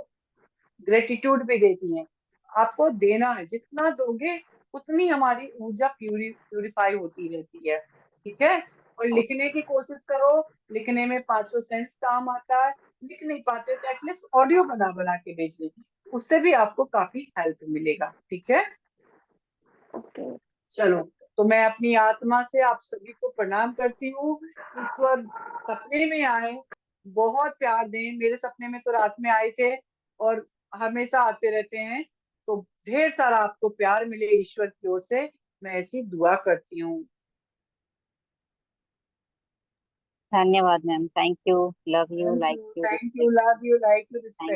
ग्रेटिट्यूड भी देती हैं। आपको देना है, जितना दोगे उतनी हमारी ऊर्जा प्यूरिफाई होती रहती है। ठीक है, और लिखने की कोशिश करो, लिखने में पांचों सेंस काम आता है। लिख नहीं पाते हो तो एटलीस्ट ऑडियो बना बना के भेज लीजिए, उससे भी आपको काफी हेल्प मिलेगा। ठीक है, ओके। चलो, तो मैं अपनी आत्मा से आप सभी को प्रणाम करती हूँ। ईश्वर सपने में आए, बहुत प्यार दें। मेरे सपने में तो रात में आए थे और हमेशा आते रहते हैं, तो ढेर सारा आपको प्यार मिले ईश्वर की ओर से, मैं ऐसी दुआ करती हूँ। धन्यवाद ma'am, thank you, love you, like you, thank respect. You, love you, like you, respect.